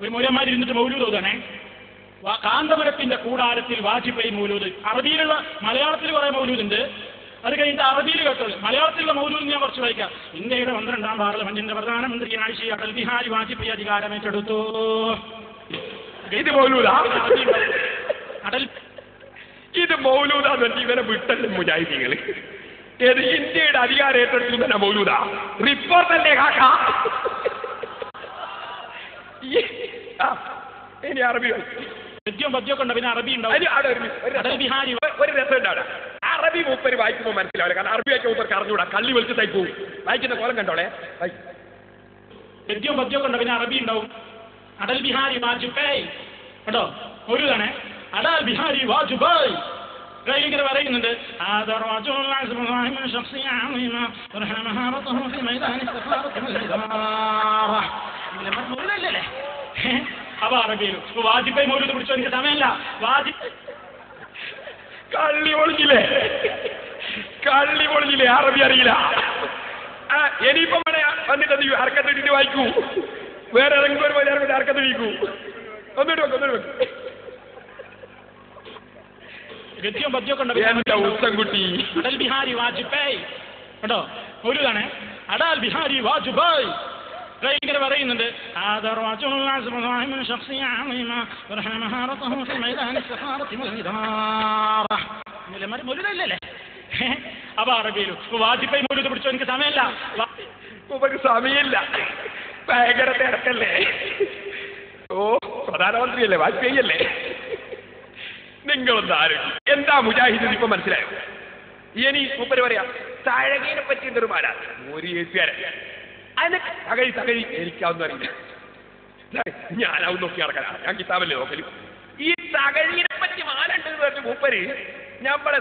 ഒരു മൂലന്മാരിരുന്നിട്ട് മൗലൂദ് ഓതാണേ. കാന്തപുരത്തിന്റെ കൂടാരത്തിൽ വാജ്പേയി മൗലൂദ്. അറബിയിലുള്ള, മലയാളത്തിൽ കുറെ മൗലൂദുണ്ട്, അത് കഴിഞ്ഞിട്ട് അറബിയിൽ കേട്ടത്. മലയാളത്തിലുള്ള മൗലൂദ് ഞാൻ കുറച്ച് വായിക്കാം. ഇന്ത്യയുടെ 12ാം പാർലമെന്റിന്റെ പ്രധാനമന്ത്രിയായി ശ്രീ അടൽ ബിഹാരി വാജ്പേയി അധികാരമേറ്റെടുത്തു. ഇത് മൗലൂദാ? അടൽ ഇത് മൗലൂദാന്ന് പറഞ്ഞ് ഇവരെ വിട്ടല്ലേ മുജാഹിദീങ്ങള്. ഏത് ഇന്ത്യയുടെ അധികാരം ഏറ്റെടുത്തു തന്നെ മൗലൂദാ? റിപ്പോർട്ടല്ലേ കാക്ക? ഇനി അറബി ഗദ്യം പദ്യമൊക്കെ ഉണ്ട്, പിന്നെ അറബി ഉണ്ടാവും. അടൽ ബിഹാരി ഒരു രസമുണ്ട് അവിടെ. അറബി മൂപ്പര് വായിക്കുമ്പോൾ മനസ്സിലാവില്ല, കാരണം അറബി വായിക്കാൻ മൂപ്പർക്ക് അറിഞ്ഞൂടാ, കള്ളി വെളിച്ച് തയ്ക്കും. വായിക്കുന്ന കോലം കണ്ടോളെ. ഗദ്യം പദ്യമൊക്കെ ഉണ്ട്, പിന്നെ അറബി ഉണ്ടാവും. അടൽ ബിഹാരി വാജ്പേയി കേട്ടോ, ഒരു തന്നെ അടൽ ബിഹാരി വാജ്പേയി ഇങ്ങനെ പറയുന്നുണ്ട്. അപ്പൊ അറബിയിലും വാജ്പേയി മൗലൂദ് പിടിച്ചോ, എനിക്ക് സമയമല്ല. കള്ളി പൊളിഞ്ഞില്ലേ, കള്ളി പൊളിഞ്ഞില്ലേ, അറബി അറിയില്ല. ഇനിയിപ്പം വന്നിട്ട് എന്ത് ചെയ്യും? അറക്കത്തിട്ട് വായിക്കൂ. വേറെ ഏതെങ്കിലും ഒരു വലിയ അറക്കത്ത് നീക്കൂ. ഒന്നിട്ട് വെക്കും, ഒന്നിട്ട് വെക്കും. ഗദ്യം പദ്യമൊക്കെ ഉണ്ട്. ഉച്ചൻകുട്ടി അടൽ ബിഹാരി വാജ്പേയി കേട്ടോ, ഒരു തന്നെ അടൽ ബിഹാരി വാജ്പേയി ഇങ്ങനെ പറയുന്നുണ്ട്. മൗലൂദല്ലേ. അപ്പൊ അറബിയിലും വാജ്പേയി മൗലൂദ് പിടിച്ചോ, എനിക്ക് സമയമല്ല. സമയമില്ല, ഭയങ്കര തിരക്കല്ലേ. ഓ, പ്രധാനമന്ത്രിയല്ലേ, വാജ്പേയി അല്ലേ? നിങ്ങളൊന്ന് ആരും എന്താ മുജാഹിദ് ഇപ്പൊ മനസ്സിലായോ? ഇനി മൂപ്പര് പറയാ തഴകീനെ പറ്റിയിട്ടൊരു മാല, ഒരു എഴുത്തുകാരൻ അതിനെ തകഴി എനിക്കാവുന്ന അറിയില്ല, ഞാനാവും നോക്കി നടക്കാൻ, ഞാൻ കിതാബല്ലേ നോക്കല്. ഈ തകഴീനെ പറ്റി മാല ഉണ്ടെന്ന് പറഞ്ഞ മൂപ്പര് നമ്മളെ